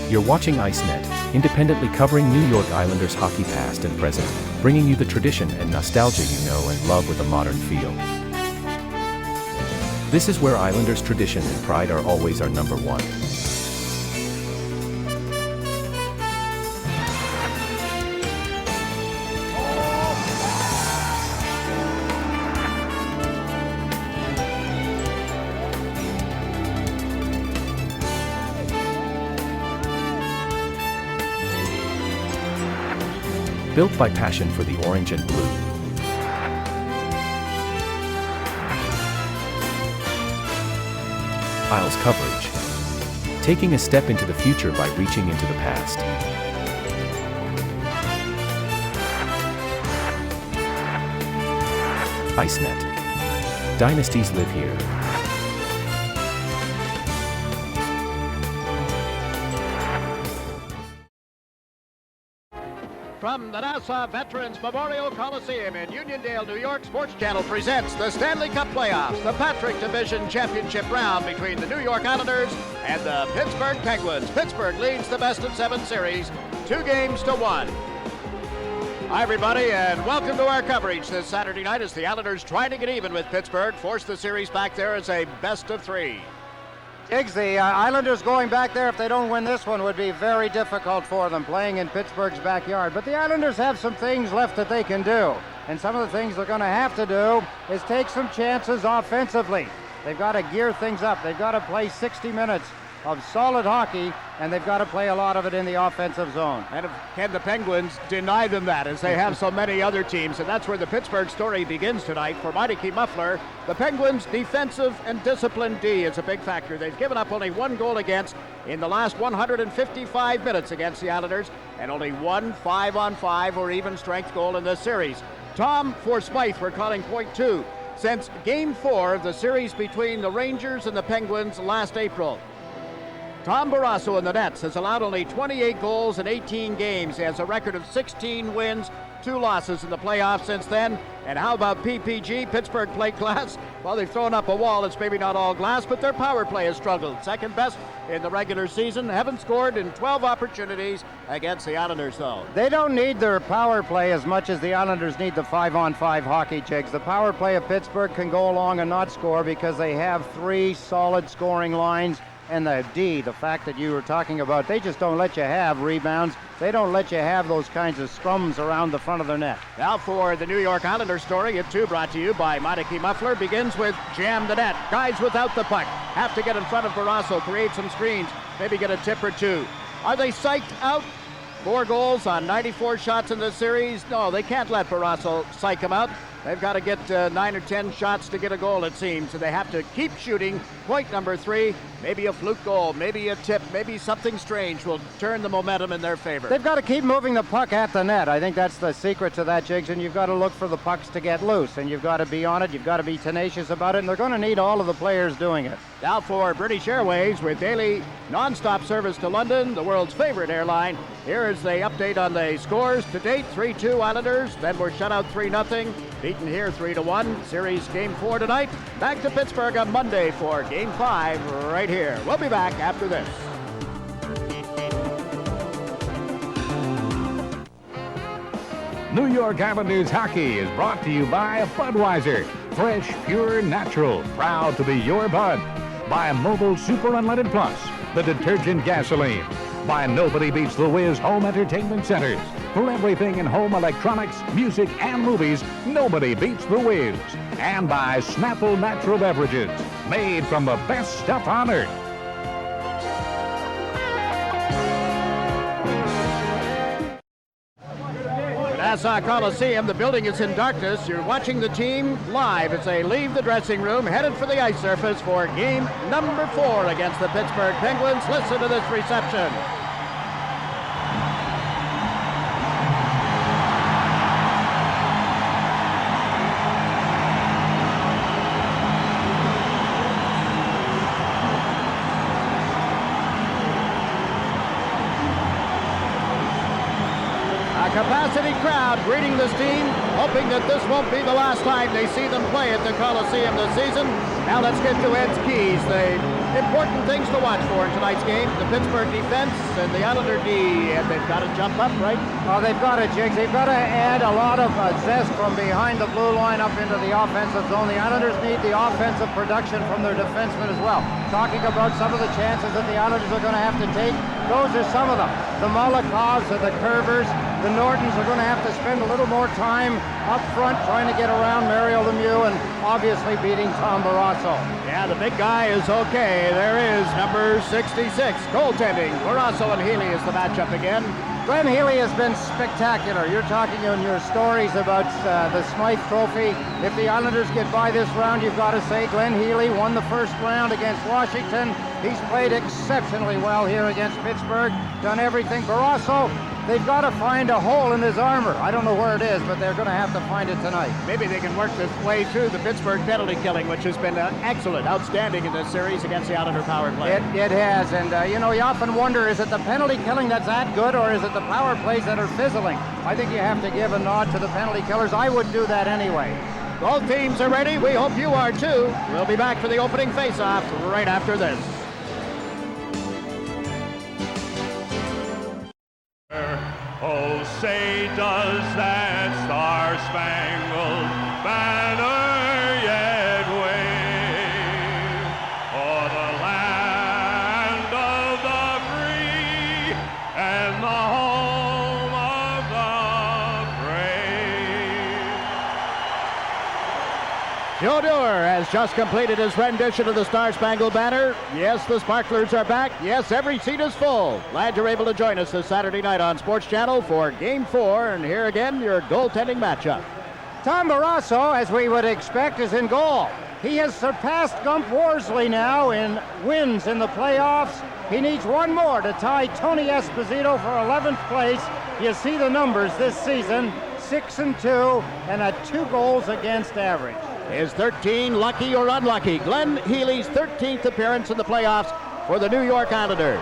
You're watching ICENET, independently covering New York Islanders hockey past and present, bringing you the tradition and nostalgia you know and love with a modern feel. This is where Islanders tradition and pride are always our number one. Built by passion for the orange and blue. Isles coverage. Taking a step into the future by reaching into the past. ICENET. Dynasties live here. From the Nassau Veterans Memorial Coliseum in Uniondale, New York, SportsChannel presents the Stanley Cup Playoffs, the Patrick Division Championship round between the New York Islanders and the Pittsburgh Penguins. Pittsburgh leads the best-of-7 series, 2-1. Hi, everybody, and welcome to our coverage this Saturday night as the Islanders, trying to get even with Pittsburgh, force the series back there as a best-of-3. Jiggs, the Islanders going back there, if they don't win this one, would be very difficult for them, playing in Pittsburgh's backyard. But the Islanders have some things left that they can do. And some of the things they're going to have to do is take some chances offensively. They've got to gear things up. They've got to play 60 minutes of solid hockey, and they've got to play a lot of it in the offensive zone. And can the Penguins deny them that, as they have so many other teams? And that's where the Pittsburgh story begins tonight. For Mighty Muffler, the Penguins' defensive and disciplined D is a big factor. They've given up only one goal against in the last 155 minutes against the Islanders, and only one 5-on-5 or even strength goal in this series. Tom, for Smythe, we're calling point 2 since Game 4 of the series between the Rangers and the Penguins last April. Tom Barrasso in the nets has allowed only 28 goals in 18 games. He has a record of 16 wins, 2 losses in the playoffs since then. And how about PPG, Pittsburgh plate glass? Well, they've thrown up a wall. It's maybe not all glass, but their power play has struggled. Second best in the regular season. Haven't scored in 12 opportunities against the Islanders, though. They don't need their power play as much as the Islanders need the 5-on-5 hockey, Jiggs. The power play of Pittsburgh can go along and not score because they have 3 solid scoring lines. And the D, the fact that you were talking about, they just don't let you have rebounds. They don't let you have those kinds of scrums around the front of their net. Now for the New York Islanders story, it too brought to you by Mighty Muffler, begins with jam the net. Guys without the puck have to get in front of Barrasso, create some screens, maybe get a tip or 2. Are they psyched out? 4 goals on 94 shots in this series? No, they can't let Barrasso psych them out. They've got to get 9 or 10 shots to get a goal, it seems. So they have to keep shooting. Point number 3, maybe a fluke goal, maybe a tip, maybe something strange will turn the momentum in their favor. They've got to keep moving the puck at the net. I think that's the secret to that, Jiggs, and you've got to look for the pucks to get loose, and you've got to be on it, you've got to be tenacious about it, and they're going to need all of the players doing it. Now for British Airways, with daily non-stop service to London, the world's favorite airline. Here is the update on the scores. To date, 3-2 Islanders, then we're shut out 3-0. Beaten here 3-1. Series Game 4 tonight. Back to Pittsburgh on Monday for Game 5 right here. We'll be back after this. New York Islanders hockey is brought to you by Budweiser. Fresh, pure, natural. Proud to be your Bud. By Mobile Super Unleaded Plus, the detergent gasoline. By Nobody Beats the Wiz Home Entertainment Centers. For everything in home electronics, music, and movies, nobody beats the Wiz. And by Snapple Natural Beverages, made from the best stuff on earth. Nassau Coliseum, the building is in darkness. You're watching the team live as they leave the dressing room, headed for the ice surface for game number 4 against the Pittsburgh Penguins. Listen to this reception. A capacity crowd greeting this team, hoping that this won't be the last time they see them play at the Coliseum this season. Now let's get to Ed's Keys, the important things to watch for in tonight's game. The Pittsburgh defense and the Islander D, and they've got to jump up, right? Well, they've got to, Jiggs. They've got to add a lot of zest from behind the blue line up into the offensive zone. The Islanders need the offensive production from their defensemen as well. Talking about some of the chances that the Islanders are going to have to take, those are some of them. The Molikovs and the Curvers, the Nortons are going to have to spend a little more time up front trying to get around Mario Lemieux and obviously beating Tom Barrasso. Yeah, the big guy is okay. There is number 66, goaltending. Barrasso and Healy is the matchup again. Glenn Healy has been spectacular. You're talking in your stories about the Smythe Trophy. If the Islanders get by this round, you've got to say Glenn Healy won the first round against Washington. He's played exceptionally well here against Pittsburgh, done everything. Barrasso, they've got to find a hole in his armor. I don't know where it is, but they're going to have to find it tonight. Maybe they can work their way through the Pittsburgh penalty killing, which has been excellent, outstanding in this series against the Islander power play. It has, and you know, you often wonder, is it the penalty killing that's that good, or is it the power plays that are fizzling? I think you have to give a nod to the penalty killers. I would do that anyway. Both teams are ready. We hope you are too. We'll be back for the opening face-off right after this. Oh, say does that star-spangled banner yet wave o'er the land of the free and the home of the brave. Joe Dewar has just completed his rendition of the Star-Spangled Banner. Yes, the Sparklers are back. Yes, every seat is full. Glad you're able to join us this Saturday night on Sports Channel for Game 4. And here again, your goaltending matchup. Tom Barrasso, as we would expect, is in goal. He has surpassed Gump Worsley now in wins in the playoffs. He needs one more to tie Tony Esposito for 11th place. You see the numbers this season, 6-2 and a 2 goals against average. Is 13 lucky or unlucky? Glenn Healy's 13th appearance in the playoffs for the New York Islanders.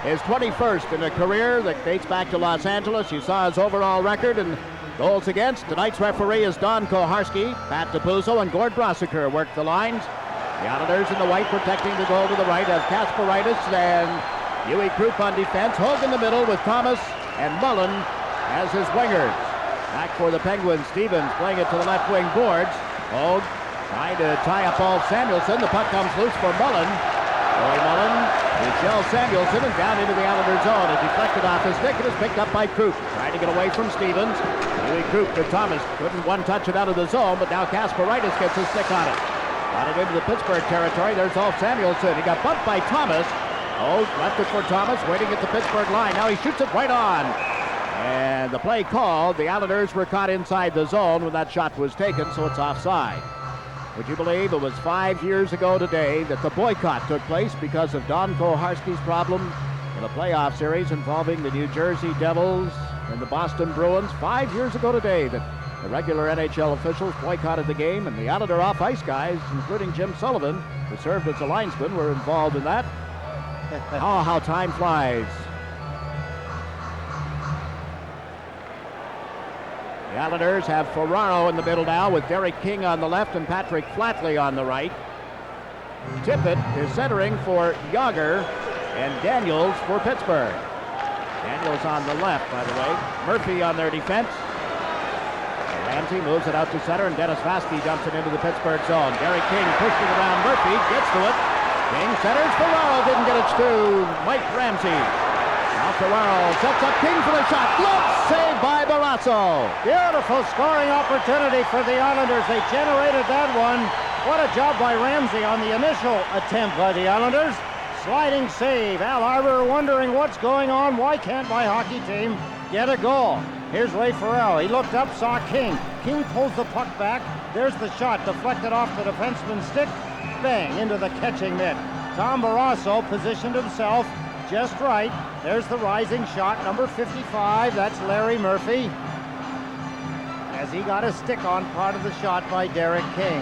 His 21st in a career that dates back to Los Angeles. You saw his overall record and goals against. Tonight's referee is Don Koharski. Pat DePuzzo and Gord Brossiker work the lines. The Islanders in the white protecting the goal to the right have Kasparaitis and Huey Krupp on defense. Hogue in the middle with Thomas and Mullen as his wingers. Back for the Penguins, Stevens playing it to the left wing boards. Hogue trying to tie up Paul Samuelson. The puck comes loose for Mullen. Roy Mullen, Michelle Samuelson, and down into the Islander zone. It deflected off his stick and is picked up by Krupp. Trying to get away from Stevens. Huey Krupp to Thomas. Couldn't one-touch it out of the zone, but now Kasparaitis gets his stick on it. Got it into the Pittsburgh territory. There's Ulf Samuelson. He got bumped by Thomas. Hogue left it for Thomas, waiting at the Pittsburgh line. Now he shoots it right on. And the play called, the Islanders were caught inside the zone when that shot was taken, so it's offside. Would you believe it was 5 years ago today that the boycott took place because of Don Koharski's problem in a playoff series involving the New Jersey Devils and the Boston Bruins? 5 years ago today that the regular NHL officials boycotted the game, and the Islander off-ice guys, including Jim Sullivan, who served as a linesman, were involved in that. Oh, how time flies. The Islanders have Ferraro in the middle now with Derek King on the left and Patrick Flatley on the right. Tippett is centering for Yager and Daniels for Pittsburgh. Daniels on the left, by the way. Murphy on their defense. Ramsey moves it out to center, and Dennis Vasky dumps it into the Pittsburgh zone. Derek King pushing around Murphy, gets to it. King centers, Ferraro didn't get it to Mike Ramsey. Now Ferraro sets up King for the shot. Glove saved by Barrasso. Beautiful scoring opportunity for the Islanders. They generated that one. What a job by Ramsey on the initial attempt by the Islanders. Sliding save. Al Arbor wondering what's going on. Why can't my hockey team get a goal? Here's Ray Ferraro. He looked up, saw King. King pulls the puck back. There's the shot, deflected off the defenseman's stick. Bang, into the catching mitt. Tom Barrasso positioned himself just right. There's the rising shot, number 55. That's Larry Murphy. As he got a stick on part of the shot by Derek King.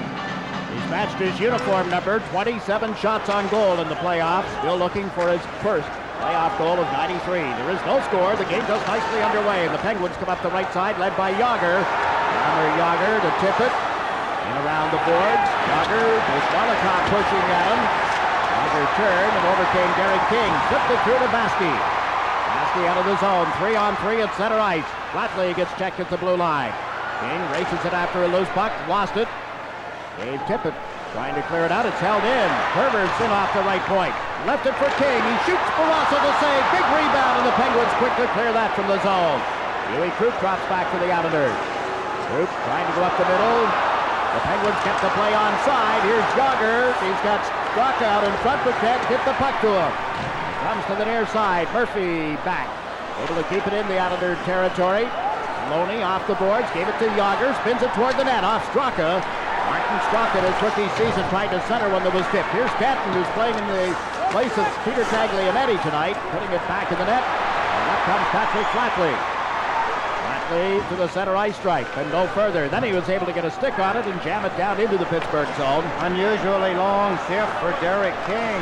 He's matched his uniform number, 27 shots on goal in the playoffs. Still looking for his first playoff goal of 93. There is no score. The game goes nicely underway. And the Penguins come up the right side, led by Yager. Hammer Yager to Tippett. In around the boards. Yager, there's Molotov pushing at him. Yager Fischler turned and overcame Derek King. Flipped it through to Baskey. Baskey out of the zone. 3-on-3 at center ice. Flatley gets checked at the blue line. King races it after a loose puck. Lost it. Dave Tippett trying to clear it out. It's held in. Herbert's in off the right point. Left it for King. He shoots Barrasso to save. Big rebound, and the Penguins quickly clear that from the zone. Huey Krupp drops back for the Islanders. Krupp trying to go up the middle. The Penguins kept the play onside. Here's Jogger. He's got Straka out in front, but can't get the puck to him. Comes to the near side. Murphy back. Able to keep it in the Islander territory. Loney off the boards. Gave it to Jogger. Spins it toward the net. Off Straka. Martin Straka in his rookie season tried to center one that was tipped. Here's Stanton, who's playing in the place of Peter Tagliametti tonight. Putting it back in the net. And up comes Patrick Flatley. Flatley to the center ice stripe and no further. Then he was able to get a stick on it and jam it down into the Pittsburgh zone. Unusually long shift for Derek King.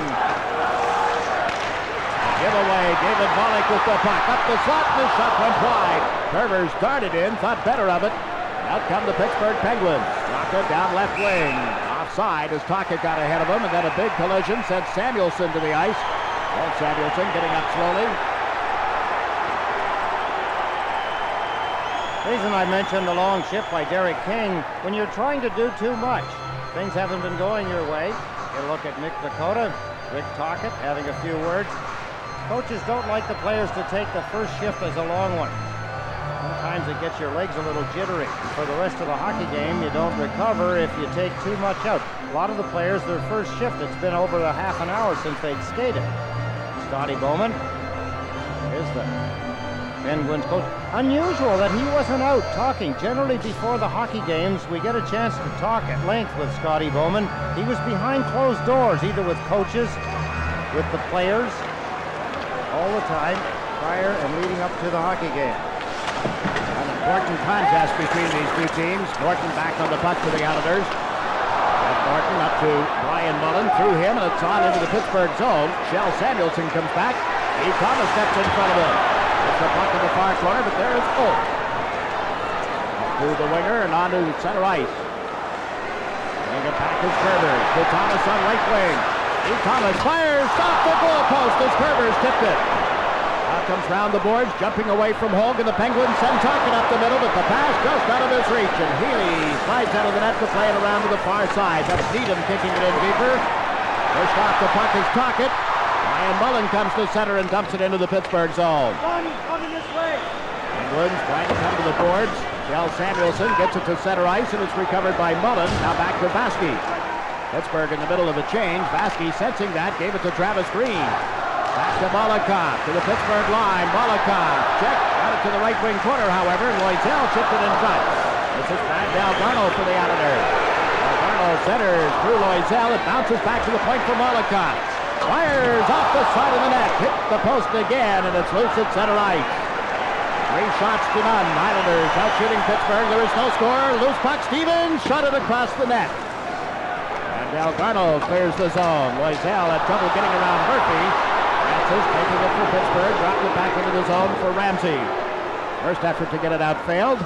Giveaway, David Volek with the puck. Up the slot, and the shot went wide. Curvers darted in, thought better of it. Out come the Pittsburgh Penguins. Straka down left wing. Offside as Tocchet got ahead of him, and then a big collision sent Samuelson to the ice. Well, Samuelson getting up slowly. The reason I mentioned the long shift by Derek King, when you're trying to do too much, things haven't been going your way. You look at Nick Dakota, Rick Tocchet having a few words. Coaches don't like the players to take the first shift as a long one. Sometimes it gets your legs a little jittery. For the rest of the hockey game, you don't recover if you take too much out. A lot of the players, their first shift, it's been over a half an hour since they'd skated. Scotty Bowman, here's the Penguins coach. Unusual that he wasn't out talking. Generally before the hockey games, we get a chance to talk at length with Scotty Bowman. He was behind closed doors, either with coaches, with the players, all the time, prior and leading up to the hockey game. An important contest between these two teams. Norton back on the puck for the Islanders. Jeff Norton up to Brian Mullen. Through him, and it's on into the Pittsburgh zone. Shell Samuelson comes back. Steve Thomas steps in front of him. It's the puck in the far corner, but there is Oak. Up to the winger and on to center ice. Bring it back to Curvers. To Thomas on right wing. Steve Thomas fires off the goal post as Curvers tipped it. Comes round the boards, jumping away from Hogue, and the Penguins send Tocchet up the middle, but the pass just out of his reach, and Healy slides out of the net to play it around to the far side. That's Needham kicking it in deeper. Pushed off the puck is Tocchet. Brian Mullen comes to center and dumps it into the Pittsburgh zone. Coming this way. Penguins trying to come to the boards. Shell Samuelson gets it to center ice, and it's recovered by Mullen. Now back to Baskey. Pittsburgh in the middle of a change. Baskey sensing that, gave it to Travis Green. Back to Molotov, to the Pittsburgh line. Molotov, check, got it to the right wing corner, however. Loisel chipped it in front. This is Dalgarno for the Islanders. Dalgarno centers through Loisel. It bounces back to the point for Molotov. Fires off the side of the net. Hit the post again, and it's loose at center ice. 3 shots to none. Islanders out shooting Pittsburgh. There is no score. Loose puck. Stevens shot it across the net. And Dalgarno clears the zone. Loisel had trouble getting around Murphy. Taking it for Pittsburgh, dropped it back into the zone for Ramsey. First effort to get it out failed.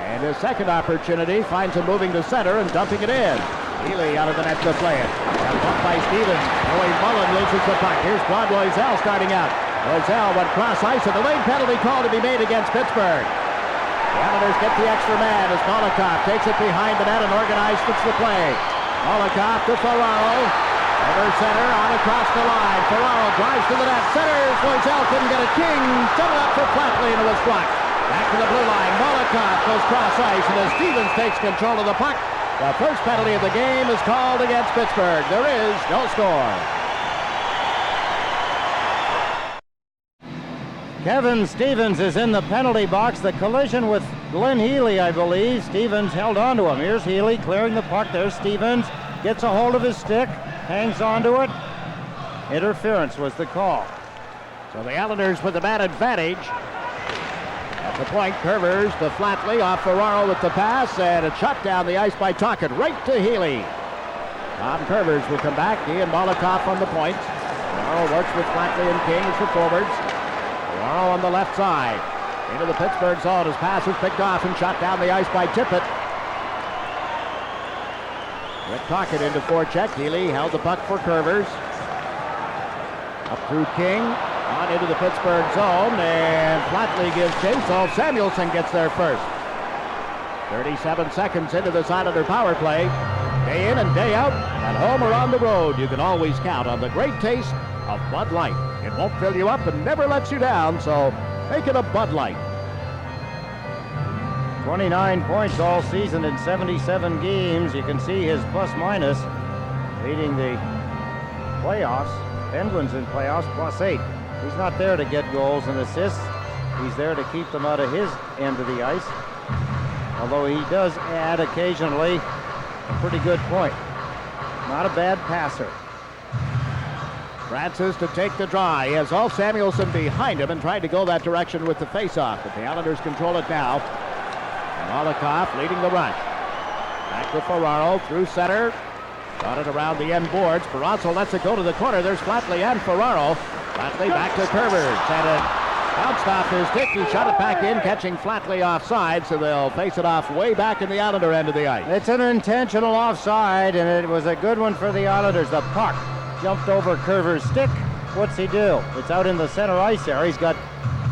And his second opportunity finds him moving to center and dumping it in. Healy out of the net to play it. Got bumped by Stevens. Roy Mullen loses the puck. Here's Claude Loisel starting out. Loisel went cross ice, and the late penalty call to be made against Pittsburgh. The Islanders get the extra man as Molotov takes it behind the net and organizes the play. Molotov to Ferraro. Over center, on across the line. Ferraro drives to the net. Centers. Loisel couldn't get a King. Set it up for Flatley, and it was blocked. Back to the blue line. Molotov goes cross ice, and as Stevens takes control of the puck, the first penalty of the game is called against Pittsburgh. There is no score. Kevin Stevens is in the penalty box. The collision with Glenn Healy, I believe. Stevens held on to him. Here's Healy clearing the puck. There's Stevens. Gets a hold of his stick. Hangs onto it. Interference was the call. So the Islanders with the man advantage. At the point, Curvers to Flatley, off Ferraro with the pass, and a shot down the ice by Tocchet, right to Healy. Tom Curvers will come back. He and Molotov on the point. Ferraro works with Flatley and King as the forwards. Ferraro on the left side. Into the Pittsburgh zone. His pass is picked off and shot down the ice by Tippett. McTocket into forecheck. Healy held the puck for Curvers. Up through King. On into the Pittsburgh zone. And Flatley gives chase. So Samuelson gets there first. 37 seconds into this Islander power play. Day in and day out, at home or on the road, you can always count on the great taste of Bud Light. It won't fill you up and never lets you down, so make it a Bud Light. 29 points all season in 77 games. You can see his plus-minus leading the playoffs. Penguins in playoffs, +8. He's not there to get goals and assists. He's there to keep them out of his end of the ice. Although he does add occasionally a pretty good point. Not a bad passer. Francis to take the draw. He has all Samuelson behind him and tried to go that direction with the faceoff, but the Islanders control it now. Malakoff leading the rush. Back to Ferraro through center. Got it around the end boards. Barrasso lets it go to the corner. There's Flatley and Ferraro. Flatley back to Curvers. And it bounced off his stick. He shot it back in, catching Flatley offside, so they'll face it off way back in the Islander end of the ice. It's an intentional offside, and it was a good one for the Islanders. The puck jumped over Curvers' stick. What's he do? It's out in the center ice area. He's got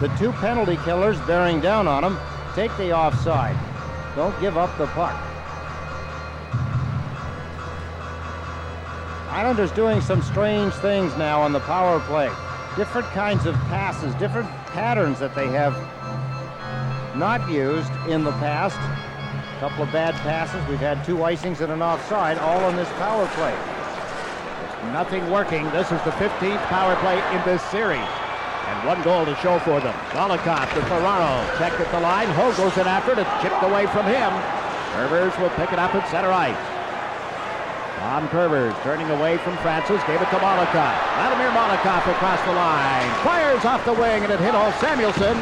the two penalty killers bearing down on him. Take the offside. Don't give up the puck. Islanders doing some strange things now on the power play. Different kinds of passes, different patterns that they have not used in the past. A couple of bad passes. We've had 2 icings and an offside, all on this power play. Nothing working. This is the 15th power play in this series. And 1 goal to show for them. Malakoff to Ferraro. Checked at the line. Ho goes in after it. It's chipped away from him. Curvers will pick it up at center ice. Tom Curvers turning away from Francis. Gave it to Malakoff. Vladimir Malakoff across the line. Fires off the wing and it hit all Samuelson.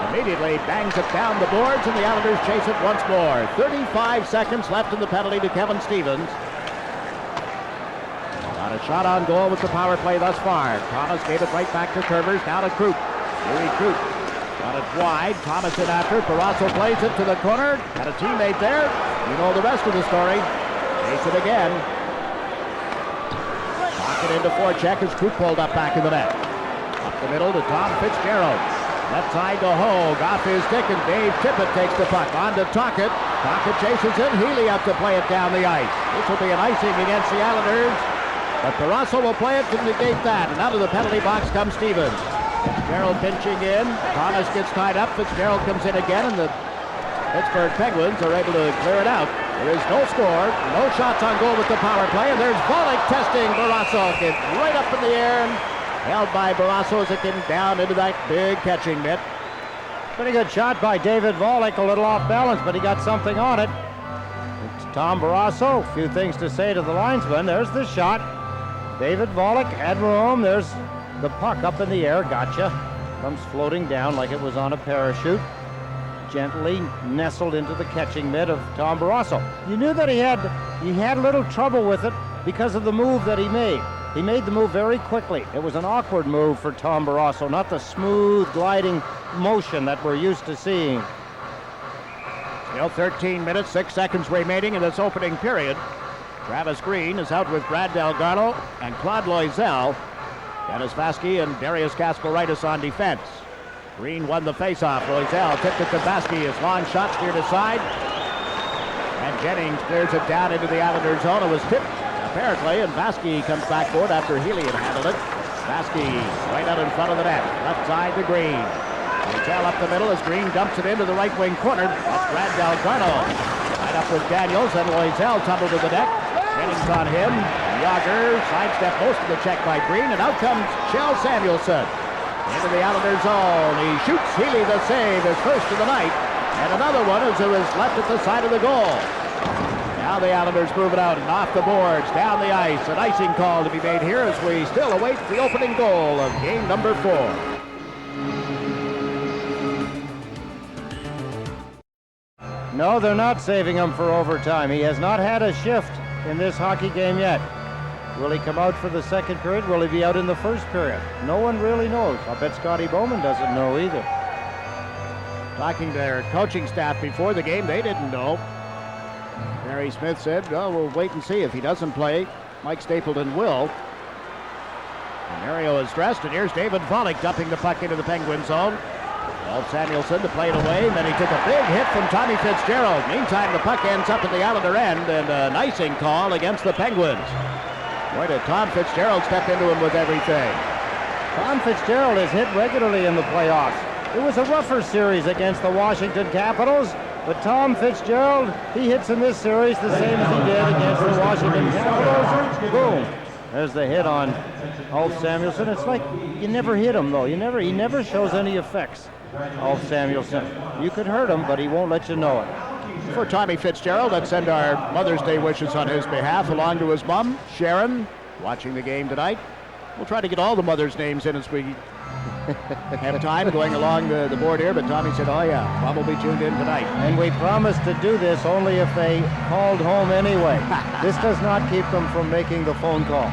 Immediately bangs it down the boards and the Islanders chase it once more. 35 seconds left in the penalty to Kevin Stevens. Not a shot on goal with the power play thus far. Thomas gave it right back to Curvers. Now to Krupp. Louis Krupp got it wide. Thomas in after. Barrasso plays it to the corner. Got a teammate there. You know the rest of the story. Chase it again. Pocket into forecheck as Krupp pulled up back in the net. Up the middle to Tom Fitzgerald. Left side to Hogue. Off his stick and Dave Tippett takes the puck. On to Tocchet. Tocchet chases it. Healy up to play it down the ice. This will be an icing against the Islanders. But Barrasso will play it to negate that. And out of the penalty box comes Stevens. Fitzgerald pinching in. Thomas gets tied up. Fitzgerald comes in again, and the Pittsburgh Penguins are able to clear it out. There is no score, no shots on goal with the power play, and there's Volek testing Barrasso. Gets right up in the air and held by Barrasso as it came down into that big catching mitt. Pretty good shot by David Volek, a little off balance, but he got something on it. It's Tom Barrasso. A few things to say to the linesman. There's the shot. David Volek had room. There's the puck up in the air. Gotcha. Comes floating down like it was on a parachute. Gently nestled into the catching mitt of Tom Barrasso. You knew that he had a little trouble with it because of the move that he made. He made the move very quickly. It was an awkward move for Tom Barrasso, not the smooth gliding motion that we're used to seeing. Still 13 minutes, 6 seconds remaining in this opening period. Travis Green is out with Brad Delgado and Claude Loisel. Dennis Vasky and Darius Kasparaitis on defense. Green won the faceoff. Loisel tipped it to Vasky. His long shot steered aside. And Jennings clears it down into the Islanders zone. It was tipped, apparently, and Vasky comes back for it after Healy had handled it. Vasky right out in front of the net. Left side to Green. Loisel up the middle as Green dumps it into the right wing corner. That's Brad Delgado. Right up with Daniels, and Loisel tumbled to the deck. Jennings on him. Yager sidestep most of the check by Green, and out comes Kjell Samuelson. Into the Islanders zone. He shoots. Healy the save, his first of the night. And another one as it was left at the side of the goal. Now the Islanders move it out and off the boards, down the ice. An icing call to be made here as we still await the opening goal of game number 4. No, they're not saving him for overtime. He has not had a shift in this hockey game yet. Will he come out for the second period? Will he be out in the first period? No one really knows. I bet Scotty Bowman doesn't know either. Talking to their coaching staff before the game, they didn't know. Barry Smith said, well, we'll wait and see. If he doesn't play, Mike Stapleton will. And Mario is dressed, and here's David Volek dumping the puck into the Penguin zone. Walt Samuelson to play it away, and then he took a big hit from Tommy Fitzgerald. Meantime, the puck ends up at the Islander end, and an icing call against the Penguins. Boy, did Tom Fitzgerald step into him with everything. Tom Fitzgerald is hit regularly in the playoffs. It was a rougher series against the Washington Capitals, but Tom Fitzgerald, he hits in this series the same as he did against the Washington Capitals. Boom. There's the hit on Ulf Samuelson. It's like you never hit him, though. He never shows any effects, Ulf Samuelson. You could hurt him, but he won't let you know it. For Tommy Fitzgerald, let's send our Mother's Day wishes on his behalf along to his mom, Sharon, watching the game tonight. We'll try to get all the mothers' names in as we have time going along the board here, but Tommy said, oh yeah, Mom will be tuned in tonight. And we promised to do this only if they called home anyway. This does not keep them from making the phone call.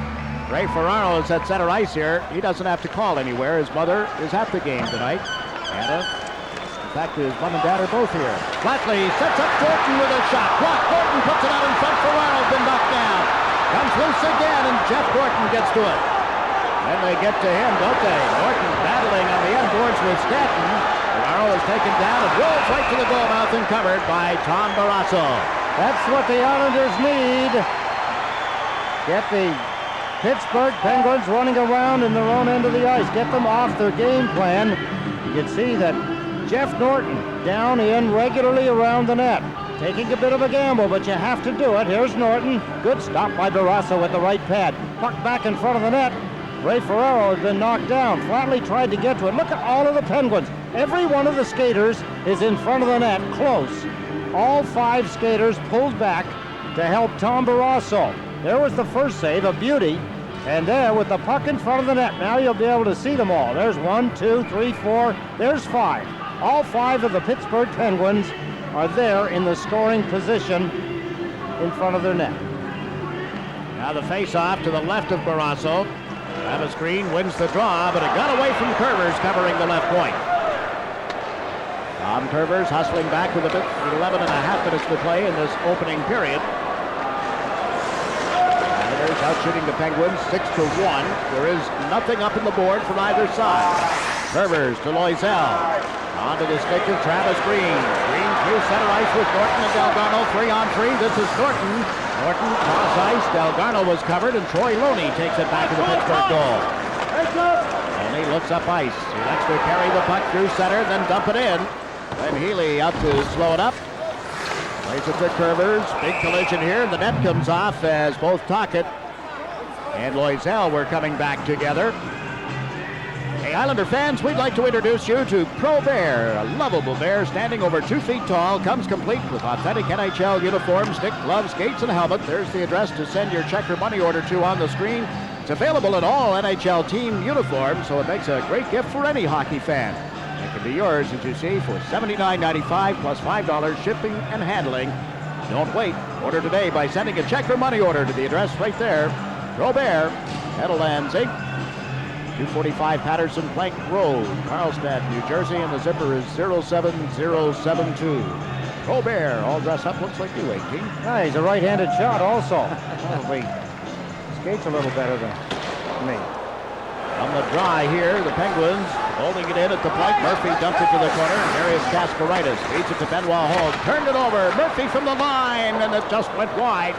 Ray Ferraro is at center ice here. He doesn't have to call anywhere. His mother is at the game tonight. Anna, in fact, his mom and dad are both here. Flatley sets up Thornton with a shot. Block. Thornton puts it out in front. Ferraro's been knocked down. Comes loose again, and Jeff Thornton gets to it. Then they get to him, don't they? Norton battling on the end boards with Stanton. Ferraro is taken down and rolls right to the goal mouth and covered by Tom Barrasso. That's what the Islanders need. Get the Pittsburgh Penguins running around in their own end of the ice. Get them off their game plan. You can see that Jeff Norton down in regularly around the net. Taking a bit of a gamble, but you have to do it. Here's Norton. Good stop by Barrasso with the right pad. Puck back in front of the net. Ray Ferraro has been knocked down. Flatley tried to get to it. Look at all of the Penguins. Every one of the skaters is in front of the net, close. All 5 skaters pulled back to help Tom Barrasso. There was the first save, a beauty. And there, with the puck in front of the net, now you'll be able to see them all. There's 1, 2, 3, 4. There's 5. All 5 of the Pittsburgh Penguins are there in the scoring position in front of their net. Now the face-off to the left of Barrasso. Travis Green wins the draw, but it got away from Curvers covering the left point. Tom Curvers hustling back with 11 and a half minutes to play in this opening period. Islanders out shooting the Penguins 6-1. There is nothing up in the board from either side. Curvers to Loisel. On to the stick of Travis Green. Green through center ice with Norton and Delgado. 3-on-3. This is Norton. Norton cross ice. Delgado was covered, and Troy Loney takes it back to the Pittsburgh goal. Loney looks up ice. He likes to carry the puck through center, then dump it in. Then Healy out to slow it up. Plays it to Curvers. Big collision here, and the net comes off as both Tocchet and Loisel were coming back together. Hey, Islander fans, we'd like to introduce you to Pro Bear, a lovable bear standing over 2 feet tall, comes complete with authentic NHL uniforms, stick, gloves, skates, and helmet. There's the address to send your check or money order to on the screen. It's available in all NHL team uniforms, so it makes a great gift for any hockey fan. It can be yours, as you see, for $79.95 plus $5 shipping and handling. Don't wait. Order today by sending a check or money order to the address right there. Pro Bear, Meadowlands Inc., 245 Patterson Plank Road, Carlstadt, New Jersey, and the zipper is 07072. Pro Bear, all dressed up, looks like you, 18. Ah, he's a right-handed shot also. Probably skates a little better than me. On the dry here, the Penguins holding it in at the point. Murphy dumped it to the corner. Darius Kasparaitis feeds it to Benoit Hogue. Turned it over. Murphy from the line, and it just went wide.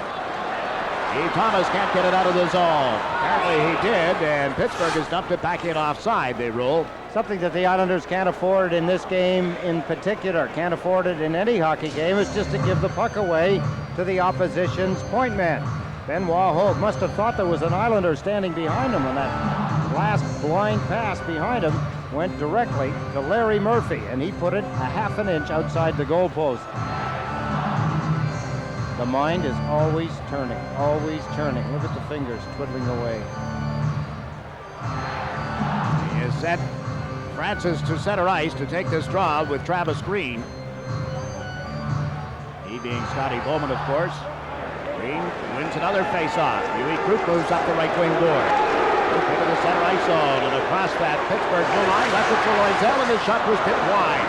E. Thomas can't get it out of the zone. Apparently he did, and Pittsburgh has dumped it back in offside, they rule. Something that the Islanders can't afford in this game in particular, can't afford it in any hockey game, is just to give the puck away to the opposition's point man. Benoit Hogue must have thought there was an Islander standing behind him when that last blind pass behind him went directly to Larry Murphy, and he put it a half an inch outside the goalpost. The mind is always turning, always turning. Look at the fingers twiddling away. He is set Francis to center ice to take this draw with Travis Green. He being Scotty Bowman, of course. Green wins another face-off. Huey Krupp moves up the right wing board. Into the center ice zone and across that Pittsburgh blue line. Left it for Loisel, and the shot was tipped wide.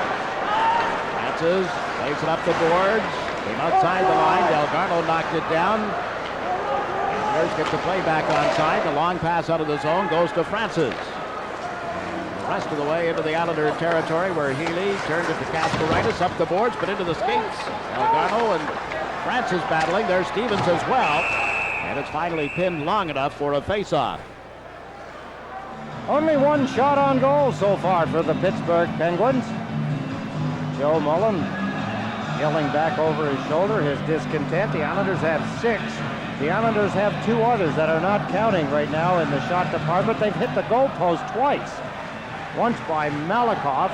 Francis plays it up the boards. Came outside the line. Delgado knocked it down. Bears get the play back onside. The long pass out of the zone goes to Francis. The rest of the way into the Islander territory where Healy turned it to Kasparaitis up the boards, but into the skates. Delgado and Francis battling. There's Stevens as well. And it's finally pinned long enough for a face-off. Only one shot on goal so far for the Pittsburgh Penguins. Joe Mullen yelling back over his shoulder his discontent. The Islanders have 6. The Islanders have 2 others that are not counting right now in the shot department. They've hit the goalpost twice. Once by Malakoff.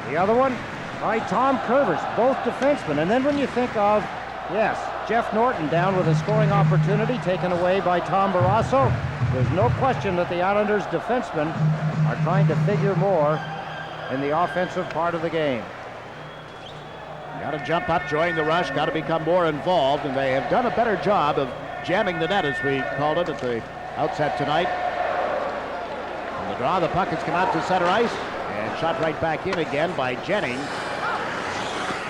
The other one by Tom Curvers, both defensemen. And then when you think of, yes, Jeff Norton down with a scoring opportunity taken away by Tom Barrasso, there's no question that the Islanders defensemen are trying to figure more in the offensive part of the game. Got to jump up, join the rush, got to become more involved, and they have done a better job of jamming the net, as we called it at the outset tonight. On the draw, the puck has come out to center ice, and shot right back in again by Jennings.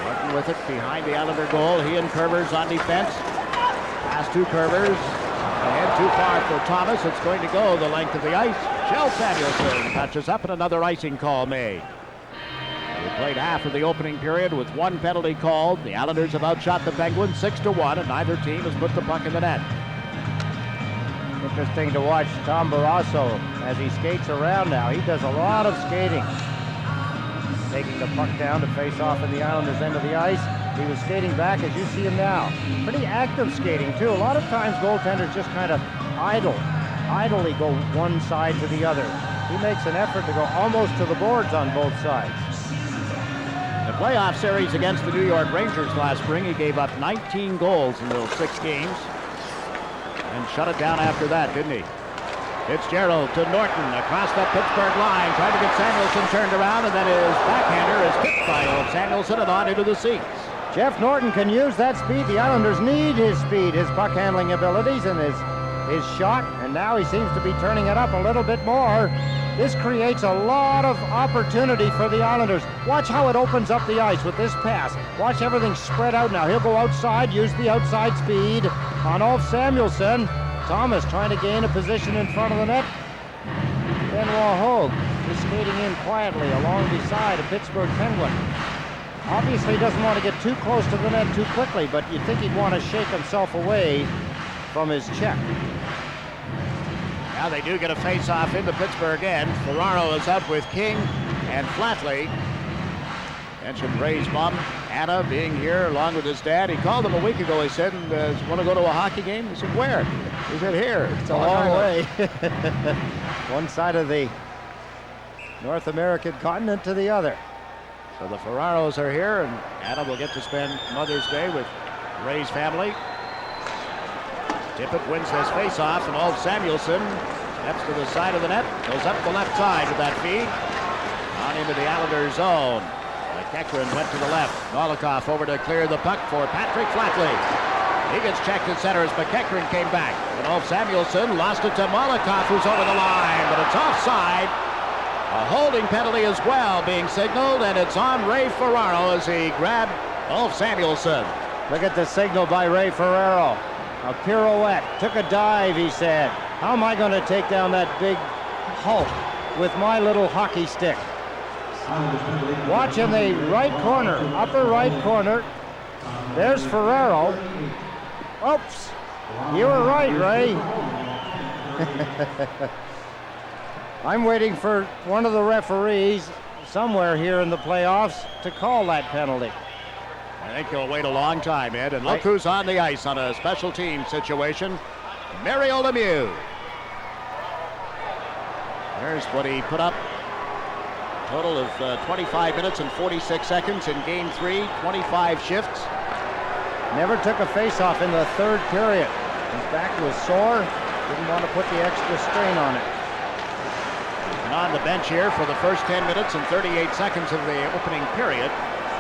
Working with it behind the Islander goal. He and Curvers on defense. Pass to Curvers. Ahead too far for Thomas. It's going to go the length of the ice. Shell Samuelson touches up and another icing call made. We played half of the opening period with 1 penalty called. The Islanders have outshot the Penguins 6-1, and neither team has put the puck in the net. Interesting to watch Tom Barrasso as he skates around now. He does a lot of skating. Taking the puck down to face off in the Islanders' end of the ice. He was skating back as you see him now. Pretty active skating too. A lot of times goaltenders just kind of idly go one side to the other. He makes an effort to go almost to the boards on both sides. The playoff series against the New York Rangers last spring, he gave up 19 goals in those 6 games and shut it down after that, didn't he? Fitzgerald to Norton across that Pittsburgh line, trying to get Samuelson turned around, and then his backhander is hit by old Samuelson and on into the seats. Jeff Norton can use that speed. The Islanders need his speed, his puck handling abilities, and his shot, and now he seems to be turning it up a little bit more. This creates a lot of opportunity for the Islanders. Watch how it opens up the ice with this pass. Watch everything spread out now. He'll go outside, use the outside speed on Ulf Samuelson. Thomas trying to gain a position in front of the net. Benoit Hogue is skating in quietly along beside a Pittsburgh Penguin. Obviously doesn't want to get too close to the net too quickly, but you'd think he'd want to shake himself away from his check. Now they do get a face-off into Pittsburgh end. Ferraro is up with King and Flatley. Mentioned Ray's mom, Anna, being here along with his dad. He called him a week ago. He said, want to go to a hockey game? He said, where? He said, here. It's a long way. One side of the North American continent to the other. So the Ferraros are here, and Anna will get to spend Mother's Day with Ray's family. Tippett wins this face-off, and Ulf Samuelson steps to the side of the net, goes up the left side with that feed, on into the Islanders' zone. McEachran went to the left. Malakoff over to clear the puck for Patrick Flatley. He gets checked at center as McEachran came back. And Ulf Samuelson lost it to Malakoff, who's over the line, but it's offside. A holding penalty as well being signaled, and it's on Ray Ferraro as he grabbed Ulf Samuelson. Look at the signal by Ray Ferraro. A pirouette, took a dive, he said. How am I going to take down that big Hulk with my little hockey stick? Watch in the right corner, upper right corner. There's Ferraro. Oops, you were right, Ray. I'm waiting for one of the referees somewhere here in the playoffs to call that penalty. I think he'll wait a long time, Ed. And look who's on the ice on a special team situation. Mario Lemieux. There's what he put up. A total of 25 minutes and 46 seconds in Game 3, 25 shifts. Never took a face-off in the 3rd period. His back was sore. Didn't want to put the extra strain on it. And on the bench here for the first 10 minutes and 38 seconds of the opening period,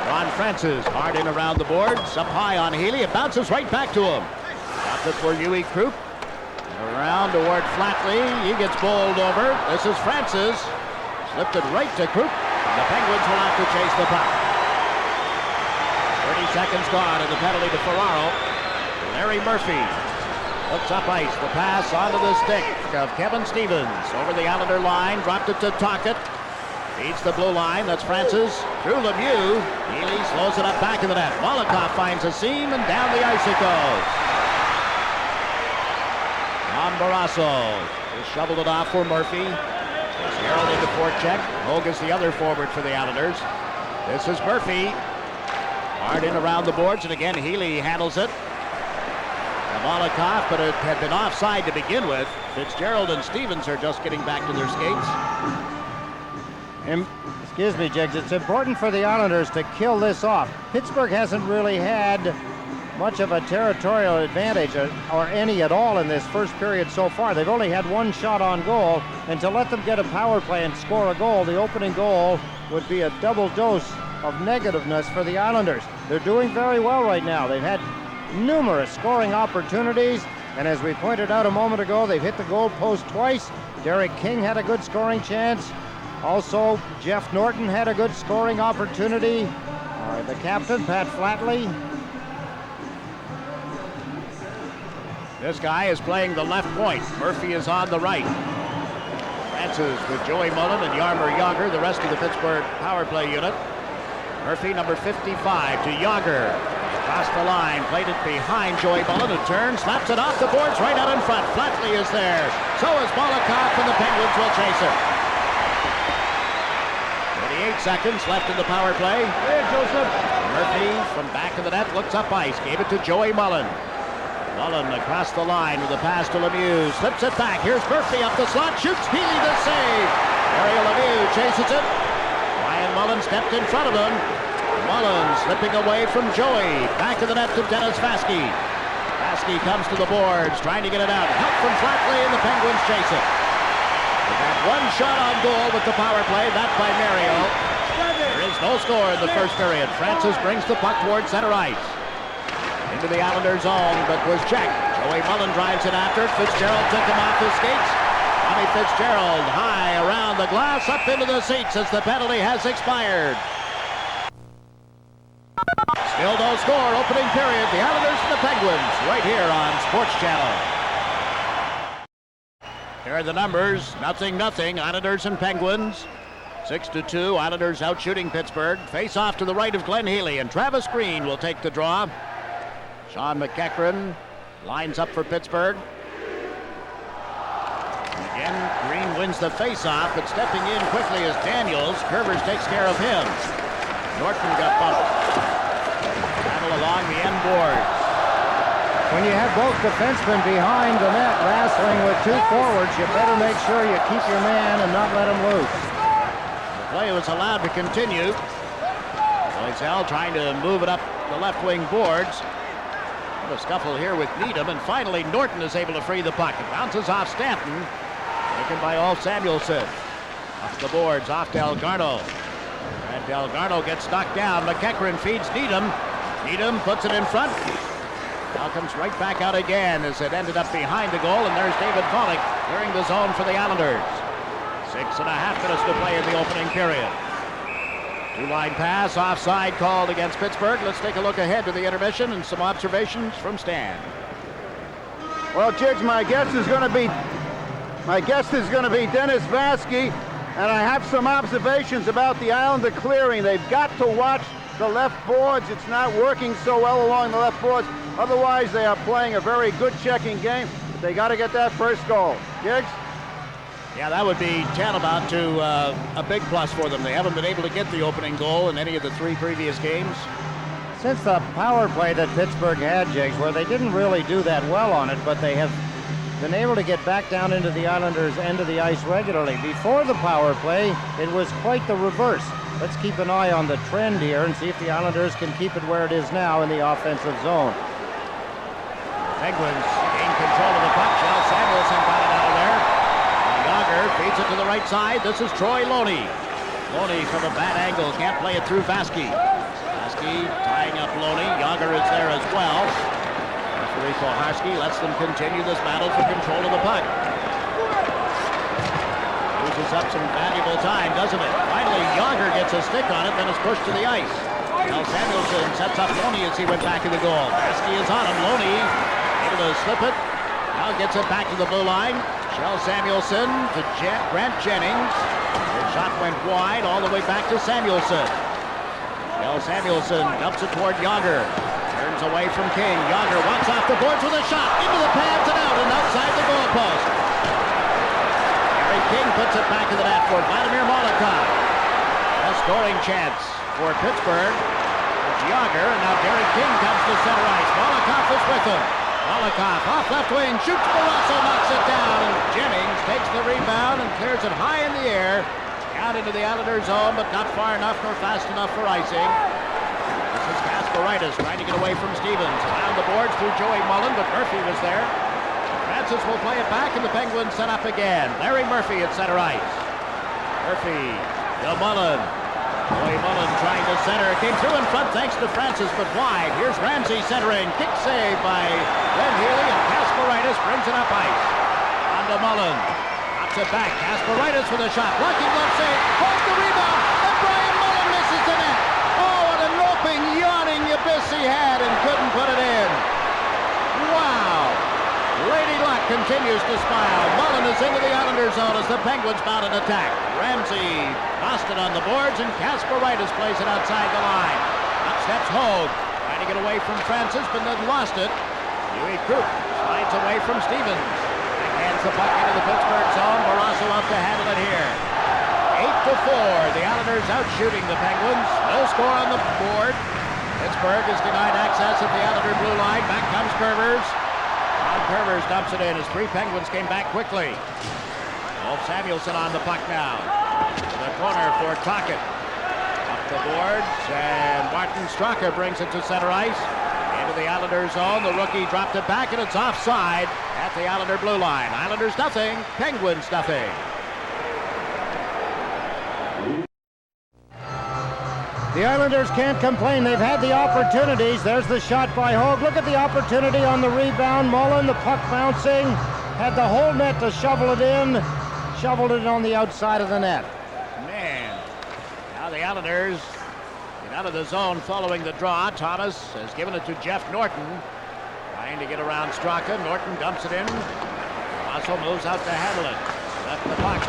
Ron Francis hard in around the boards, up high on Healy. It bounces right back to him. Got it for Huey Krupp. Around toward Flatley. He gets bowled over. This is Francis. Slipped it right to Krupp. And the Penguins will have to chase the puck. 30 seconds gone, and the penalty to Ferraro. Larry Murphy looks up ice. The pass onto the stick of Kevin Stevens. Over the Islander line, dropped it to Tocchet. Feeds the blue line, that's Francis. Through Lemieux. Healy slows it up back in the net. Molotov finds a seam, and down the ice it goes. Tom Barrasso just shoveled it off for Murphy. Harold into forecheck. Hogue is the other forward for the Islanders. This is Murphy. Hard in around the boards, and again Healy handles it. Molotov, but it had been offside to begin with. Fitzgerald and Stevens are just getting back to their skates. Excuse me, Jiggs. It's important for the Islanders to kill this off. Pittsburgh hasn't really had much of a territorial advantage, or any at all, in this first period so far. They've only had one shot on goal, and to let them get a power play and score a goal, the opening goal, would be a double dose of negativeness for the Islanders. They're doing very well right now. They've had numerous scoring opportunities, and as we pointed out a moment ago, they've hit the goal post twice. Derek King had a good scoring chance. Also, Jeff Norton had a good scoring opportunity. The captain, Pat Flatley. This guy is playing the left point. Murphy is on the right. Francis with Joey Mullen and Jaromir Jagr, the rest of the Pittsburgh power play unit. Murphy, number 55, to Jagr. Across the line, played it behind Joey Mullen, who turns, slaps it off the boards, right out in front. Flatley is there. So is Molotov, and the Penguins will chase him. 28 seconds left in the power play. Hey, Joseph. Murphy from back of the net looks up ice, gave it to Joey Mullen. Mullen across the line with a pass to Lemieux, slips it back. Here's Murphy up the slot, shoots. Healy the save. Mario Lemieux chases it. Ryan Mullen stepped in front of him. Mullen slipping away from Joey. Back of the net to Dennis Vaske. Vaske comes to the boards, trying to get it out. Help from Flatley, and the Penguins chase it. They've got one shot on goal with the power play, that by Mario. There is no score in the first period. Francis brings the puck towards center ice. Into the Islanders' zone, but was checked. Joey Mullen drives it after it. Fitzgerald took him off his skates. Tommy Fitzgerald high around the glass, up into the seats as the penalty has expired. Still no score, opening period. The Islanders and the Penguins, right here on SportsChannel. Here are the numbers, 0-0, Islanders and Penguins. 6-2, Islanders out shooting Pittsburgh. Face off to the right of Glenn Healy, and Travis Green will take the draw. Sean McEachran lines up for Pittsburgh. Again, Green wins the face-off, but stepping in quickly is Daniels. Curvers takes care of him. Norton got bumped. Battle along the end boards. When you have both defensemen behind the net wrestling with two forwards, you better make sure you keep your man and not let him loose. The play was allowed to continue. Loisel trying to move it up the left wing boards. A scuffle here with Needham, and finally Norton is able to free the puck. It bounces off Stanton, taken by Ulf Samuelsson. Off the boards, off Delgarno. And Delgarno gets knocked down. McEachran feeds Needham. Needham puts it in front. Now comes right back out again as it ended up behind the goal, and there's David Volek clearing the zone for the Islanders. 6.5 minutes to play in the opening period. Two-line pass, offside called against Pittsburgh. Let's take a look ahead to the intermission and some observations from Stan. Well, Jiggs, my guest is going to be Dennis Vaske, and I have some observations about the Islander clearing. They've got to watch the left boards. It's not working so well along the left boards. Otherwise, they are playing a very good checking game. But they got to get that first goal. Jiggs? Yeah, that would be tantamount to a big plus for them. They haven't been able to get the opening goal in any of the three previous games. Since the power play that Pittsburgh had, Jiggs, where they didn't really do that well on it, but they have been able to get back down into the Islanders' end of the ice regularly. Before the power play, it was quite the reverse. Let's keep an eye on the trend here and see if the Islanders can keep it where it is now in the offensive zone. Penguins gain control of the puck. Charles Samuelsson got it out of there. Jagr feeds it to the right side. This is Troy Loney. Loney from a bad angle, can't play it through Vaske. Vaske tying up Loney. Jagr is there as well. Referee Koharski lets them continue this battle for control of the puck. Loses up some valuable time, doesn't it? Finally, Jagr gets a stick on it, then is pushed to the ice. Now Samuelson sets up Loney as he went back in the goal. Baskey is on him. Loney able to slip it. Now gets it back to the blue line. Shell Samuelson to Grant Jennings. The shot went wide all the way back to Samuelson. Shell Samuelson dumps it toward Yager. Turns away from King. Yager walks off the boards with a shot into the pads and out and outside the goalpost. Harry King puts it back to the net for Vladimir Molotov. A scoring chance for Pittsburgh. It's Yager, and now Derek King comes to center ice. Molotov is with him. Molotov off left wing, shoots Barrasso, knocks it down, and Jennings takes the rebound and clears it high in the air. Out into the Islanders' zone, but not far enough nor fast enough for icing. This is Kasparaitis trying to get away from Stevens. Around the boards through Joey Mullen, but Murphy was there. Francis will play it back, and the Penguins set up again. Larry Murphy at center ice. Murphy to Mullen. Joey Mullen trying to center. Came through in front thanks to Francis, but wide. Here's Ramsey centering. Kick save by Glenn Healy, and Kasparaitis brings it up ice. On to Mullen. Knocks it back. Kasparaitis with a shot. Lucky glove save. Holds the rebound. And Brian Mullen misses the net. Oh, what a loping, yawning abyss he had and couldn't put it in. Wow. Lady Luck continues to smile. Mullen is into the Islanders' zone as the Penguins mount an attack. Ramsey lost it on the boards, and Kasparaitis plays it outside the line. Up steps Hogue, trying to get away from Francis, but then lost it. Huey Krupp slides away from Stevens. Hands the puck into the Pittsburgh zone. Barrasso up to handle it here. 8-4. The Islanders out shooting the Penguins. No score on the board. Pittsburgh is denied access at the Islander blue line. Back comes Pervers. Ron Pervers dumps it in as three Penguins came back quickly. Wolf Samuelson on the puck now. To the corner for Tocchet. Up the boards, and Martin Straka brings it to center ice. Into the Islanders zone. The rookie dropped it back, and it's offside at the Islander blue line. Islanders nothing, Penguins nothing. The Islanders can't complain. They've had the opportunities. There's the shot by Hogue. Look at the opportunity on the rebound. Mullen, the puck bouncing. Had the whole net to shovel it in. Shoveled it on the outside of the net. Man, now the Islanders get out of the zone following the draw. Thomas has given it to Jeff Norton. Trying to get around Straka. Norton dumps it in. Also moves out to handle it. Left the puck.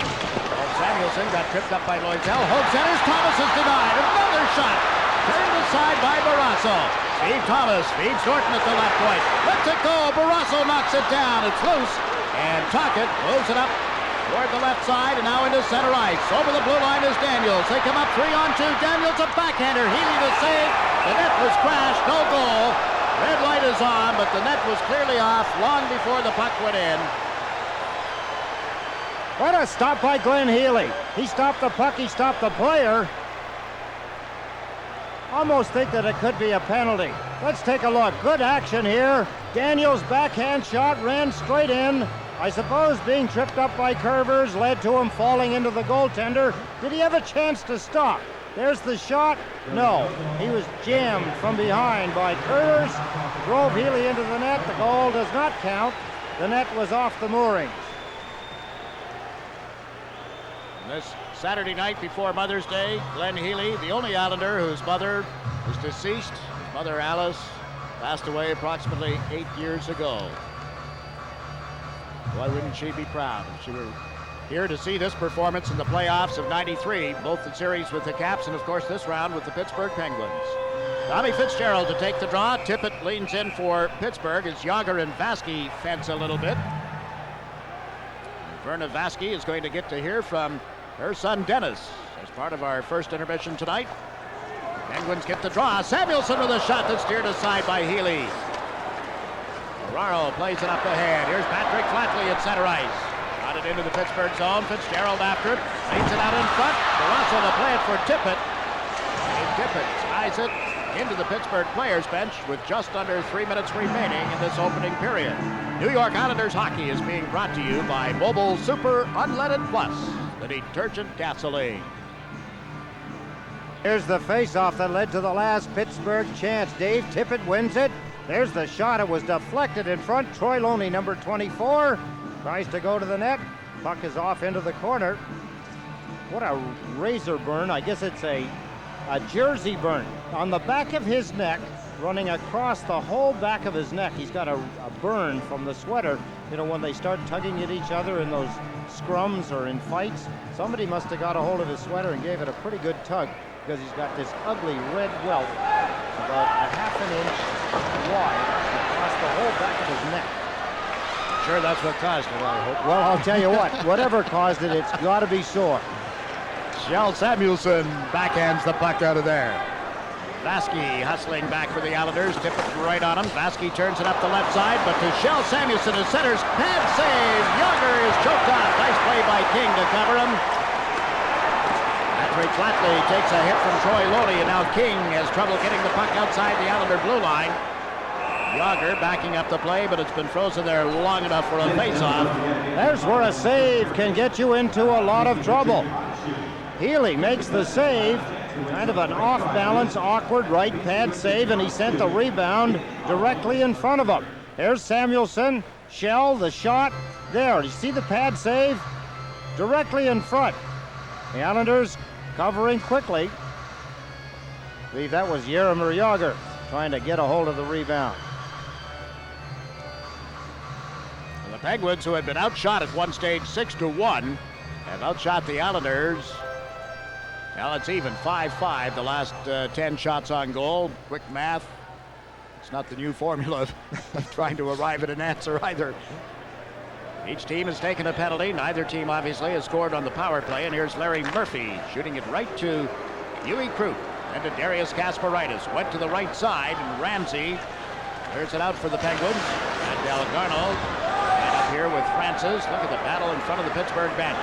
Samuelson got tripped up by Loisel. Hogue centers. Thomas is denied. Another shot. Turned aside by Barrasso. Steve Thomas feeds Norton at the left point. Lets it go. Barrasso knocks it down. It's loose. And Tocchet moves it up toward the left side and now into center ice. Over the blue line is Daniels. They come up 3-on-2. Daniels a backhander. Healy to save. The net was crashed. No goal. Red light is on, but the net was clearly off long before the puck went in. What a stop by Glenn Healy. He stopped the puck, he stopped the player. Almost think that it could be a penalty. Let's take a look. Good action here. Daniels' backhand shot ran straight in. I suppose being tripped up by Curvers led to him falling into the goaltender. Did he have a chance to stop? There's the shot. No, he was jammed from behind by Curvers. Drove Healy into the net. The goal does not count. The net was off the moorings. This Saturday night before Mother's Day, Glenn Healy, the only Islander whose mother is deceased. His mother, Alice, passed away approximately 8 years ago. Why wouldn't she be proud if she were here to see this performance in the playoffs of '93, both the series with the Caps and, of course, this round with the Pittsburgh Penguins. Tommy Fitzgerald to take the draw. Tippett leans in for Pittsburgh as Yager and Vasky fence a little bit. Verna Vasky is going to get to hear from her son Dennis as part of our first intermission tonight. Penguins get the draw. Samuelson with a shot that's steered aside by Healy. Ferraro plays it up ahead. Here's Patrick Flatley at center ice. Got it into the Pittsburgh zone. Fitzgerald after it. Leads it out in front. Barrasso to play it for Tippett. And Tippett ties it into the Pittsburgh players bench with just under 3 minutes remaining in this opening period. New York Islanders hockey is being brought to you by Mobil Super Unleaded Plus, the detergent gasoline. Here's the face-off that led to the last Pittsburgh chance. Dave Tippett wins it. There's the shot. It was deflected in front. Troy Loney, number 24, tries to go to the net. Puck is off into the corner. What a razor burn. I guess it's a a jersey burn on the back of his neck, running across the whole back of his neck. He's got a burn from the sweater. You know, when they start tugging at each other in those scrums or in fights, somebody must have got a hold of his sweater and gave it a pretty good tug, because he's got this ugly red welt about a half an inch wide across the whole back of his neck. Sure, that's what caused it, I hope. Well, I'll tell you what, whatever caused it, it's got to be sore. Kjell Samuelsson backhands the puck out of there. Vaski hustling back for the Islanders. Tip it right on him. Vaski turns it up the left side, but to Kjell Samuelsson, his center's pad save. Yager is choked off. Nice play by King to cover him. Patrick Flatley takes a hit from Troy Loney, and now King has trouble getting the puck outside the Islander blue line. Yager backing up the play, but it's been frozen there long enough for a face-off. There's where a save can get you into a lot of trouble. Healy makes the save, kind of an off-balance, awkward right pad save, and he sent the rebound directly in front of him. There's Samuelsson, Kjell, the shot. There, you see the pad save? Directly in front. The Islanders covering quickly. I believe that was Jaromir Jagr trying to get a hold of the rebound. The Penguins, who had been outshot at one stage 6-1, have outshot the Islanders. Well, it's even 5-5 the last 10 shots on goal. Quick math. It's not the new formula of trying to arrive at an answer either. Each team has taken a penalty. Neither team obviously has scored on the power play. And here's Larry Murphy shooting it right to Huey Krupp and to Darius Kasparaitis. Went to the right side, and Ramsey clears it out for the Penguins. And Delgarno and up here with Francis. Look at the battle in front of the Pittsburgh bench.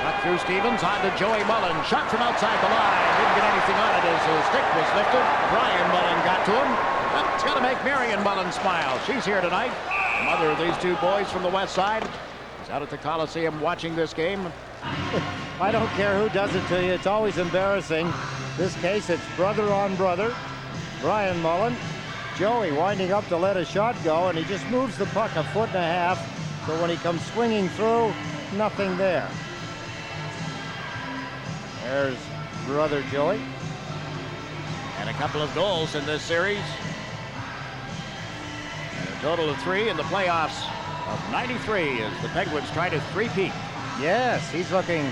Puck through Stevens, on to Joey Mullen. Shot from outside the line. Didn't get anything on it as his stick was lifted. Brian Mullen got to him. That's going to make Marion Mullen smile. She's here tonight. Mother of these two boys from the west side is out at the Coliseum watching this game. I don't care who does it to you. It's always embarrassing. This case, it's brother on brother. Brian Mullen. Joey winding up to let a shot go, and he just moves the puck a foot and a half. So when he comes swinging through, nothing there. There's brother Joey. And a couple of goals in this series. And a total of 3 in the playoffs of 93 as the Penguins try to three-peat. Yes, he's looking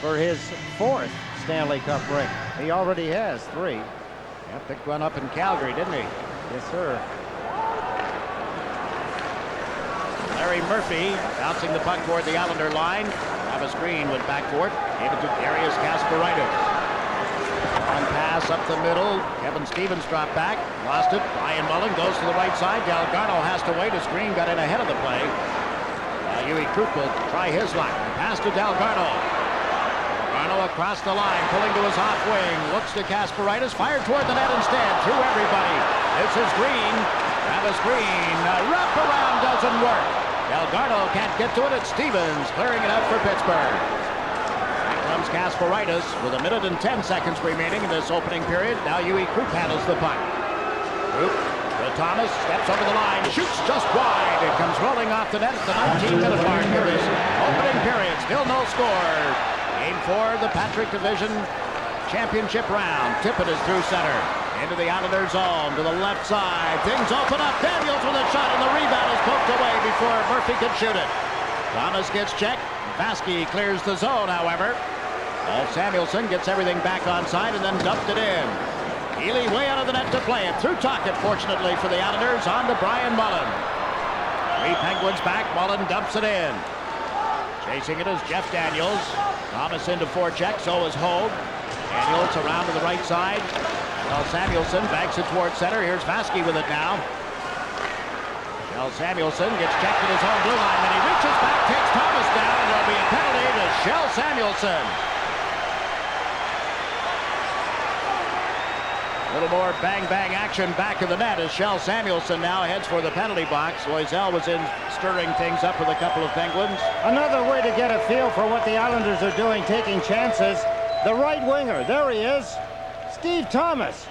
for his 4th Stanley Cup ring. He already has 3. Yeah, picked one up in Calgary, didn't he? Yes, sir. Larry Murphy bouncing the puck toward the Islander line. Travis Green went back for it. Gave it to Darius Kasparaitis. On pass up the middle. Kevin Stevens dropped back. Lost it. Brian Mullen goes to the right side. Delgado has to wait as Green got in ahead of the play. Huey Krupp will try his luck. Pass to Delgado. Delgado across the line, pulling to his off wing. Looks to Kasparaitis. Fired toward the net instead. Through everybody. This is Green. Travis Green. Wraparound doesn't work. Delgado can't get to it. It's Stevens clearing it out for Pittsburgh. Back comes Kasparaitis with 1 minute and 10 seconds remaining in this opening period. Now Huey Krupp handles the puck. Krupp to Thomas, steps over the line, shoots just wide. It comes rolling off the net at the 19-minute mark of this opening period. Still no score. Game 4, the Patrick Division Championship round. Tippett is through center. Into the Islander zone to the left side. Things open up. Daniels with a shot, and the rebound is poked away before Murphy could shoot it. Thomas gets checked. Vaski clears the zone, however. Samuelsson gets everything back on side and then dumped it in. Healy way out of the net to play it. Through Tocchet, fortunately for the Islanders. On to Brian Mullen. 3 Penguins back. Mullen dumps it in. Chasing it is Jeff Daniels. Thomas into forecheck. So is Hogue. Daniels around to the right side. Well, Samuelsson backs it towards center. Here's Vaski with it now. Well, Samuelsson gets checked at his own blue line, and he reaches back, takes Thomas down, and there'll be a penalty to Kjell Samuelsson. A little more bang-bang action back of the net as Kjell Samuelsson now heads for the penalty box. Loisel was in stirring things up with a couple of Penguins. Another way to get a feel for what the Islanders are doing, taking chances. The right winger, there he is. Steve Thomas.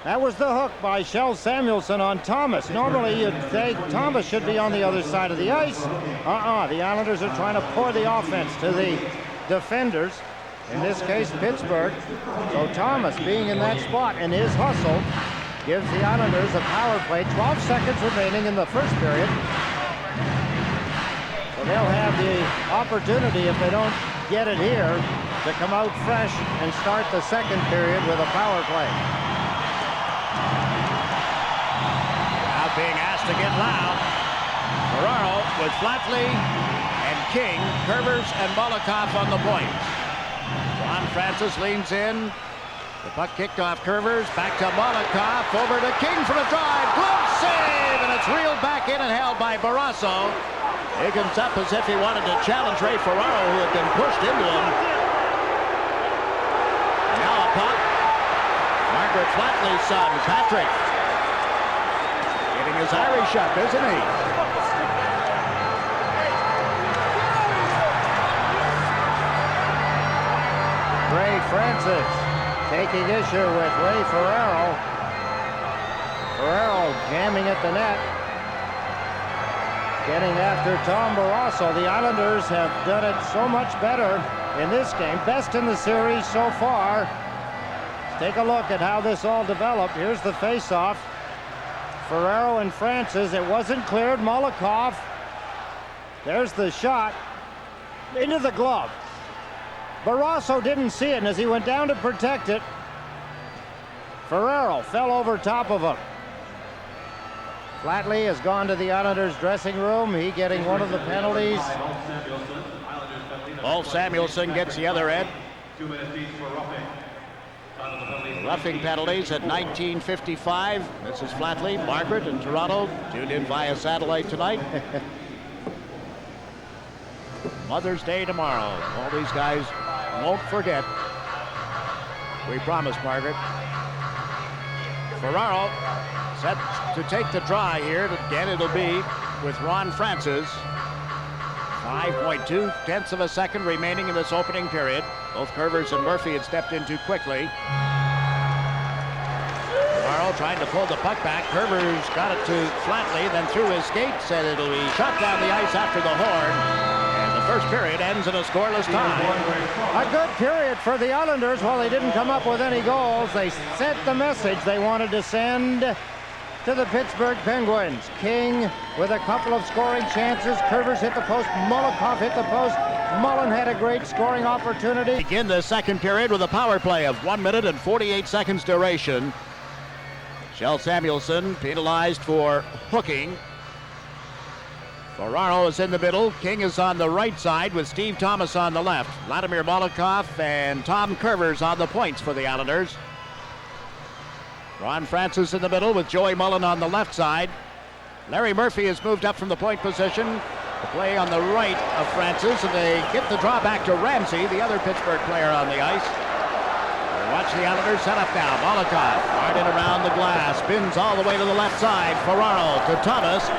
That was the hook by Kjell Samuelsson on Thomas. Normally you'd say Thomas should be on the other side of the ice. The Islanders are trying to pour the offense to the defenders. in this case Pittsburgh. So Thomas, being in that spot and his hustle, gives the Islanders a power play. 12 seconds remaining in the first period. So they'll have the opportunity, if they don't get it here, to come out fresh and start the second period with a power play. Now being asked to get loud. Ferraro with Flatley and King, Curvers and Molotov on the point. Ron Francis leans in. The puck kicked off Curvers, back to Molotov, over to King for a drive, glove save, and it's reeled back in and held by Barrasso. Higgins up as if he wanted to challenge Ray Ferraro, who had been pushed into him. Now a puck. Margaret Flatley's son, Patrick, getting his Irish up, isn't he? Ray Francis taking issue with Ray Ferraro. Ferraro jamming at the net. Getting after Tom Barrasso. The Islanders have done it so much better in this game. Best in the series so far. Let's take a look at how this all developed. Here's the face-off. Ferraro and Francis. It wasn't cleared. Molotov. There's the shot. Into the glove. Barrasso didn't see it, and as he went down to protect it, Ferraro fell over top of him. Flatley has gone to the Islanders' dressing room. He getting one of the penalties. Ulf Samuelsson gets the other end. Roughing penalties at 19:55. This is Flatley, Margaret, and Toronto tuned in via satellite tonight. Mother's Day tomorrow. All these guys won't forget. We promise, Margaret. Ferraro set to take the try here. Again, it'll be with Ron Francis. 5.2 tenths of a second remaining in this opening period. Both Curvers and Murphy had stepped in too quickly. Ferraro trying to pull the puck back. Curvers got it to Flatley, then through his skates, and it'll be shot down the ice after the horn. First period ends in a scoreless tie. A good period for the Islanders. While they didn't come up with any goals, they sent the message they wanted to send to the Pittsburgh Penguins. King with a couple of scoring chances. Curvers hit the post. Molotov hit the post. Mullen had a great scoring opportunity. Begin the second period with a power play of 1 minute and 48 seconds duration. Kjell Samuelsson penalized for hooking. Ferraro is in the middle. King is on the right side with Steve Thomas on the left. Vladimir Molotov and Tom Curvers on the points for the Islanders. Ron Francis in the middle with Joey Mullen on the left side. Larry Murphy has moved up from the point position to play on the right of Francis, and they get the draw back to Ramsey, the other Pittsburgh player on the ice. Watch the Islanders set up now. Molotov hard in around the glass, spins all the way to the left side. Ferraro to Thomas.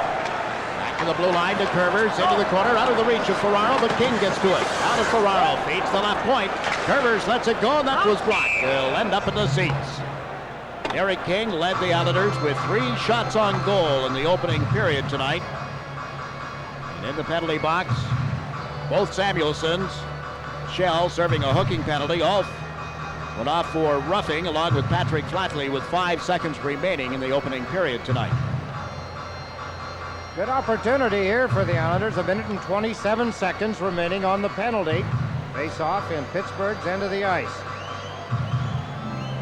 To the blue line to Curvers, into the corner, out of the reach of Ferraro, but King gets to it. Out of Ferraro, feeds the left point. Curvers lets it go, and that was blocked. They'll end up in the seats. Eric King led the Islanders with 3 shots on goal in the opening period tonight. And in the penalty box, both Samuelsons. Kjell serving a hooking penalty. Ulf went off for roughing, along with Patrick Flatley, with 5 seconds remaining in the opening period tonight. Good opportunity here for the Islanders. 1 minute and 27 seconds remaining on the penalty. Face off in Pittsburgh's end of the ice.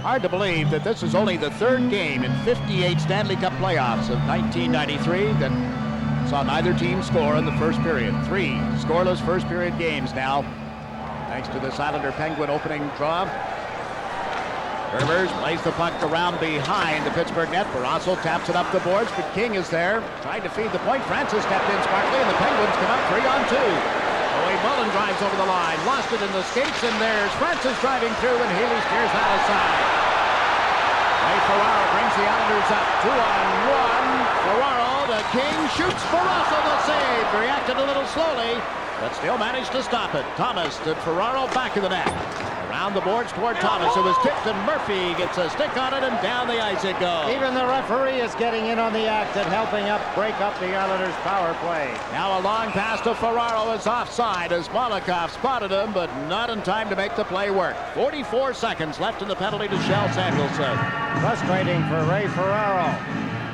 Hard to believe that this is only the 3rd game in 58 Stanley Cup playoffs of 1993 that saw neither team score in the first period. 3 scoreless first period games now, thanks to this Islander Penguin opening draw. Curvers plays the puck around behind the Pittsburgh net. Barrasso taps it up the boards, but King is there trying to feed the point. Francis stepped in smartly, and the Penguins come up 3-on-2. Joey Mullen drives over the line, lost it in the skates, and there's Francis driving through, and Healy steers that aside. Ray Ferraro brings the Islanders up 2-on-1. Ferraro to King, shoots. Barrasso the save. Reacted a little slowly. but still managed to stop it. Thomas to Ferraro, back of the net. Around the boards toward Thomas. It was tipped, and Murphy gets a stick on it, and down the ice it goes. Even the referee is getting in on the act and helping break up the Islanders' power play. Now a long pass to Ferraro is offside as Molokov spotted him, but not in time to make the play work. 44 seconds left in the penalty to Kjell Samuelsson. Frustrating for Ray Ferraro.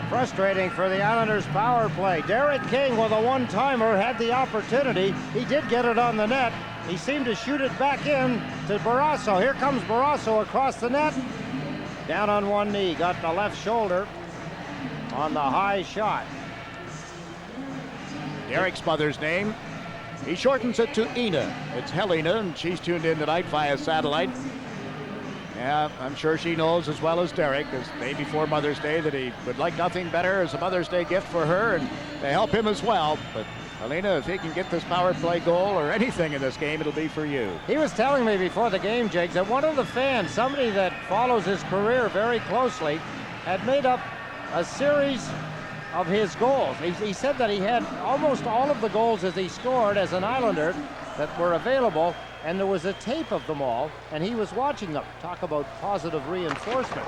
Frustrating for the Islanders' power play. Derek King with a one-timer had the opportunity. He did get it on the net. He seemed to shoot it back in to Barrasso. Here comes Barrasso across the net. Down on one knee, got the left shoulder on the high shot. Derek's mother's name, he shortens it to Ina. It's Helena, and she's tuned in tonight via satellite. Yeah, I'm sure she knows as well as Derek, as the day before Mother's Day, that he would like nothing better as a Mother's Day gift for her and to help him as well. But Helena, if he can get this power play goal or anything in this game, it'll be for you. He was telling me before the game, Jiggs, that one of the fans, somebody that follows his career very closely, had made up a series of his goals. He said that he had almost all of the goals as he scored as an Islander that were available, and there was a tape of them all, and he was watching them. Talk about positive reinforcement.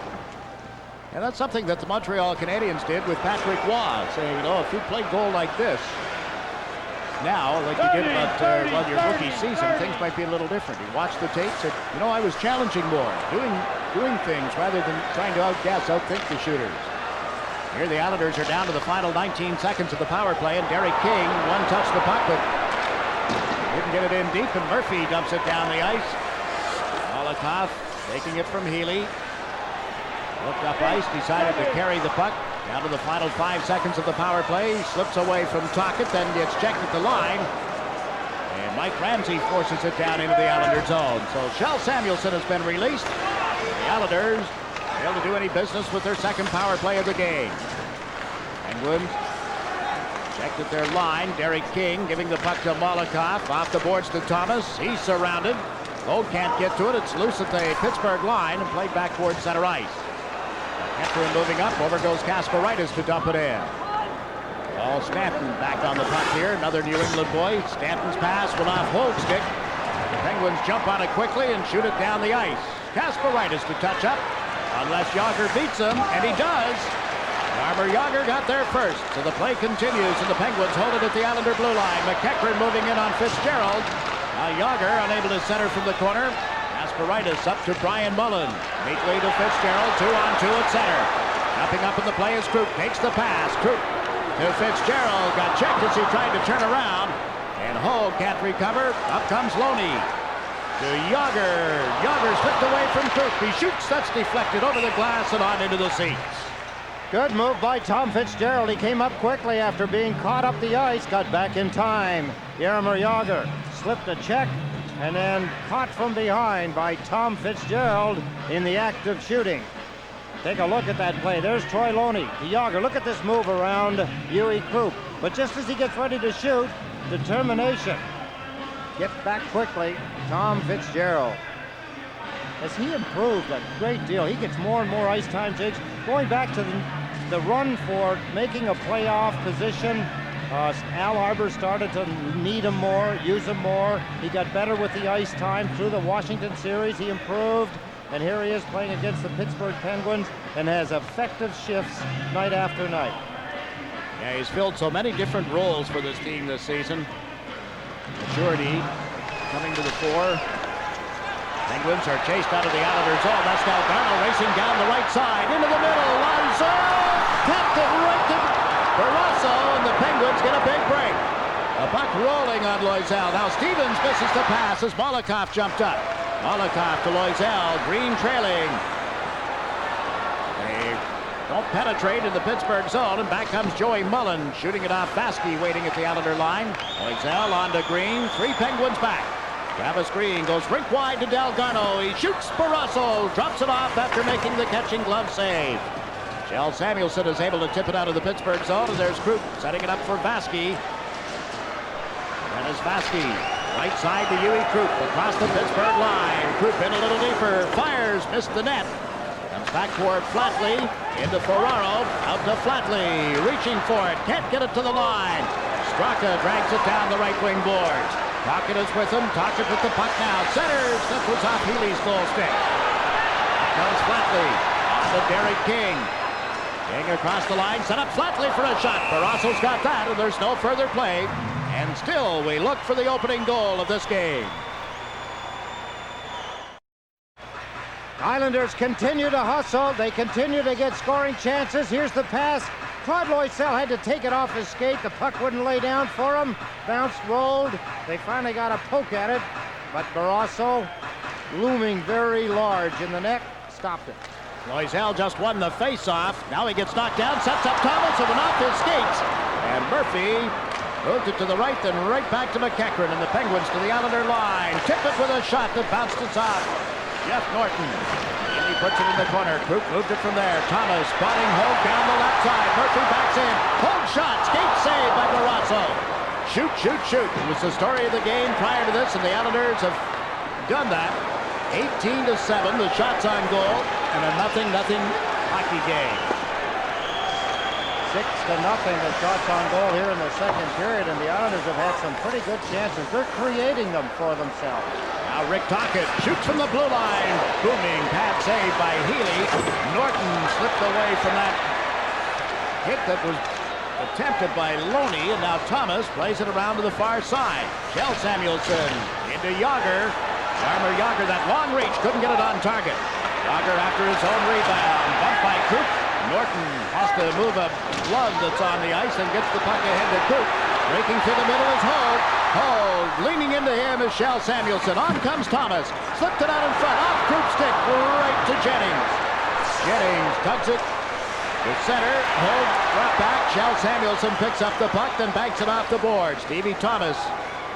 And that's something that the Montreal Canadiens did with Patrick Waugh, saying, you know, if you play goal like this, now, like you did about your rookie season, things might be a little different. He watched the tape, said, you know, I was challenging more, doing things rather than trying to outthink the shooters. Here the Islanders are down to the final 19 seconds of the power play, and Derek King one-touched the puck, but didn't get it in deep, and Murphy dumps it down the ice. Molokov taking it from Healy. Looked up ice, decided to carry the puck. Down to the final 5 seconds of the power play. Slips away from Tocchet, then gets checked at the line. And Mike Ramsey forces it down into the Islander zone. So Kjell Samuelsson has been released. The Islanders fail to do any business with their second power play of the game. Penguins checked at their line. Derek King giving the puck to Molokov. Off the boards to Thomas. He's surrounded. Lowe can't get to it. It's loose at the Pittsburgh line and played back towards center ice. After moving up, over goes Kasparaitis to dump it in. Paul Stanton back on the puck here. Another New England boy. Stanton's pass went off Hoag's stick. The Penguins jump on it quickly and shoot it down the ice. Kasparaitis to touch up, unless Jágr beats him, and he does. Jaromir Jágr got there first, so the play continues, and the Penguins hold it at the Islander blue line. McEachran moving in on Fitzgerald. Now Jágr unable to center from the corner. Kasparaitis up to Brian Mullen. Meekly to Fitzgerald, 2-on-2 at center. Jumping up in the play is Krupp. Takes the pass. Krupp to Fitzgerald. Got checked as he tried to turn around. And Hoag can't recover. Up comes Loney to Jágr. Jágr slipped away from Krupp. He shoots. That's deflected over the glass and on into the seats. Good move by Tom Fitzgerald. He came up quickly after being caught up the ice. Got back in time. Jaromir Jágr slipped a check and then caught from behind by Tom Fitzgerald in the act of shooting. Take a look at that play. There's Troy Loney to Jágr. Look at this move around Uwe Krupp. But just as he gets ready to shoot, determination. Get back quickly, Tom Fitzgerald. Has he improved a great deal? He gets more and more ice time, Jiggs. Going back to the run for making a playoff position, Al Arbour started to need him more, use him more. He got better with the ice time through the Washington series. He improved, and here he is playing against the Pittsburgh Penguins and has effective shifts night after night. Yeah, he's filled so many different roles for this team this season. Maturity coming to the fore. Penguins are chased out of the Islanders' zone. That's Delgado racing down the right side into the middle. Lonzo tapped it right to Barrasso, and the Penguins get a big break. A puck rolling on Loisel. Now Stevens misses the pass as Molokov jumped up. Molokov to Loisel. Green trailing. They don't penetrate in the Pittsburgh zone, and back comes Joey Mullen shooting it off. Vasky waiting at the Islander line. Loisel on to Green. 3 Penguins back. Travis Green goes rink wide to Delgado. He shoots. Barrasso drops it off after making the catching glove save. Kjell Samuelsson is able to tip it out of the Pittsburgh zone, and there's Krupp setting it up for Vasky. And as Vasky, right side to Uwe Krupp across the Pittsburgh line. Krupp in a little deeper, fires, missed the net. Comes back toward Flatley, into Ferraro, out to Flatley, reaching for it, can't get it to the line. Straka drags it down the right wing boards. Tocchet is with him. Tocchet with the puck now. Centers. That was off Healy's goal stick. Comes Flatley. Off to Derek King. King across the line. Set up Flatley for a shot. Barrasso's got that, and there's no further play. And still, we look for the opening goal of this game. Islanders continue to hustle. They continue to get scoring chances. Here's the pass. Claude Loisel had to take it off his skate. The puck wouldn't lay down for him. Bounced, rolled. They finally got a poke at it. But Barrasso, looming very large in the net, stopped it. Loisel just won the face-off. Now he gets knocked down, sets up Thomas, and went off his skates. And Murphy moved it to the right, then right back to McEachran, and the Penguins to the Islander line. Tippett with a shot that bounced it off. Jeff Norton. And he puts it in the corner. Krug moved it from there. Thomas spotting Hogue down the left side. Murphy backs in. Hogue shot. Skate save by Barrasso. Shoot, shoot, shoot. It was the story of the game prior to this, and the Islanders have done that. 18-7, the shots on goal, and a 0-0 hockey game. 6-0, the shots on goal here in the second period, and the Islanders have had some pretty good chances. They're creating them for themselves. Now Rick Tocchet shoots from the blue line. Booming pad save by Healy. Norton slipped away from that hit that was attempted by Loney, and now Thomas plays it around to the far side. Kjell Samuelsson into Yager. Farmer Yager, that long reach, couldn't get it on target. Yager after his own rebound. Bumped by Krug. Norton has to move a glove that's on the ice and gets the puck ahead to Krug. Breaking through the middle is Hogue. Hogue leaning into him is Kjell Samuelsson. On comes Thomas. Slipped it out in front. Off Krug's stick. Right to Jennings. Jennings tugs it to center. Hogue brought back. Kjell Samuelsson picks up the puck, then banks it off the board. Stevie Thomas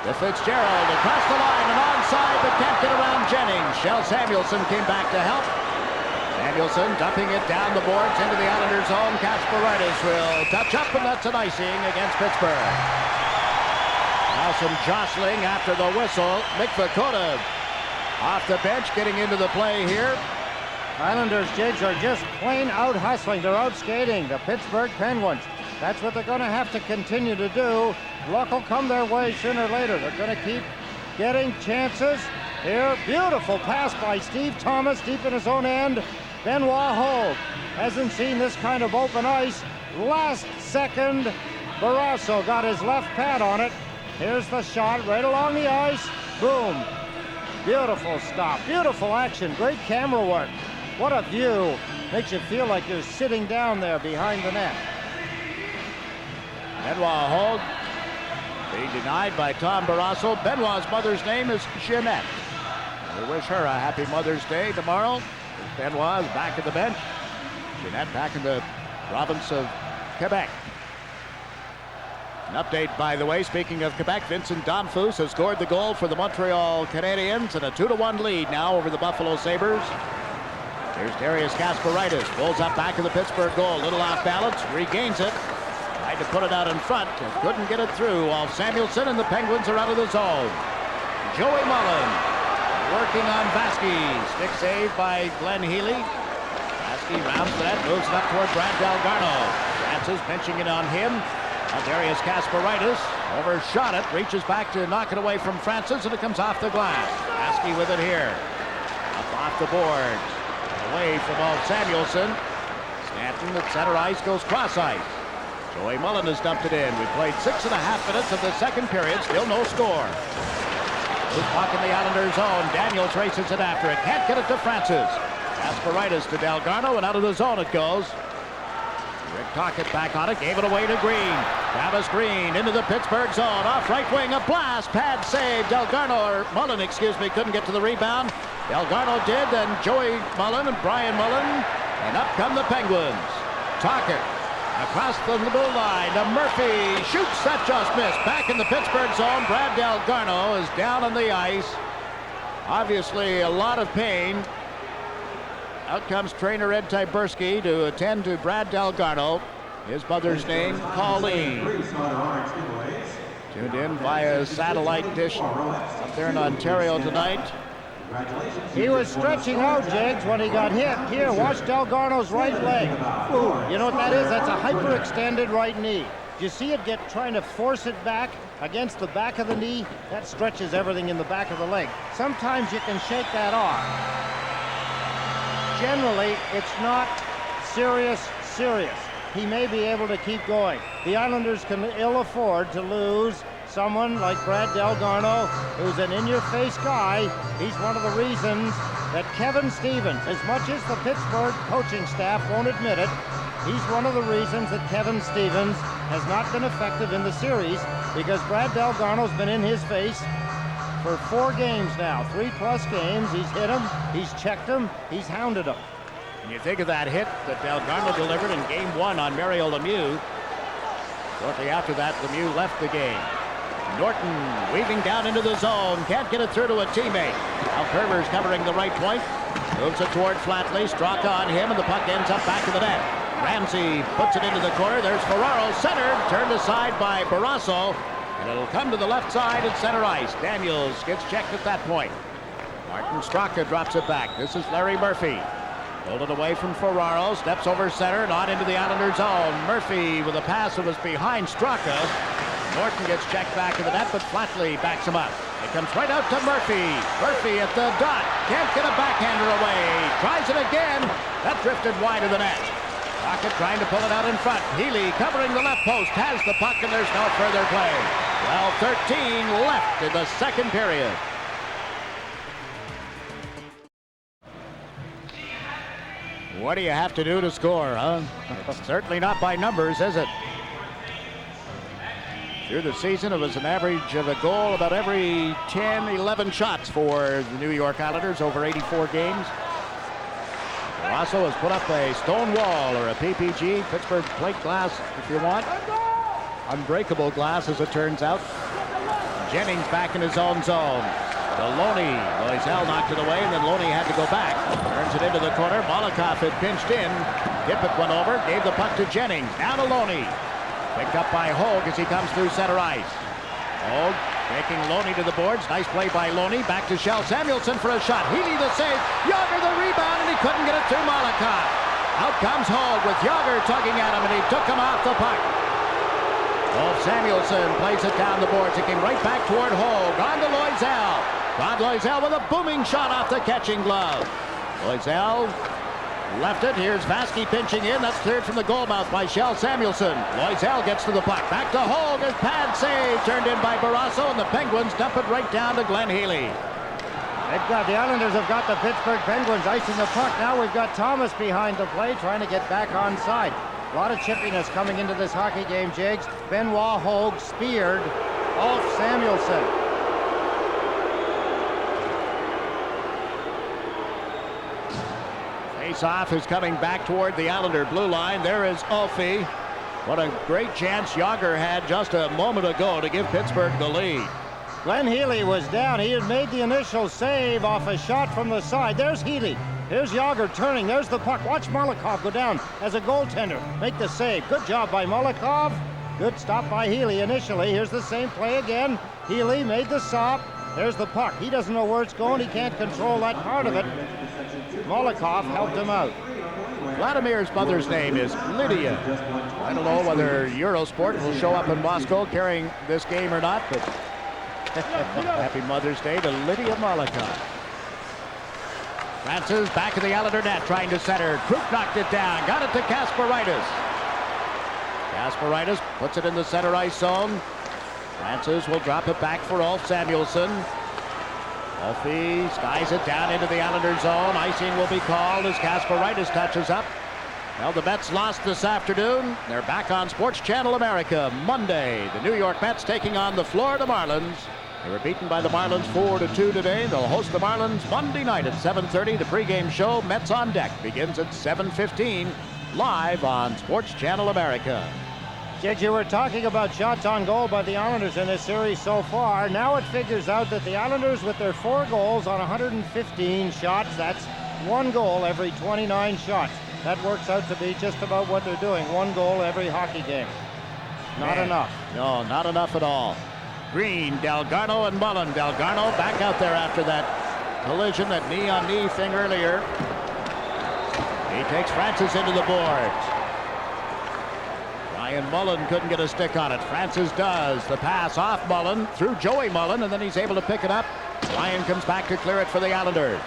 to Fitzgerald across the line and onside, but can't get around Jennings. Kjell Samuelsson came back to help. Samuelsson dumping it down the boards into the Islanders' zone. Kasparaitis will touch up, and that's an icing against Pittsburgh. Now some jostling after the whistle. Mick Vakota off the bench getting into the play here. Islanders, Jiggs, are just plain out hustling. They're out skating the Pittsburgh Penguins. That's what they're going to have to continue to do. Luck will come their way sooner or later. They're going to keep getting chances. Here, beautiful pass by Steve Thomas deep in his own end. Benoit Hogue hasn't seen this kind of open ice. Last second, Barrasso got his left pad on it. Here's the shot right along the ice. Boom. Beautiful stop. Beautiful action. Great camera work. What a view. Makes you feel like you're sitting down there behind the net. Benoit Hogue being denied by Tom Barrasso. Benoit's mother's name is Jeanette. We wish her a happy Mother's Day tomorrow. Benoit is back at the bench. Jeanette back in the province of Quebec. An update, by the way, speaking of Quebec, Vincent Damphus has scored the goal for the Montreal Canadiens and a 2-1 lead now over the Buffalo Sabres. Here's Darius Kasparaitis, pulls up back of the Pittsburgh goal, little off balance, regains it. Tried to put it out in front, and couldn't get it through, while Samuelsson and the Penguins are out of the zone. Joey Mullen working on Vasquez. Stick save by Glenn Healy. Vasquez rounds the net, moves it up toward Brad Delgarno. Francis pinching it on him. Now Darius Kasparaitis overshot it, reaches back to knock it away from Francis, and it comes off the glass. Vasquez with it here. Up off the boards. Away from Samuelsson. Stanton at center ice goes cross ice. Joey Mullen has dumped it in. We played 6.5 minutes of the second period, still no score. Loose puck in the Islanders' zone. Daniels races it after it. Can't get it to Francis. Kasparaitis to Delgarno, and out of the zone it goes. Rick Tocchet back on it, gave it away to Green. Travis Green into the Pittsburgh zone. Off right wing, a blast. Pad save. Mullen, couldn't get to the rebound. Delgarno did, then Joey Mullen and Brian Mullen. And up come the Penguins. Tocchet across the blue line to Murphy. Shoots, that just missed. Back in the Pittsburgh zone. Brad Delgarno is down on the ice. Obviously a lot of pain. Out comes trainer Ed Tyburski to attend to Brad Delgarno. His mother's name, Colleen. Tuned in via satellite dish up there in Ontario tonight. He was stretching out, Jiggs, when he got hit. Here, watch Delgarno's right leg. Ooh, you know what that is? That's a hyperextended right knee. You see it trying to force it back against the back of the knee? That stretches everything in the back of the leg. Sometimes you can shake that off. Generally, it's not serious. He may be able to keep going. The Islanders can ill afford to lose someone like Brad Delgarno, who's an in-your-face guy. He's one of the reasons that Kevin Stevens, as much as the Pittsburgh coaching staff won't admit it, he's one of the reasons that Kevin Stevens has not been effective in the series, because Brad Delgarno's been in his face for 4 games now, 3+ games. He's hit him, he's checked him, he's hounded him. And you think of that hit that Delgarno delivered in Game 1 on Mario Lemieux. Shortly after that, Lemieux left the game. Norton weaving down into the zone, can't get it through to a teammate. Now Kerber's covering the right point, moves it toward Flatley, Straka on him, and the puck ends up back of the net. Ramsey puts it into the corner. There's Ferraro, centered, turned aside by Barrasso, and it'll come to the left side at center ice. Daniels gets checked at that point. Martin Straka drops it back. This is Larry Murphy. Pulled it away from Ferraro, steps over center, not into the Islander zone. Murphy with a pass that was behind Straka. Norton gets checked back to the net, but Flatley backs him up. It comes right out to Murphy. Murphy at the dot. Can't get a backhander away. Tries it again. That drifted wide of the net. Rocket trying to pull it out in front. Healy covering the left post. Has the puck, and there's no further play. Well, 13 left in the second period. What do you have to do to score, huh? It's certainly not by numbers, is it? Through the season, it was an average of a goal about every 10, 11 shots for the New York Islanders over 84 games. Barrasso has put up a stone wall, or a PPG, Pittsburgh plate glass, if you want. Unbreakable glass, as it turns out. Jennings back in his own zone. To Loney. Loisel knocked it away, and then Loney had to go back. Turns it into the corner. Molotov had pinched in. Tippett went over, gave the puck to Jennings. Now to Loney. Picked up by Hogue as he comes through center ice. Hogue taking Loney to the boards. Nice play by Loney. Back to Shell Samuelson for a shot. Healy the save. Yager the rebound, and he couldn't get it through Molotov. Out comes Hogue with Yager tugging at him, and he took him off the puck. Wolf Samuelson plays it down the boards. It came right back toward Hogue. On to Loisel. Rod Loisel with a booming shot off the catching glove. Loisel left it. Here's Vasky pinching in. That's cleared from the goal mouth by Shell Samuelson. Loisel gets to the puck. Back to Hogue. His pad save turned in by Barrasso, and the Penguins dump it right down to Glenn Healy. The Islanders have got the Pittsburgh Penguins icing the puck. Now we've got Thomas behind the play trying to get back on side. A lot of chippiness coming into this hockey game, Jiggs. Benoit Hogue speared Ulf Samuelson. Face-off is coming back toward the Islander blue line. There is Ulfie. What a great chance Yager had just a moment ago to give Pittsburgh the lead. Glenn Healy was down. He had made the initial save off a shot from the side. There's Healy. Here's Yager turning. There's the puck. Watch Molotov go down as a goaltender. Make the save. Good job by Molotov. Good stop by Healy initially. Here's the same play again. Healy made the stop. There's the puck. He doesn't know where it's going. He can't control that part of it. Molotov helped him out. Vladimir's mother's name is Lydia. I don't know whether Eurosport will show up in Moscow carrying this game or not, but happy Mother's Day to Lydia Molotov. Francis back of the Islander net trying to center. Kruk knocked it down. Got it to Kasparaitis. Kasparaitis puts it in the center ice zone. Francis will drop it back for Ulf Samuelson. Ulfie skies it down into the Islander zone. Icing will be called as Kasparaitis touches up. Well, the Mets lost this afternoon. They're back on Sports Channel America Monday. The New York Mets taking on the Florida Marlins. They were beaten by the Marlins 4-2 today. They'll host the Marlins Monday night at 7:30. The pregame show, Mets on Deck, begins at 7:15 live on Sports Channel America. Jiggs, you were talking about shots on goal by the Islanders in this series so far. Now it figures out that the Islanders, with their 4 goals on 115 shots, that's 1 goal every 29 shots. That works out to be just about what they're doing. 1 goal every hockey game. Not enough. No, not enough at all. Green, Delgarno, and Mullen. Delgarno back out there after that collision, that knee-on-knee thing earlier. He takes Francis into the boards. Ryan Mullen couldn't get a stick on it. Francis does. The pass off Mullen through Joey Mullen, and then he's able to pick it up. Ryan comes back to clear it for the Islanders.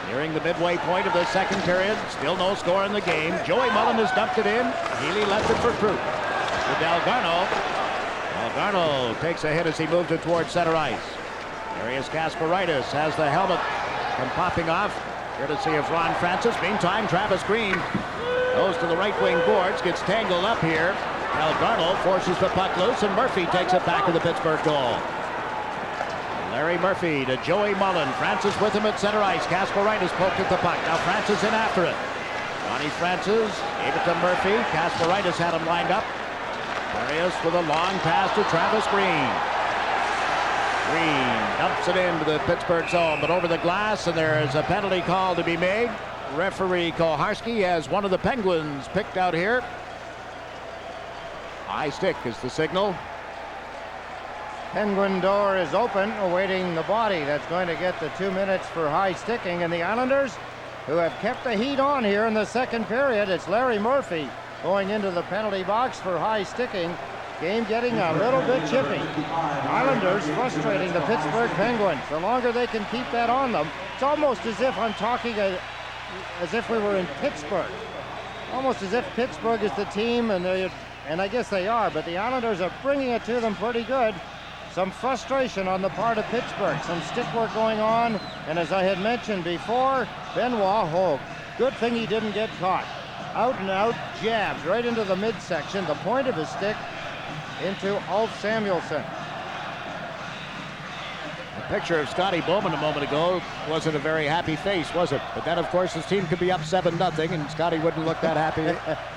Nearing the midway point of the second period. Still no score in the game. Joey Mullen has dumped it in. Healy left it for Krug. To Delgarno. Delgarno takes a hit as he moved it towards center ice. Darius Kasparaitis has the helmet come popping off. Here to see if Ron Francis. Meantime, Travis Green goes to the right wing boards, gets tangled up here. Delgarno forces the puck loose, and Murphy takes it back to the Pittsburgh goal. Larry Murphy to Joey Mullen. Francis with him at center ice. Kasparaitis poked at the puck. Now Francis in after it. Ronnie Francis gave it to Murphy. Kasparaitis had him lined up. Darius with a long pass to Travis Green. Green dumps it into the Pittsburgh zone, but over the glass, and there is a penalty call to be made. Referee Koharski has one of the Penguins picked out here. High stick is the signal. Penguin door is open, awaiting the body. That's going to get the 2 minutes for high sticking. And the Islanders, who have kept the heat on here in the second period, it's Larry Murphy going into the penalty box for high sticking. Game getting a little bit chippy. Islanders frustrating the Pittsburgh Penguins. The longer they can keep that on them, it's almost as if I'm talking as if we were in Pittsburgh. Almost as if Pittsburgh is the team, and I guess they are, but the Islanders are bringing it to them pretty good. Some frustration on the part of Pittsburgh, some stick work going on, and as I had mentioned before, Benoit Hogue, good thing he didn't get caught. Out and out jabs right into the midsection, the point of his stick into Ulf Samuelsson. A picture of Scotty Bowman a moment ago wasn't a very happy face, was it? But then, of course, his team could be up 7-0, and Scotty wouldn't look that happy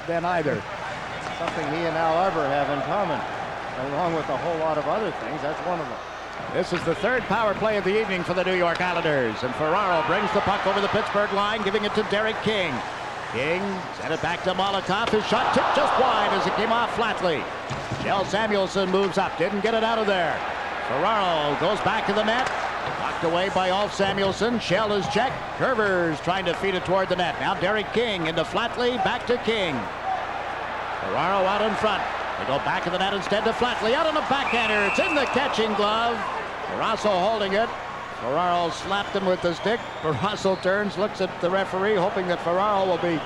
then either. Something he and Al Arbor have in common, along with a whole lot of other things. That's one of them. This is the third power play of the evening for the New York Islanders, and Ferraro brings the puck over the Pittsburgh line, giving it to Derek King. King sent it back to Molotov. His shot tipped just wide as it came off flatly. Kjell Samuelsson moves up, didn't get it out of there. Ferraro goes back to the net, knocked away by Ulf Samuelsson. Shell is checked. Curvers trying to feed it toward the net. Now Derek King into Flatley, back to King. Ferraro out in front. They go back to the net instead to Flatley. Out on a backhander. It's in the catching glove. Barrasso holding it. Ferraro slapped him with the stick. Barrasso turns, looks at the referee, hoping that Ferraro will be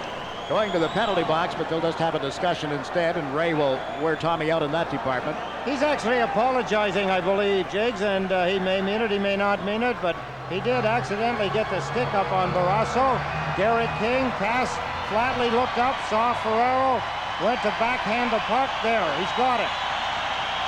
going to the penalty box, but they'll just have a discussion instead, and Ray will wear Tommy out in that department. He's actually apologizing, I believe, Jiggs, and he may mean it, he may not mean it, but he did accidentally get the stick up on Barrasso. Derek King passed, Flatley looked up, saw Ferraro, went to backhand the puck. There, he's got it.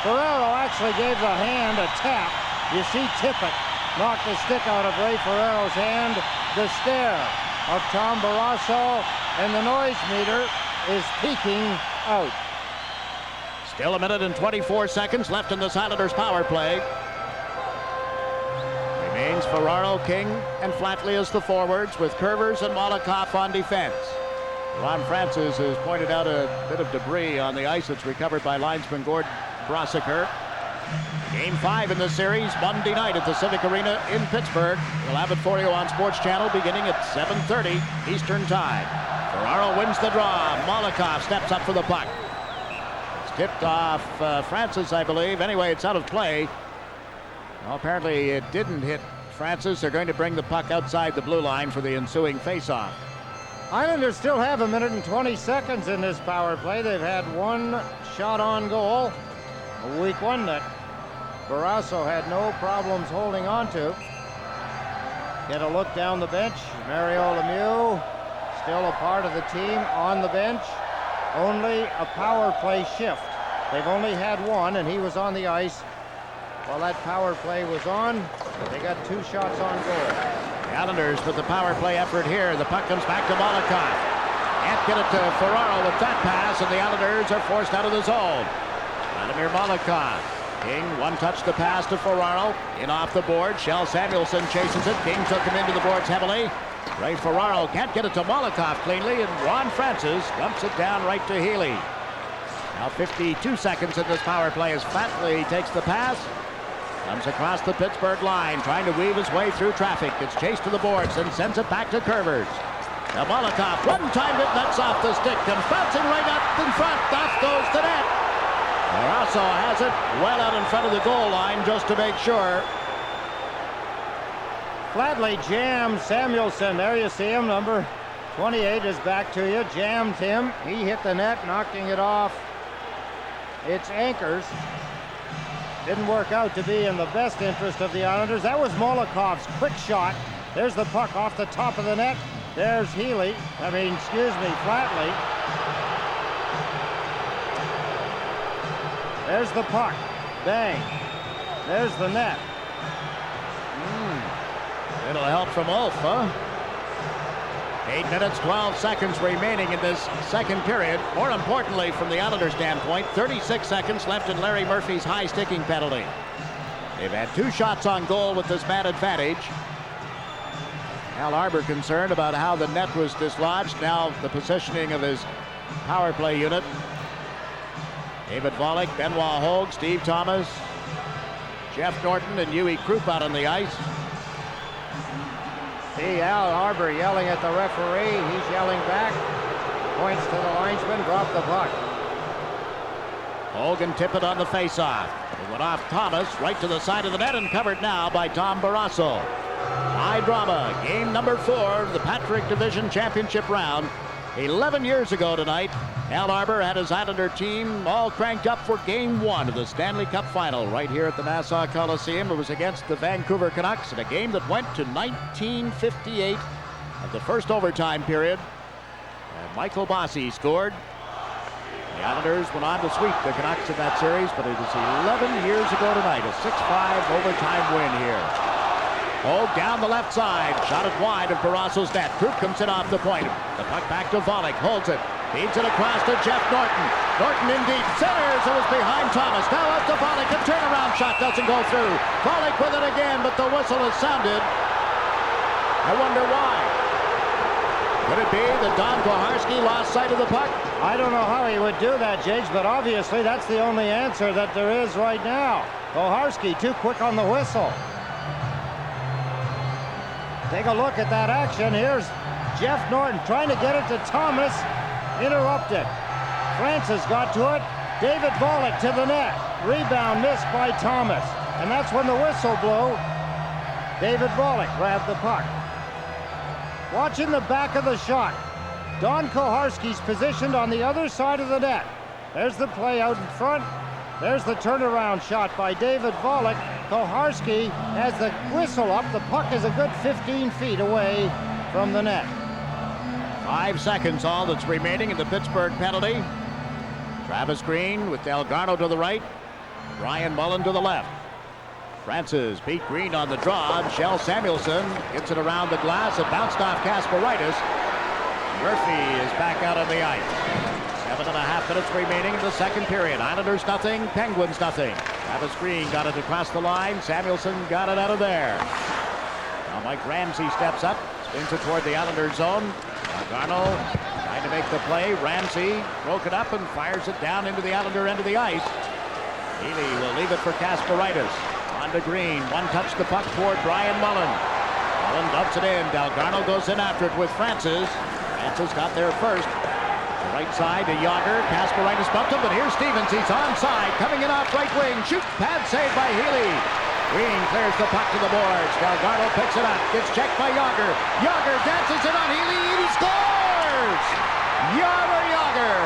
Ferraro actually gave the hand a tap. You see Tippett knocked the stick out of Ray Ferraro's hand. The stare of Tom Barrasso, and the noise meter is peaking out. Still 1 minute and 24 seconds left in this Islanders power play. Remains Ferraro, King, and Flatley as the forwards, with Curvers and Molotov on defense. Ron Francis has pointed out a bit of debris on the ice that's recovered by linesman Gord Brosiker. Game 5 in the series, Monday night at the Civic Arena in Pittsburgh. We'll have it for you on Sports Channel beginning at 7:30 Eastern Time. Ferraro wins the draw. Molotov steps up for the puck. It's tipped off Francis, I believe. Anyway, it's out of play. Well, apparently it didn't hit Francis. They're going to bring the puck outside the blue line for the ensuing face-off. Islanders still have 1 minute and 20 seconds in this power play. They've had one shot on goal, a weak one that Barrasso had no problems holding on to. Get a look down the bench. Mario Lemieux, still a part of the team on the bench. Only a power play shift. They've only had one, and he was on the ice while that power play was on. They got 2 shots on goal. The Islanders with the power play effort here. The puck comes back to Molotov. Can't get it to Ferraro with that pass, and the Islanders are forced out of the zone. Vladimir Molotov. King, one touch the pass to Ferraro. In off the board. Kjell Samuelsson chases it. King took him into the boards heavily. Ray Ferraro can't get it to Molotov cleanly, and Ron Francis dumps it down right to Healy. Now 52 seconds in this power play as Flatley takes the pass. Comes across the Pittsburgh line, trying to weave his way through traffic. Gets chased to the boards and sends it back to Curvers. Now Molotov, one-time it nuts off the stick, comes bouncing right up in front. Off goes the net. Barrasso has it well out in front of the goal line just to make sure. Flatly jammed Samuelson. There you see him. Number 28 is back to you. Jammed him. He hit the net, knocking it off its anchors. Didn't work out to be in the best interest of the Islanders. That was Molikov's quick shot. There's the puck off the top of the net. There's Flatley. There's the puck. Bang. There's the net. It'll help from Ulf, huh? 8 minutes, 12 seconds remaining in this second period. More importantly, from the Islanders' standpoint, 36 seconds left in Larry Murphy's high sticking penalty. They've had 2 shots on goal with this man advantage. Al Arbour concerned about how the net was dislodged. Now the positioning of his power play unit. David Volek, Benoit Hogue, Steve Thomas, Jeff Norton, and Huey Krupp out on the ice. See Al Arbour yelling at the referee. He's yelling back. Points to the linesman. Drop the puck. Hogan Tippett on the faceoff. It went off Thomas right to the side of the net and covered now by Tom Barrasso. High drama. Game number 4 of the Patrick Division Championship round. 11 years ago tonight, Al Arbour had his Islander team all cranked up for Game 1 of the Stanley Cup Final right here at the Nassau Coliseum. It was against the Vancouver Canucks in a game that went to 1958 at the first overtime period. And Michael Bossy scored. The Islanders went on to sweep the Canucks in that series, but it was 11 years ago tonight. A 6-5 overtime win here. Hogue down the left side, shot it wide of Barrasso's net. Krupp comes in off the point. The puck back to Volek, holds it, feeds it across to Jeff Norton. Norton in deep, centers, it was behind Thomas. Now up to Volek, a turnaround shot doesn't go through. Volek with it again, but the whistle has sounded. I wonder why. Could it be that Don Koharski lost sight of the puck? I don't know how he would do that, Jiggs, but obviously that's the only answer that there is right now. Koharski too quick on the whistle. Take a look at that action. Here's Jeff Norton trying to get it to Thomas. Interrupted. Francis got to it. David Volek to the net. Rebound missed by Thomas. And that's when the whistle blew. David Volek grabbed the puck. Watching the back of the shot. Don Koharski's positioned on the other side of the net. There's the play out in front. There's the turnaround shot by David Volek. Koharski has the whistle up. The puck is a good 15 feet away from the net. 5 seconds all that's remaining in the Pittsburgh penalty. Travis Green with Delgado to the right. Brian Mullen to the left. Francis beat Green on the draw. Shell Samuelson gets it around the glass. It bounced off Kasparaitis. Murphy is back out on the ice. 7.5 minutes remaining in the second period. Islanders nothing, Penguins nothing. Travis Green got it across the line. Samuelson got it out of there. Now Mike Ramsey steps up, spins it toward the Islanders zone. Garno trying to make the play. Ramsey broke it up and fires it down into the Islander end of the ice. Healy will leave it for Kasparaitis. On to Green. One touch the puck toward Brian Mullen. Mullen dumps it in. Delgado goes in after it with Francis. Francis got there first. Right side to Yager. Kasparaitis bumped him, but here's Stevens. He's onside. Coming in off right wing. Shoot. Pad save by Healy. Green clears the puck to the boards. Delgado picks it up. Gets checked by Yager. Yager dances it on Healy and he scores! Yager!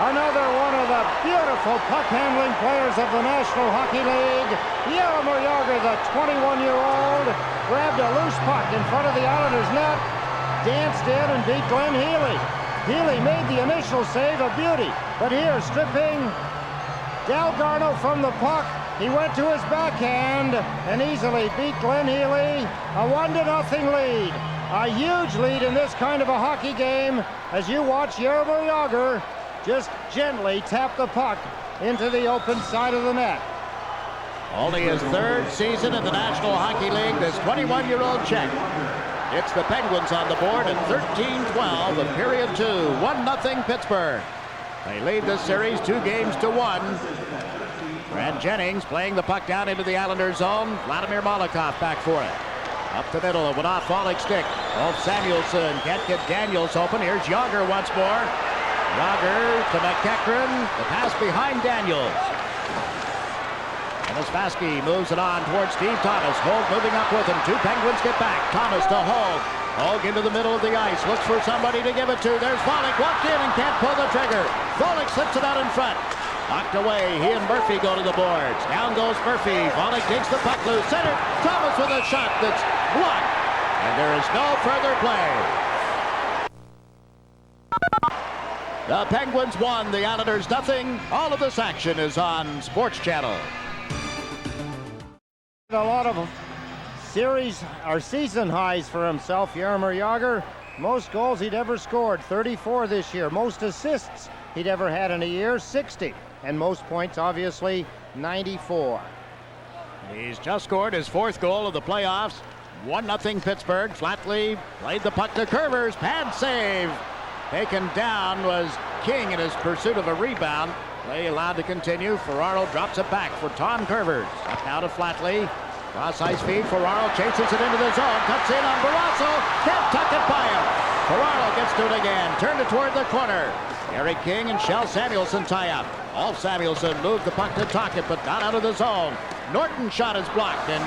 Another one of the beautiful puck-handling players of the National Hockey League. Jaromir Jagr, the 21-year-old, grabbed a loose puck in front of the Islanders' net, danced in and beat Glenn Healy. Healy made the initial save, a beauty. But here, stripping Delgado from the puck, he went to his backhand and easily beat Glenn Healy. A 1-0 lead. A huge lead in this kind of a hockey game as you watch Jaromir Jagr just gently tap the puck into the open side of the net. Only his 3rd season in the National Hockey League, this 21-year-old Czech. It's the Penguins on the board at 13-12 of period 2. 1-0 Pittsburgh. They lead this series 2-1. Brad Jennings playing the puck down into the Islanders zone. Vladimir Malakov back for it. Up the middle, of an off-falling stick. Wolf Samuelsson can't get Daniels open. Here's Yager once more. Yager to McEachran. The pass behind Daniels. And as Vasky moves it on towards Steve Thomas. Hogue moving up with him. Two Penguins get back. Thomas to Hogue. Hogue into the middle of the ice. Looks for somebody to give it to. There's Volek walked in and can't pull the trigger. Volek slips it out in front. Knocked away. He and Murphy go to the boards. Down goes Murphy. Volek takes the puck loose. Center. Thomas with a shot that's blocked. And there is no further play. The Penguins won. The Islanders nothing. All of this action is on SportsChannel. A lot of series or season highs for himself, Jaromir Jagr. Most goals he'd ever scored, 34 this year. Most assists he'd ever had in a year, 60. And most points, obviously, 94. He's just scored his fourth goal of the playoffs. 1-0 Pittsburgh. Flatley played the puck to Curvers. Pad save. Taken down was King in his pursuit of a rebound. Play allowed to continue. Ferraro drops it back for Tom Curvers. Up now to Flatley. Cross ice feed. Ferraro chases it into the zone. Cuts in on Barrasso. Can't tuck it by him. Ferraro gets to it again. Turned it toward the corner. Eric King and Shell Samuelsson tie up. All Samuelsson moved the puck to Tocchet, but not out of the zone. Norton's shot is blocked, and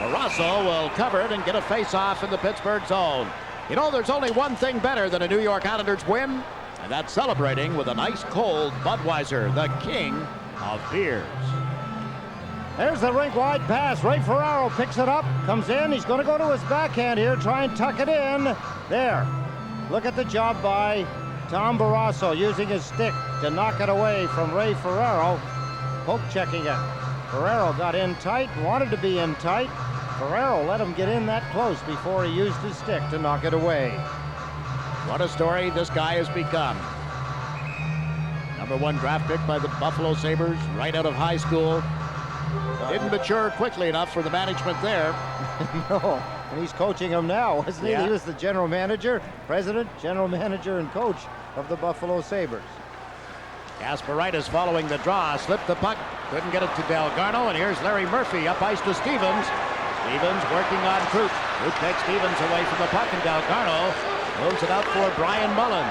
Barrasso will cover it and get a face-off in the Pittsburgh zone. You know, there's only one thing better than a New York Islanders win, and that's celebrating with a nice cold Budweiser, the king of beers. There's the rink-wide pass. Ray Ferraro picks it up, comes in. He's going to go to his backhand here, try and tuck it in. There. Look at the job by Tom Barrasso using his stick to knock it away from Ray Ferraro. Poke checking it. Ferraro got in tight, wanted to be in tight. Ferraro let him get in that close before he used his stick to knock it away. What a story this guy has become. #1 draft pick by the Buffalo Sabres right out of high school. Didn't mature quickly enough for the management there. No, and he's coaching him now, wasn't he? Yeah. He was the general manager, president, general manager, and coach of the Buffalo Sabres. Kasparaitis following the draw, slipped the puck, couldn't get it to Delgarno, and here's Larry Murphy up ice to Stevens. Stevens working on Krug. Krug takes Stevens away from the puck, and Delgarno moves it out for Brian Mullen.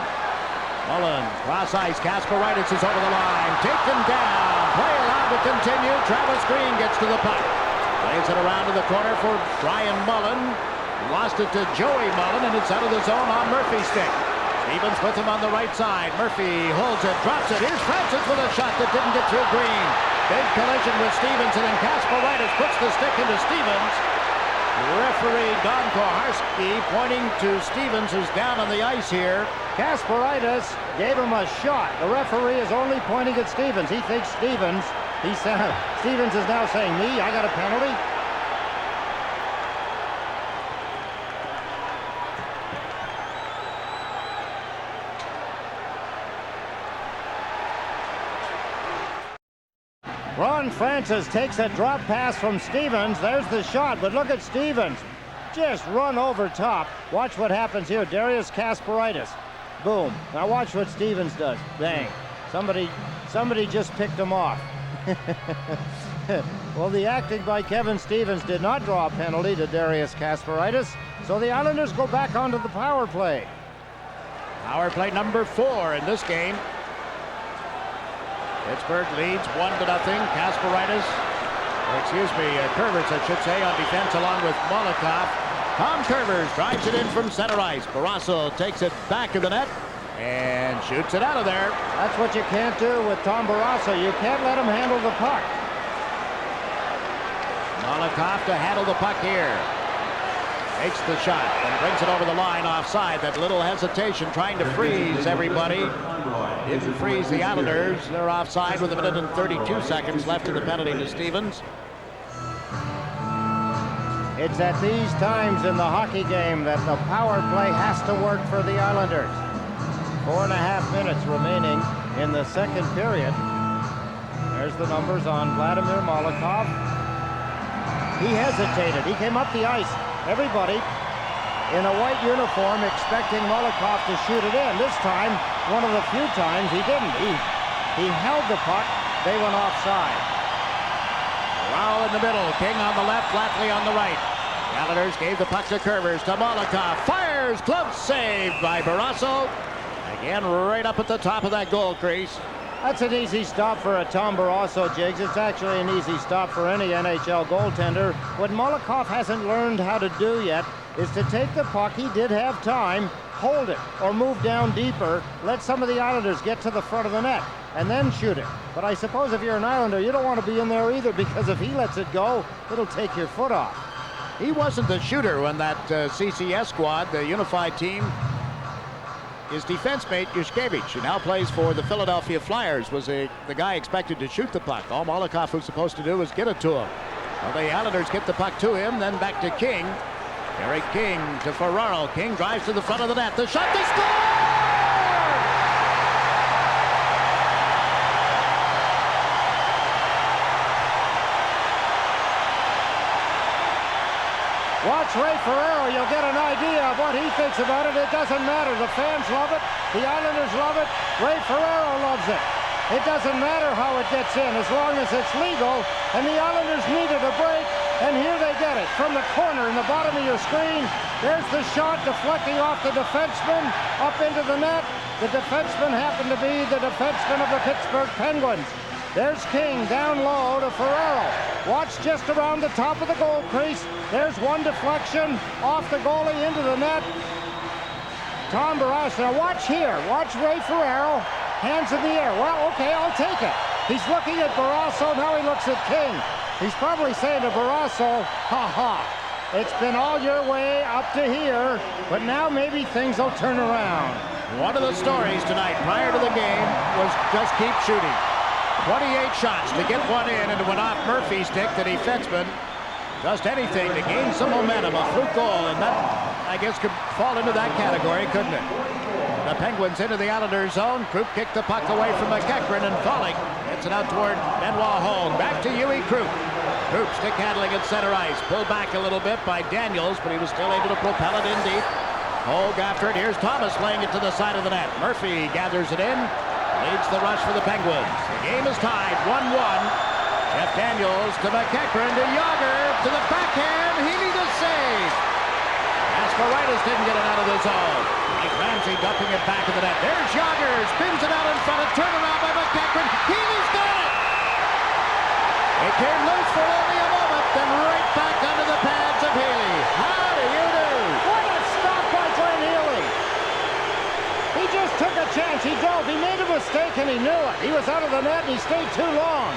Mullen, cross ice, Kasparaitis is over the line, taken down, play allowed to continue, Travis Green gets to the puck. Plays it around to the corner for Brian Mullen, lost it to Joey Mullen, and it's out of the zone on Murphy's stick. Stevens with him on the right side. Murphy holds it, drops it. Here's Francis with a shot that didn't get through Green. Big collision with Stevens, and then Kasparaitis puts the stick into Stevens. Referee Don Koharski pointing to Stevens, who's down on the ice here. Kasparaitis gave him a shot. The referee is only pointing at Stevens. He thinks Stevens is now saying, me, I got a penalty. Ron Francis takes a drop pass from Stevens. There's the shot, but look at Stevens. Just run over top. Watch what happens here. Darius Kasparaitis. Boom. Now watch what Stevens does. Bang. Somebody just picked him off. Well, the acting by Kevin Stevens did not draw a penalty to Darius Kasparaitis, so the Islanders go back onto the power play. Power play number 4 in this game. Pittsburgh leads 1-0. Kasparaitis, Curvers, I should say, on defense along with Molotov. Tom Curvers drives it in from center ice. Barrasso takes it back of the net and shoots it out of there. That's what you can't do with Tom Barrasso. You can't let him handle the puck. Molotov to handle the puck here. Takes the shot and brings it over the line offside. That little hesitation trying to freeze everybody. Didn't freeze the Islanders. They're offside with 1 minute and 32 seconds left in the penalty to Stevens. It's at these times in the hockey game that the power play has to work for the Islanders. 4.5 minutes remaining in the second period. There's the numbers on Vladimir Molotov. He hesitated. He came up the ice. Everybody in a white uniform expecting Molotov to shoot it in. This time, one of the few times he didn't. He held the puck. They went offside. Rao in the middle. King on the left, Flatley on the right. The Islanders gave the puck to Curvers, to Molotov. Fires, glove save by Barrasso. Again, right up at the top of that goal crease. That's an easy stop for a Tom Barrasso, Jiggs. It's actually an easy stop for any NHL goaltender. What Molotov hasn't learned how to do yet is to take the puck. He did have time, hold it, or move down deeper, let some of the Islanders get to the front of the net, and then shoot it. But I suppose if you're an Islander, you don't want to be in there either, because if he lets it go, it'll take your foot off. He wasn't the shooter when that CCS squad, the unified team, his defense mate, Yushkevich, who now plays for the Philadelphia Flyers, was the guy expected to shoot the puck. All Molotov was supposed to do was get it to him. Well, the Islanders get the puck to him, then back to King. Eric King to Ferraro. King drives to the front of the net. The shot, they score! Watch Ray Ferraro, you'll get an idea of what he thinks about it. It doesn't matter. The fans love it. The Islanders love it. Ray Ferraro loves it. It doesn't matter how it gets in as long as it's legal. And the Islanders needed a break. And here they get it from the corner in the bottom of your screen. There's the shot deflecting off the defenseman up into the net. The defenseman happened to be the defenseman of the Pittsburgh Penguins. There's King down low to Ferraro. Watch just around the top of the goal crease. There's one deflection off the goalie into the net. Tom Barrasso. Now watch here. Watch Ray Ferraro. Hands in the air. Well, okay, I'll take it. He's looking at Barrasso. Now he looks at King. He's probably saying to Barrasso, ha-ha. It's been all your way up to here, but now maybe things will turn around. One of the stories tonight prior to the game was just keep shooting. 28 shots to get one in, and it went off Murphy's stick, the defenseman. Just anything to gain some momentum, a fluke goal, and that, I guess, could fall into that category, couldn't it? The Penguins into the Islanders zone. Krupp kicked the puck away from McEachran, and falling. Hits it out toward Benoit Hogue. Back to Huey Krupp. Krupp stick handling at center ice. Pulled back a little bit by Daniels, but he was still able to propel it in deep. Hogue after it. Here's Thomas laying it to the side of the net. Murphy gathers it in. Leads the rush for the Penguins. The game is tied 1-1. Jeff Daniels to McEachran to Yager to the backhand. He needs a save. Asparitis didn't get it out of the zone. Mike Ramsey dumping it back in the net. There's Yager. Spins it out in front. A turnaround by McEachran. Healy's got it. It came loose for only a moment. Then right back under the pads of Healy. How do you do? What a stop by Glenn Healy. He just took a chance. He dove. He made a mistake and he knew it. He was out of the net and he stayed too long.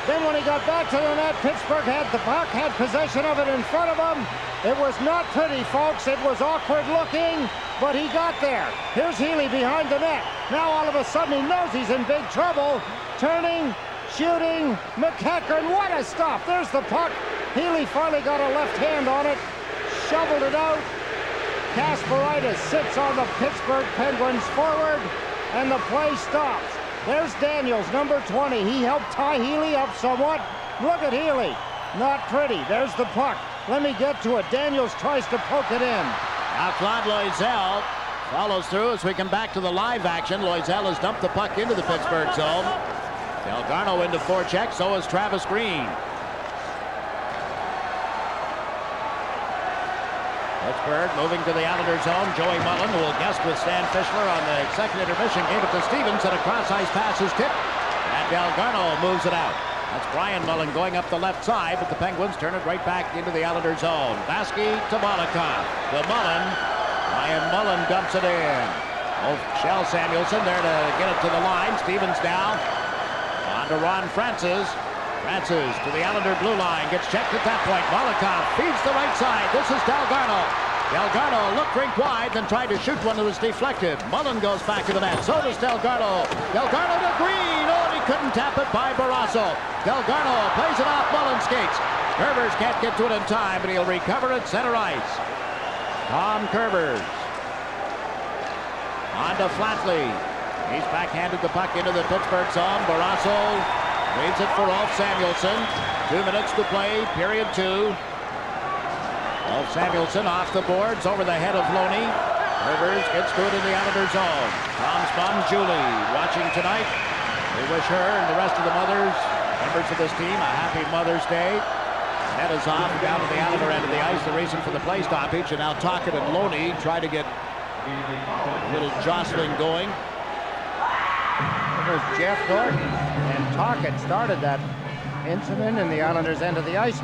Then when he got back to the net, Pittsburgh had the puck, had possession of it in front of him. It was not pretty, folks. It was awkward looking, but he got there. Here's Healy behind the net. Now all of a sudden he knows he's in big trouble. Turning, shooting, McEachran. What a stop. There's the puck. Healy finally got a left hand on it, shoveled it out. Kasparaitis sits on the Pittsburgh Penguins forward, and the play stops. There's Daniels, number 20. He helped tie Healy up somewhat. Look at Healy. Not pretty. There's the puck. Let me get to it. Daniels tries to poke it in. Now Claude Loisel follows through as we come back to the live action. Loisel has dumped the puck into the Pittsburgh zone. Delgarno into forecheck. So is Travis Green. Pittsburgh moving to the Islander zone. Joey Mullen, who will guest with Stan Fischler on the second intermission, gave it to Stevens, and a cross-ice pass is tipped. And Delgarno moves it out. That's Brian Mullen going up the left side, but the Penguins turn it right back into the Islander zone. Baskey to Molotov. To Mullen. Brian Mullen dumps it in. Oh, Shell Samuelson there to get it to the line. Stevens down. On to Ron Francis. Francis to the Islander blue line. Gets checked at that point. Molotov feeds the right side. This is Delgarno. Delgarno looked rink wide, then tried to shoot one that was deflected. Mullen goes back to the net. So does Delgarno. Delgarno to Green. Oh, and he couldn't tap it by Barrasso. Delgarno plays it off. Mullen skates. Curvers can't get to it in time, but he'll recover at center ice. Tom Curvers. On to Flatley. He's backhanded the puck into the Pittsburgh zone. Barrasso leads it for Rolf Samuelson. 2 minutes to play, period 2. Rolf Samuelson off the boards over the head of Loney. Rivers gets to it in the Islanders' zone. Tom's mom, Julie, watching tonight. We wish her and the rest of the mothers, members of this team, a happy Mother's Day. Head is off down to the Islander end of the ice, the reason for the play stoppage. And now Tocchet and Loney try to get a little jostling going. It was Jeff Gordon and Tocchet started that incident in the Islanders' end of the ice.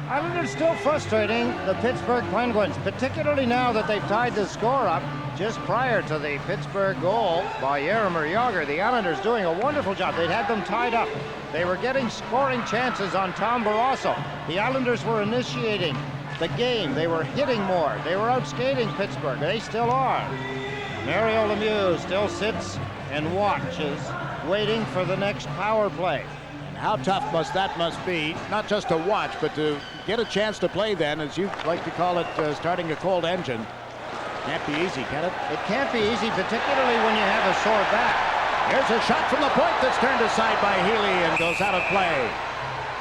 Islanders still frustrating the Pittsburgh Penguins, particularly now that they've tied the score up just prior to the Pittsburgh goal by Jaromir Jagr. The Islanders doing a wonderful job. They'd had them tied up. They were getting scoring chances on Tom Barrasso. The Islanders were initiating the game. They were hitting more. They were outskating Pittsburgh. They still are. Mario Lemieux still sits and watches, waiting for the next power play. How tough must be, not just to watch, but to get a chance to play then, as you like to call it, starting a cold engine. Can't be easy, can it? It can't be easy, particularly when you have a sore back. Here's a shot from the point that's turned aside by Healy and goes out of play.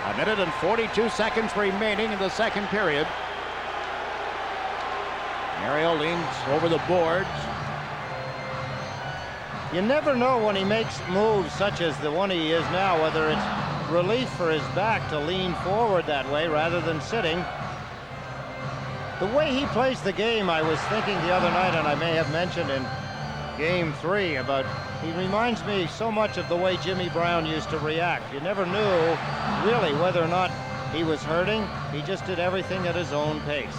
1 minute and 42 seconds remaining in the second period. Mario leans over the boards. You never know when he makes moves such as the one he is now, whether it's relief for his back to lean forward that way rather than sitting. The way he plays the game, I was thinking the other night, and I may have mentioned in Game 3, about he reminds me so much of the way Jimmy Brown used to react. You never knew really whether or not he was hurting. He just did everything at his own pace.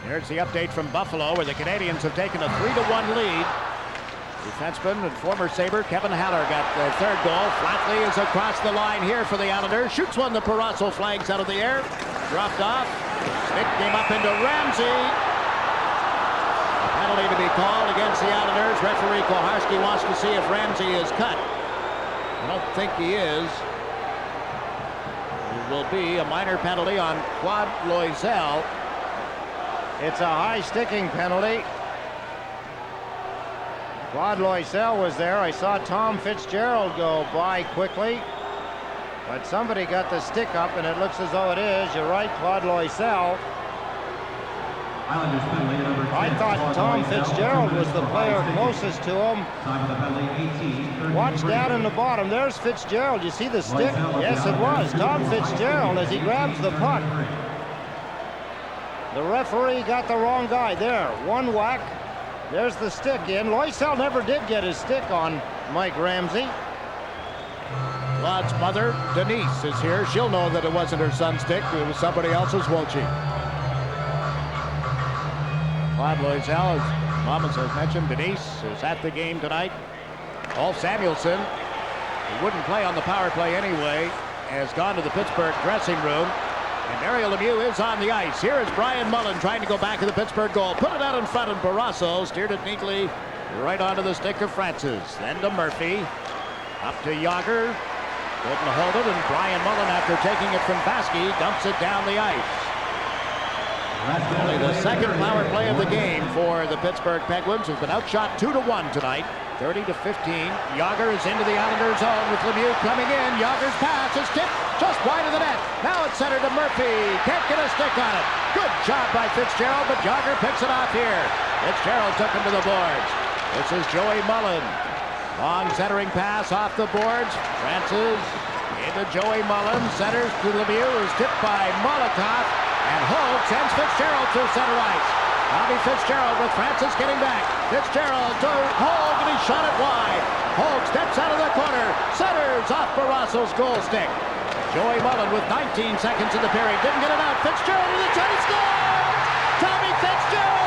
Here's the update from Buffalo, where the Canadians have taken a 3-1 lead. Defenseman and former Sabre Kevin Haller got the third goal. Flatley is across the line here for the Islanders. Shoots one. The Barrasso flags out of the air. Dropped off. Stick came up into Ramsey. A penalty to be called against the Islanders. Referee Koharski wants to see if Ramsey is cut. I don't think he is. It will be a minor penalty on Claude Loisel. It's a high sticking penalty. Claude Loisel was there. I saw Tom Fitzgerald go by quickly, but somebody got the stick up, and it looks as though it is. You're right, Claude Loisel. I thought Tom Fitzgerald was the player closest to him. Watch down in the bottom. There's Fitzgerald. You see the stick? Yes, it was Tom Fitzgerald as he grabs the puck. The referee got the wrong guy there. One whack. There's the stick in. Loisel never did get his stick on Mike Ramsey. Claude's mother, Denise, is here. She'll know that it wasn't her son's stick. It was somebody else's, won't she? Claude Loisel, as Mama has mentioned, Denise is at the game tonight. Ulf Samuelsson, who wouldn't play on the power play anyway, has gone to the Pittsburgh dressing room. And Mario Lemieux is on the ice. Here is Brian Mullen trying to go back to the Pittsburgh goal. Put it out in front, and Barrasso steered it neatly right onto the stick of Francis. Then to Murphy. Up to Jagr. Couldn't hold it, and Brian Mullen, after taking it from Baskey, dumps it down the ice. Only the second power play of the game for the Pittsburgh Penguins, who've been outshot 2-1 tonight. 30-15. Jagr is into the Islanders' zone with Lemieux coming in. Jagr's pass is tipped just wide of the net. Now it's centered to Murphy. Can't get a stick on it. Good job by Fitzgerald, but Jagr picks it off here. Fitzgerald took him to the boards. This is Joey Mullen. Long centering pass off the boards. Francis into Joey Mullen. Centers to Lemieux, who's tipped by Molotov. And Holt sends Fitzgerald through center ice. Bobby Fitzgerald with Francis getting back. Fitzgerald to Holt, and he shot it wide. Holt steps out of the corner. Centers off Barrasso's goal stick. Joey Mullen with 19 seconds in the period. Didn't get it out. Fitzgerald with a chance. Scores! Tommy Fitzgerald!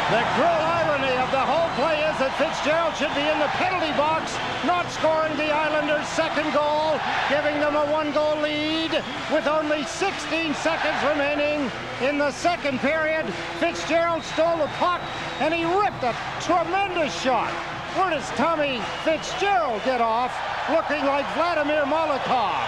The cruel irony of the whole play is that Fitzgerald should be in the penalty box, not scoring the Islanders' second goal, giving them a one-goal lead with only 16 seconds remaining in the second period. Fitzgerald stole the puck, and he ripped a tremendous shot. Where does Tommy Fitzgerald get off? Looking like Vladimir Molotov.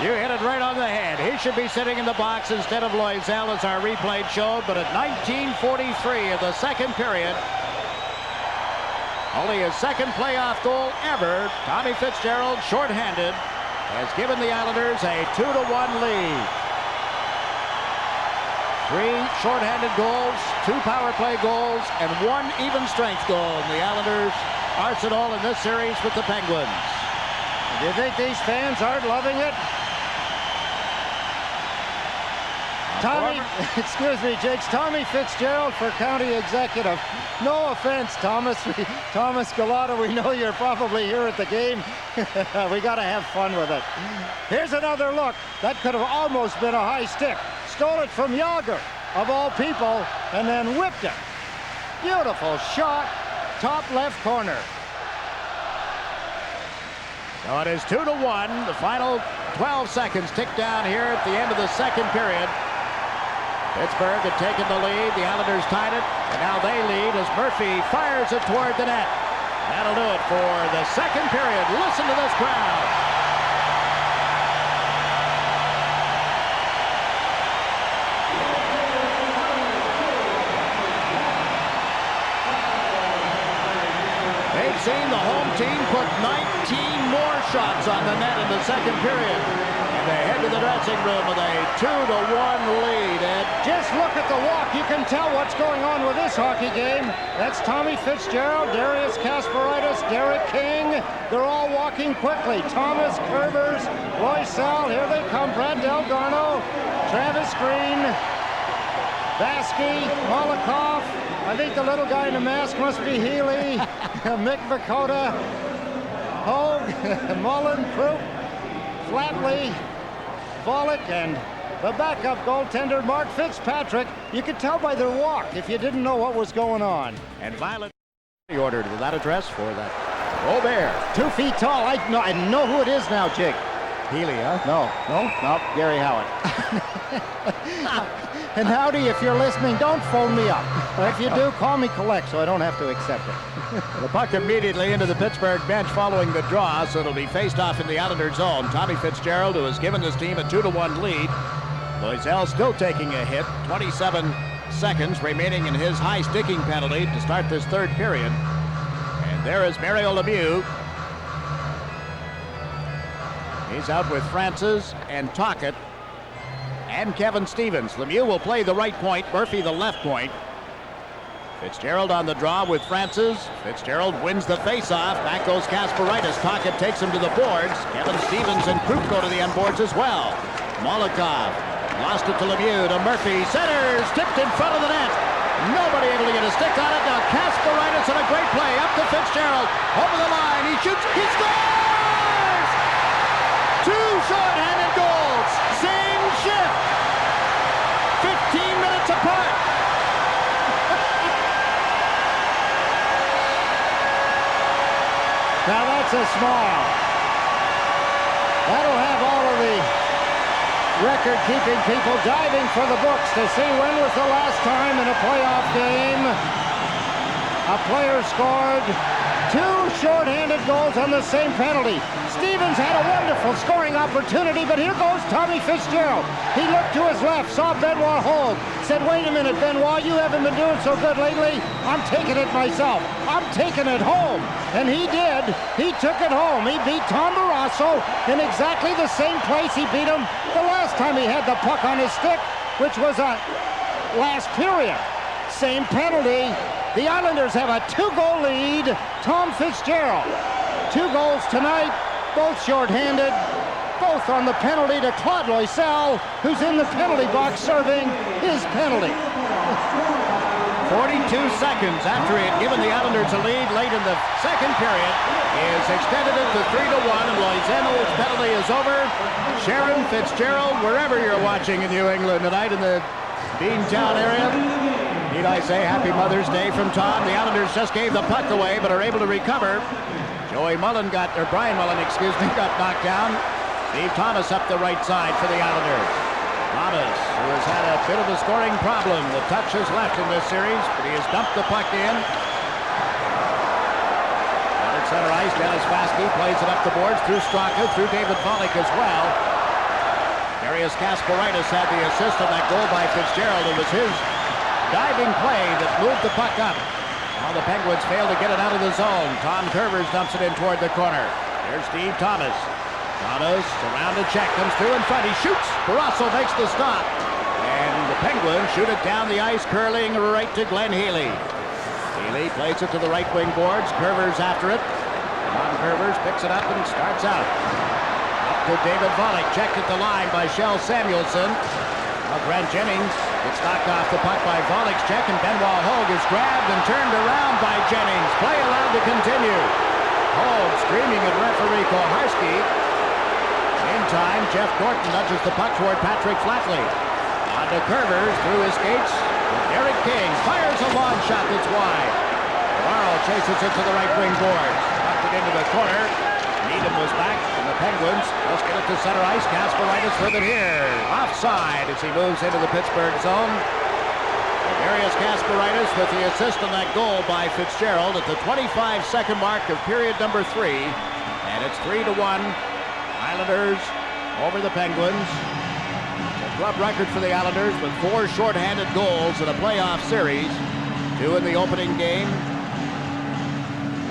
You hit it right on the head. He should be sitting in the box instead of Loisel, as our replay showed. But at 19:43 of the second period, only his second playoff goal ever, Tommy Fitzgerald, shorthanded, has given the Islanders a 2-1 lead. 3 shorthanded goals, 2 power play goals, and 1 even strength goal in the Islanders' arsenal in this series with the Penguins. Do you think these fans aren't loving it? Tommy, excuse me, Jiggs, Tommy Fitzgerald for county executive. No offense, Thomas Galata, we know you're probably here at the game. We got to have fun with it. Here's another look. That could have almost been a high stick. Stole it from Yager, of all people, and then whipped it. Beautiful shot, top left corner. So it is 2-1. The final 12 seconds tick down here at the end of the second period. Pittsburgh had taken the lead. The Islanders tied it, and now they lead as Murphy fires it toward the net. That'll do it for the second period. Listen to this crowd. They've seen the home team put 19 more shots on the net in the second period. They head to the dressing room with a 2-1 lead. And just look at the walk. You can tell what's going on with this hockey game. That's Tommy Fitzgerald, Darius Kasparaitis, Derek King. They're all walking quickly. Thomas, Curvers, Loisel. Here they come. Brad Delgarno, Travis Green, Vasky, Molotov. I think the little guy in the mask must be Healy. Mick Vakota, Hogue, Mullen, Krupp, Flatley, Volek, and the backup goaltender, Mark Fitzpatrick. You could tell by their walk if you didn't know what was going on. And Violet ordered without address for that. Robert. 2 feet tall. I know who it is now, Jig. Healy, huh? No, Gary Howard. And Howdy, if you're listening, don't phone me up. Or if you do, call me collect so I don't have to accept it. The puck immediately into the Pittsburgh bench following the draw, so it'll be faced off in the Islander zone. Tommy Fitzgerald, who has given this team a 2-1 lead. Loisel still taking a hit. 27 seconds remaining in his high sticking penalty to start this third period. And there is Mario Lemieux. He's out with Francis and Tocchet and Kevin Stevens. Lemieux will play the right point, Murphy the left point. Fitzgerald on the draw with Francis. Fitzgerald wins the face-off. Back goes Kasparaitis. Tocchet takes him to the boards. Kevin Stevens and Krupp go to the end boards as well. Molotov lost it to Lemieux, to Murphy. Centers, tipped in front of the net. Nobody able to get a stick on it. Now Kasparaitis on a great play. Up to Fitzgerald. Over the line. He shoots. He scores! 2 short-handed goals. Same shift. 15 minutes apart. Now that's a smile. That'll have all of the record-keeping people diving for the books to see when was the last time in a playoff game a player scored 2 short-handed goals on the same penalty. Stevens had a wonderful scoring opportunity, but here goes Tommy Fitzgerald. He looked to his left, saw Benoit Hogue, said, wait a minute, Benoit, you haven't been doing so good lately. I'm taking it myself. I'm taking it home. And he did. He took it home. He beat Tom Barrasso in exactly the same place he beat him the last time he had the puck on his stick, which was a last period. Same penalty. The Islanders have a 2-goal lead. Tom Fitzgerald. 2 goals tonight, both shorthanded, both on the penalty to Claude Loisel, who's in the penalty box serving his penalty. 42 seconds after he had given the Islanders a lead late in the second period, he has extended it to 3-1, and Loisel's penalty is over. Sharon Fitzgerald, wherever you're watching in New England tonight in the Beantown area, need I say happy Mother's Day from Tom. The Islanders just gave the puck away, but are able to recover. Brian Mullen, got knocked down. Steve Thomas up the right side for the Islanders. Thomas, who has had a bit of a scoring problem. The touch is left in this series, but he has dumped the puck in. center ice, Dennis Vaske plays it up the boards through Straka, through David Volek as well. Darius Kasparaitis had the assist on that goal by Fitzgerald. It was his diving play that moved the puck up. Now the Penguins fail to get it out of the zone. Tom Curvers dumps it in toward the corner. There's Steve Thomas. Thomas, around the check, comes through in front. He shoots. Barrasso makes the stop. And the Penguins shoot it down the ice, curling right to Glenn Healy. Healy plays it to the right wing boards. Curvers after it. Tom Curvers picks it up and starts out. Up to David Volek. Checked at the line by Shel Samuelson. Now Grant Jennings gets knocked off the puck by Volek's check, and Benoit Hogue is grabbed and turned around by Jennings. Play allowed to continue. Hogue screaming at referee Koharski. Meantime, Jeff Norton nudges the puck toward Patrick Flatley. On to Curvers through his skates. Derek King fires a long shot that's wide. Navarro chases it to the right wing boards. Knocked it into the corner. Needham was back, and the Penguins just get it to center ice. Kasparaitis with it here. Offside as he moves into the Pittsburgh zone. Darius Kasparaitis with the assist on that goal by Fitzgerald at the 25-second mark of period number 3. And it's 3-1. Islanders over the Penguins. It's a club record for the Islanders with 4 shorthanded goals in a playoff series. 2 in the opening game,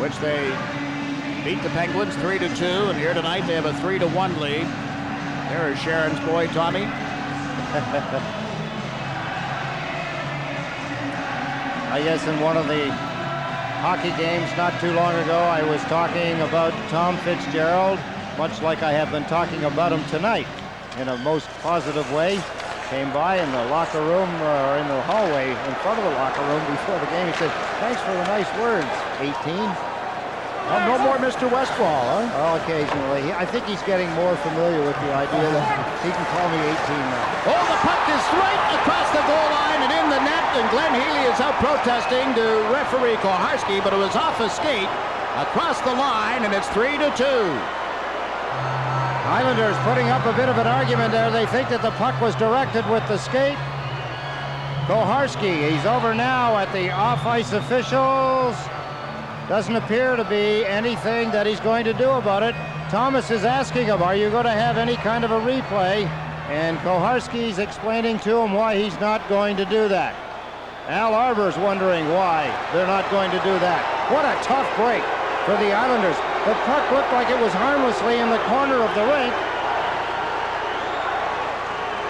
which they beat the Penguins 3-2, and here tonight they have a 3-1 lead. There is Sharon's boy, Tommy. I guess in one of the hockey games not too long ago, I was talking about Tom Fitzgerald, much like I have been talking about him tonight, in a most positive way. Came by in the locker room, or in the hallway in front of the locker room before the game. He said, "Thanks for the nice words, 18." Oh, no more Mr. Westfall, huh? Well, occasionally. I think he's getting more familiar with the idea that he can call me 18 now. Oh, the puck is right across the goal line and in the net, and Glenn Healy is out protesting to referee Koharski, but it was off a skate across the line, and it's 3-2. Islanders putting up a bit of an argument there. They think that the puck was directed with the skate. Koharski, he's over now at the off-ice officials. Doesn't appear to be anything that he's going to do about it. Thomas is asking him, are you going to have any kind of a replay? And Koharski's explaining to him why he's not going to do that. Al Arbour's wondering why they're not going to do that. What a tough break for the Islanders. The puck looked like it was harmlessly in the corner of the rink.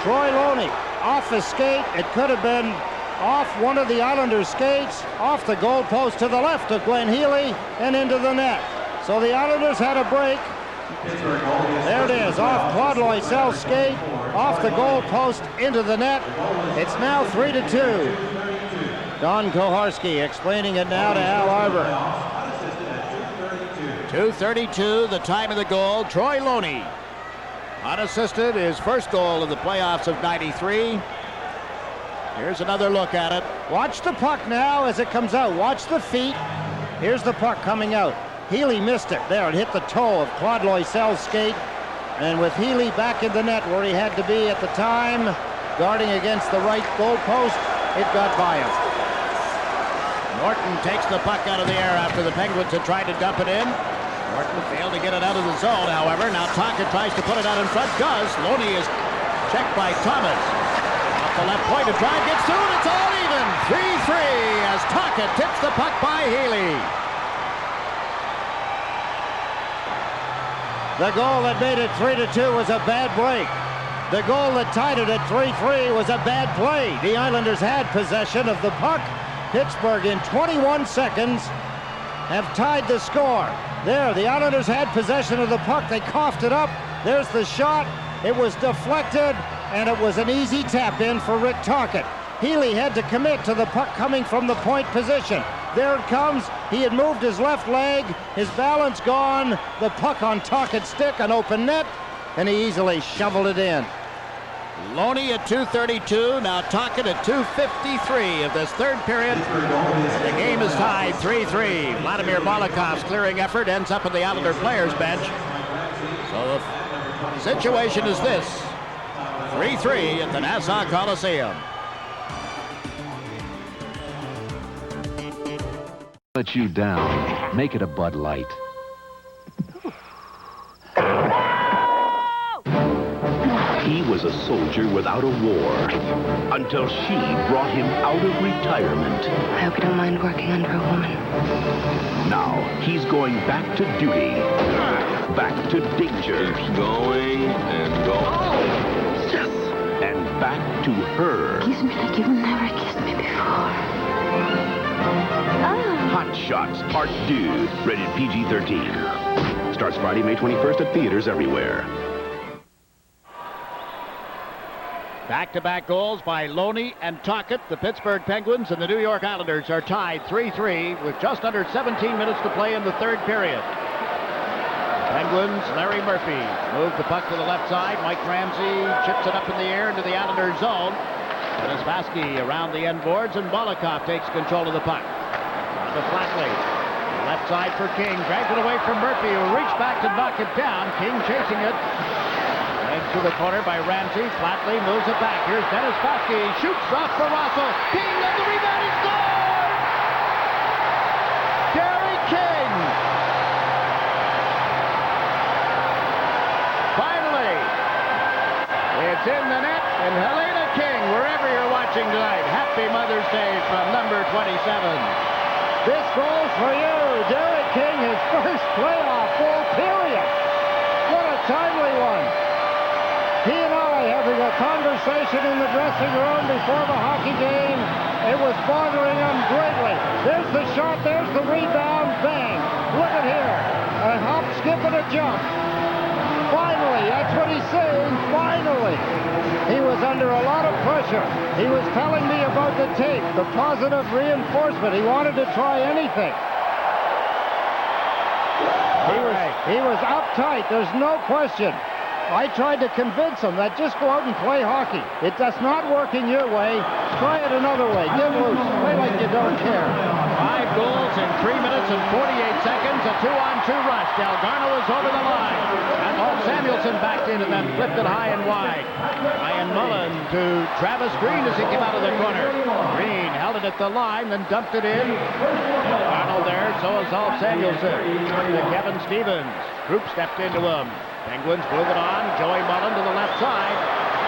Troy Loney off the skate. It could have been off one of the Islanders' skates, off the goalpost to the left of Glenn Healy, and into the net. So the Islanders had a break. There it is, off Claude Loisel's skate, off the goalpost, into the net. It's now 3-2. Don Koharski explaining it now to Al Arbour. 2:32, the time of the goal. Troy Loney, unassisted, his first goal of the playoffs of '93. Here's another look at it. Watch the puck now as it comes out. Watch the feet. Here's the puck coming out. Healy missed it. There, it hit the toe of Claude Loisel's skate. And with Healy back in the net where he had to be at the time, guarding against the right goalpost, it got by him. Norton takes the puck out of the air after the Penguins had tried to dump it in. Norton failed to get it out of the zone, however. Now Tonka tries to put it out in front. Does. Loney is checked by Thomas. The left point, a drive gets through, and it's all even. 3-3 as Tonka tips the puck by Healy. The goal that made it 3-2 was a bad break. The goal that tied it at 3-3 was a bad play. The Islanders had possession of the puck. Pittsburgh in 21 seconds have tied the score. There, the Islanders had possession of the puck. They coughed it up. There's the shot. It was deflected, and it was an easy tap-in for Rick Tocchet. Healy had to commit to the puck coming from the point position. There it comes. He had moved his left leg, his balance gone, the puck on Tocchet's stick, an open net, and he easily shoveled it in. Loney at 2:32, now Tocchet at 2:53 of this third period. The game is tied 3-3. Vladimir Malakov's clearing effort ends up at the Islander players bench. So the situation is this: 3-3 at the Nassau Coliseum. Let you down. Make it a Bud Light. was a soldier without a war until she brought him out of retirement. I hope you don't mind working under a woman. Now he's going back to duty, back to danger. Keeps going and going. Yes. And back to her. Kiss me like you've never kissed me before. Hot Shots Part 2, rated PG-13. Starts Friday, May 21st at theaters everywhere. Back-to-back goals by Loney and Tocchet. The Pittsburgh Penguins and the New York Islanders are tied 3-3 with just under 17 minutes to play in the third period. Penguins, Larry Murphy moved the puck to the left side. Mike Ramsey chips it up in the air into the Islanders zone. Vasilevsky around the end boards, and Molotov takes control of the puck. On to Flatley. Left side for King. Drags it away from Murphy, who reached back to knock it down. King chasing it. Legs to the corner by Ramsey. Flatley moves it back. Here's Dennis Foskey. Shoots off for Russell. King on the rebound. He scores! Gary King. Finally, it's in the net, and Helena King, wherever you're watching tonight, happy Mother's Day from number 27. This goal's for you, Derek King, his first playoff goal, period. What a timely one. He and I having a conversation in the dressing room before the hockey game. It was bothering him greatly. There's the shot, there's the rebound, bang. Look at here, a hop, skip, and a jump. Finally, that's what he's saying, finally. He was under a lot of pressure. He was telling me about the tape, the positive reinforcement. He wanted to try anything. He was uptight, there's no question. I tried to convince him that just go out and play hockey. It does not work in your way. Try it another way. Give loose. Play like you don't care. 5 goals in 3 minutes and 48 seconds. A 2-on-2 rush. Delgarno is over the line. And Samuelson backed in and then flipped it high and wide. Ryan Mullen to Travis Green as he came out of the corner. Green held it at the line, then dumped it in. Delgarno there, so is Alf Samuelson. To Kevin Stevens. Group stepped into him. Penguins move it on. Joey Mullen to the left side.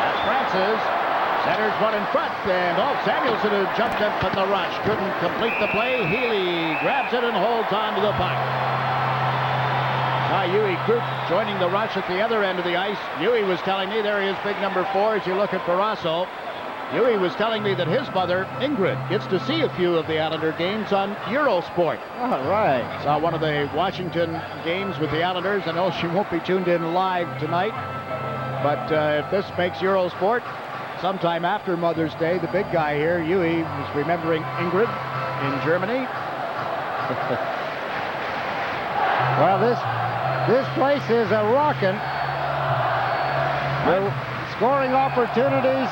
That's Francis. Centers one in front, and Samuelson, who jumped up in the rush, couldn't complete the play. Healy grabs it and holds on to the puck. Huey Krupp joining the rush at the other end of the ice. Huey was telling me, there he is, big number 4, as you look at Barrasso. Huey was telling me that his mother, Ingrid, gets to see a few of the Islander games on Eurosport. All right. Saw one of the Washington games with the Islanders. I know she won't be tuned in live tonight, but if this makes Eurosport, sometime after Mother's Day, the big guy here, Huey, was remembering Ingrid in Germany. Well, this place is a rockin'. Scoring opportunities,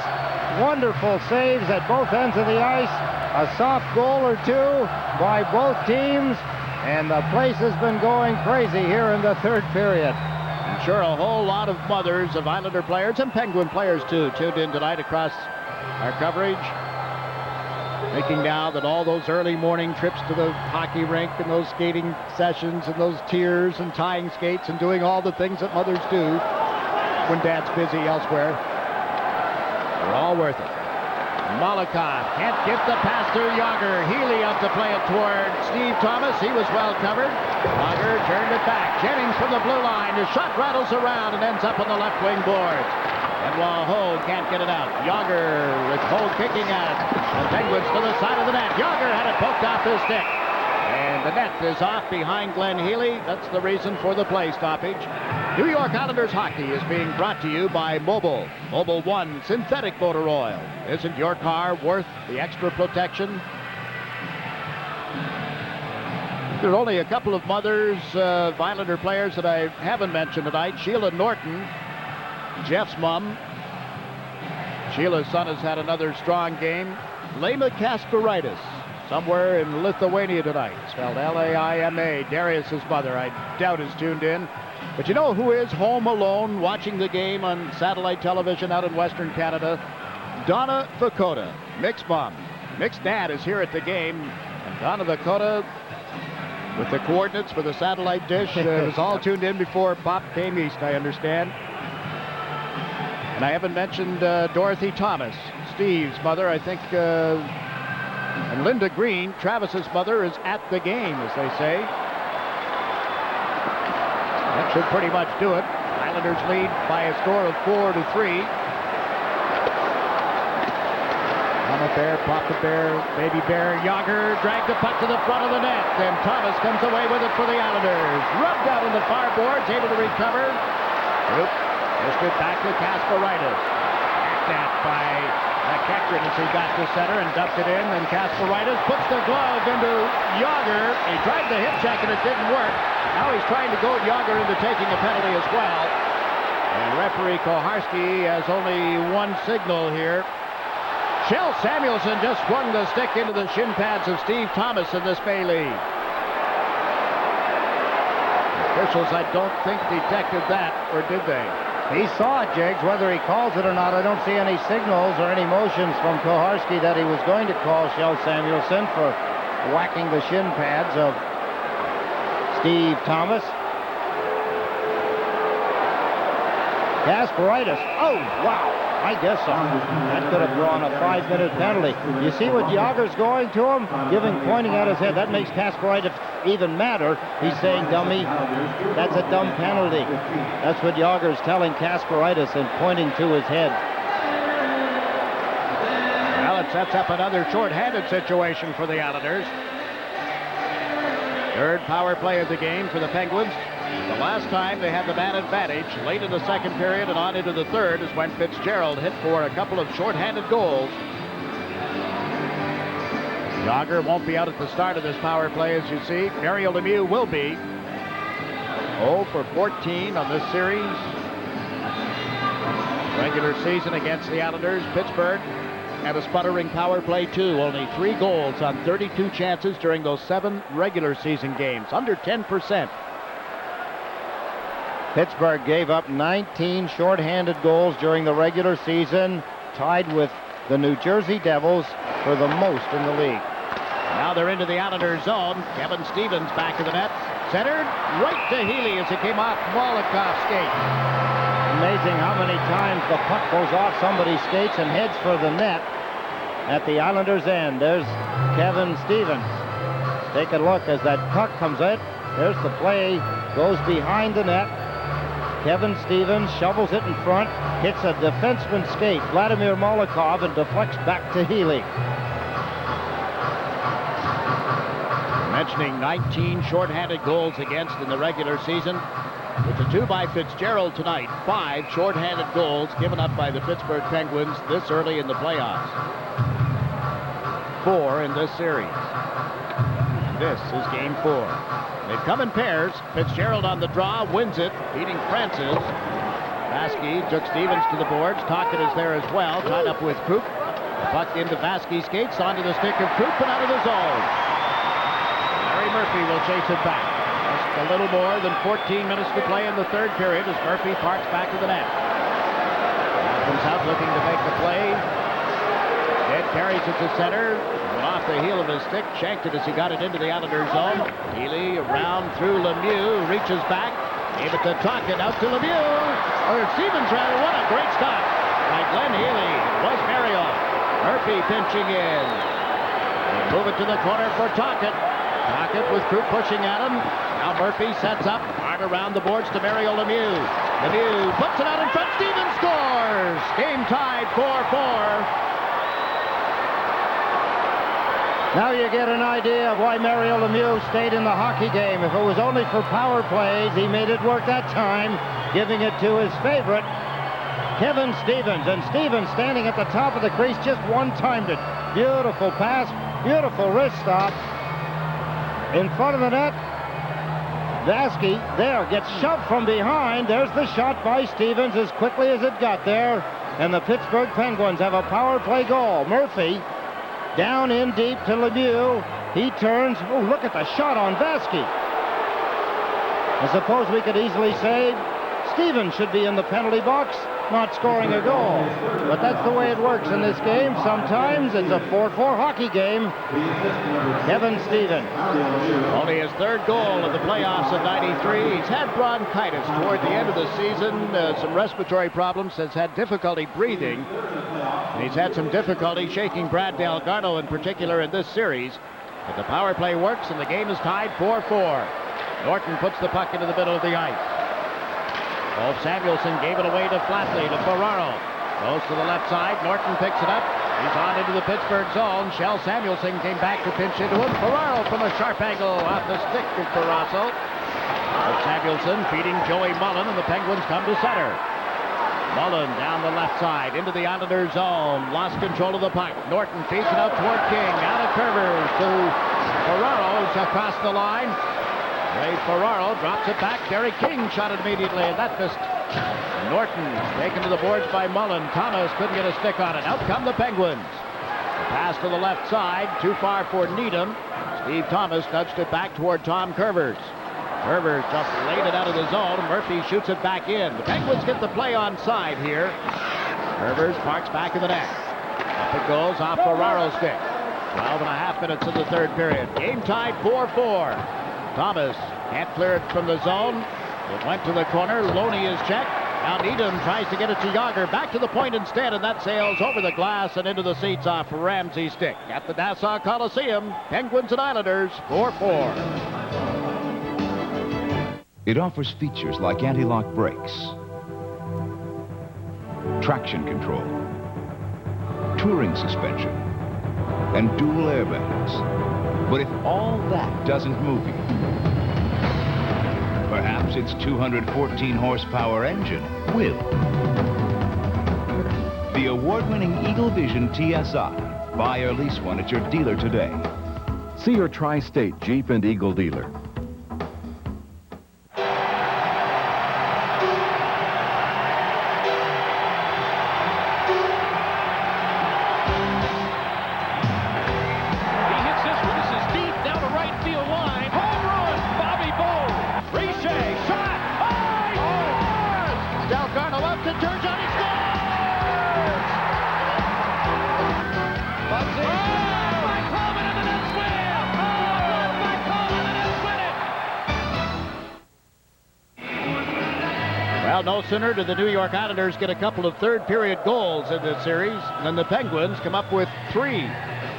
wonderful saves at both ends of the ice, a soft goal or two by both teams, and the place has been going crazy here in the third period. I'm sure a whole lot of mothers of Islander players and Penguin players too tuned in tonight across our coverage, thinking now that all those early morning trips to the hockey rink and those skating sessions and those tiers and tying skates and doing all the things that mothers do when dad's busy elsewhere, they're all worth it. Molotov can't get the pass to Yager. Healy up to play it toward Steve Thomas. He was well covered. Yager turned it back. Jennings from the blue line. His shot rattles around and ends up on the left wing boards. And while Ho can't get it out, Yager with Ho kicking at it. The Penguins to the side of the net. Yager had it poked off his stick. And the net is off behind Glenn Healy. That's the reason for the play stoppage. New York Islanders hockey is being brought to you by Mobil. Mobil 1 synthetic motor oil. Isn't your car worth the extra protection? There are only a couple of mothers of Islander players that I haven't mentioned tonight. Sheila Norton, Jeff's mom. Sheila's son has had another strong game. Laima Kasparaitis, somewhere in Lithuania tonight. Spelled L-A-I-M-A. Darius's mother, I doubt, is tuned in. But you know who is home alone watching the game on satellite television out in Western Canada? Donna Vakota, Mick's mom. Mick's dad is here at the game. And Donna Vakota, with the coordinates for the satellite dish, was all tuned in before Pop came east, I understand. And I haven't mentioned Dorothy Thomas, Steve's mother, I think, and Linda Green, Travis's mother, is at the game, as they say. That should pretty much do it. Islanders lead by a score of 4-3. Mama Bear, Papa Bear, Baby Bear, Yager dragged the puck to the front of the net. Then Thomas comes away with it for the Islanders. Rubbed out on the far boards, able to recover. Oop. Pushed it back to Kasparaitis. Backed at by McEachran as he got to center and dumped it in. And Kasparaitis puts the glove into Yager. He tried the hip check and it didn't work. Now he's trying to goad Yager into taking a penalty as well. And referee Koharski has only one signal here. Shel Samuelson just swung the stick into the shin pads of Steve Thomas in this melee. Officials, I don't think, detected that, or did they? He saw it, Jiggs. Whether he calls it or not, I don't see any signals or any motions from Koharski that he was going to call Shel Samuelson for whacking the shin pads of Steve Thomas. Kasparaitis. Oh, wow. I guess so. That could have drawn a 5-minute penalty. You see what Yager's going to him? Pointing at his head. That makes Kasparaitis even madder. He's saying, dummy, that's a dumb penalty. That's what Yager's telling Kasparaitis and pointing to his head. Well, it sets up another short-handed situation for the Islanders. Third power play of the game for the Penguins. The last time they had the man advantage late in the second period and on into the third is when Fitzgerald hit for a couple of short-handed goals. Yager won't be out at the start of this power play, as you see. Mario Lemieux will be. 0 for 14 on this series. Regular season against the Islanders. Pittsburgh had a sputtering power play too. Only 3 goals on 32 chances during those 7 regular season games. Under 10%. Pittsburgh gave up 19 shorthanded goals during the regular season, tied with the New Jersey Devils for the most in the league. Now they're into the Islanders zone. Kevin Stevens back of the net. Centered right to Healy as it came off Molikov's skate. Amazing how many times the puck goes off somebody's skates and heads for the net at the Islanders' end. There's Kevin Stevens. Take a look as that puck comes in. There's the play, goes behind the net. Kevin Stevens shovels it in front, hits a defenseman's skate, Vladimir Molikov, and deflects back to Healy. Mentioning 19 shorthanded goals against in the regular season. With the 2 by Fitzgerald tonight, 5 shorthanded goals given up by the Pittsburgh Penguins this early in the playoffs. 4 in this series. This is game 4. They've come in pairs. Fitzgerald on the draw, wins it, beating Francis. Vasky took Stevens to the boards. Tocchet is there as well, tied up with Krupp. The puck into Vasky's skates, onto the stick of Krupp and out of the zone. Larry Murphy will chase it back. Just a little more than 14 minutes to play in the third period as Murphy parks back to the net. Comes out looking to make the play. Ed carries it to center. Off the heel of his stick, shanked it as he got it into the Islanders zone. Healy around through Lemieux, reaches back, gave it to Tocchet, out to Lemieux, or Stevens rather. What a great stop by Glenn Healy. It was Mario. Murphy pinching in. They move it to the corner for Tocchet. Tocchet with Krupp pushing at him. Now Murphy sets up, hard around the boards to Mario Lemieux. Lemieux puts it out in front. Stevens scores. Game tied 4-4. Now you get an idea of why Mario Lemieux stayed in the hockey game. If it was only for power plays, he made it work that time, giving it to his favorite, Kevin Stevens. And Stevens standing at the top of the crease, just one-timed it. Beautiful pass, beautiful wrist stop. In front of the net, Vasky there gets shoved from behind. There's the shot by Stevens as quickly as it got there. And the Pittsburgh Penguins have a power play goal. Murphy down in deep to Lemieux. He turns. Oh, look at the shot on Vasky. I suppose we could easily say Stevens should be in the penalty box. not scoring a goal. But that's the way it works in this game. Sometimes it's a 4-4 hockey game. Kevin Stevens. Only his third goal of the playoffs in '93. He's had bronchitis toward the end of the season, some respiratory problems, has had difficulty breathing. And he's had some difficulty shaking Brad Delgado in particular in this series. But the power play works and the game is tied 4-4. Norton puts the puck into the middle of the ice. Wolf Samuelson gave it away to Flatley, to Ferraro. Goes to the left side. Norton picks it up. He's on into the Pittsburgh zone. Shell Samuelson came back to pinch into him. Ferraro from a sharp angle off the stick of Ferrazzo. Samuelson feeding Joey Mullen, and the Penguins come to center. Mullen down the left side into the Islanders zone. Lost control of the puck. Norton feeds it out toward King. Out of Curvers to Ferraro, who's across the line. Ray Ferraro drops it back. Gary King shot it immediately, and that missed. Norton taken to the boards by Mullen. Thomas couldn't get a stick on it. Out come the Penguins. The pass to the left side, too far for Needham. Steve Thomas nudged it back toward Tom Curvers. Curvers just laid it out of the zone. Murphy shoots it back in. The Penguins get the play on side here. Curvers parks back in the net. Up it goes off Ferraro's stick. 12.5 minutes in the third period. Game tied 4-4. Thomas can't clear it from the zone. It went to the corner. Loney is checked. Now Needham tries to get it to Yager. Back to the point instead, and that sails over the glass and into the seats off Ramsey's stick. At the Nassau Coliseum, Penguins and Islanders, 4-4. It offers features like anti-lock brakes, traction control, touring suspension, and dual airbags. But if all that doesn't move you, perhaps its 214 horsepower engine will. The award-winning Eagle Vision TSI. Buy or lease one at your dealer today. See your Tri-State Jeep and Eagle dealer. Well, no sooner did the New York Islanders get a couple of third-period goals in this series than the Penguins come up with 3,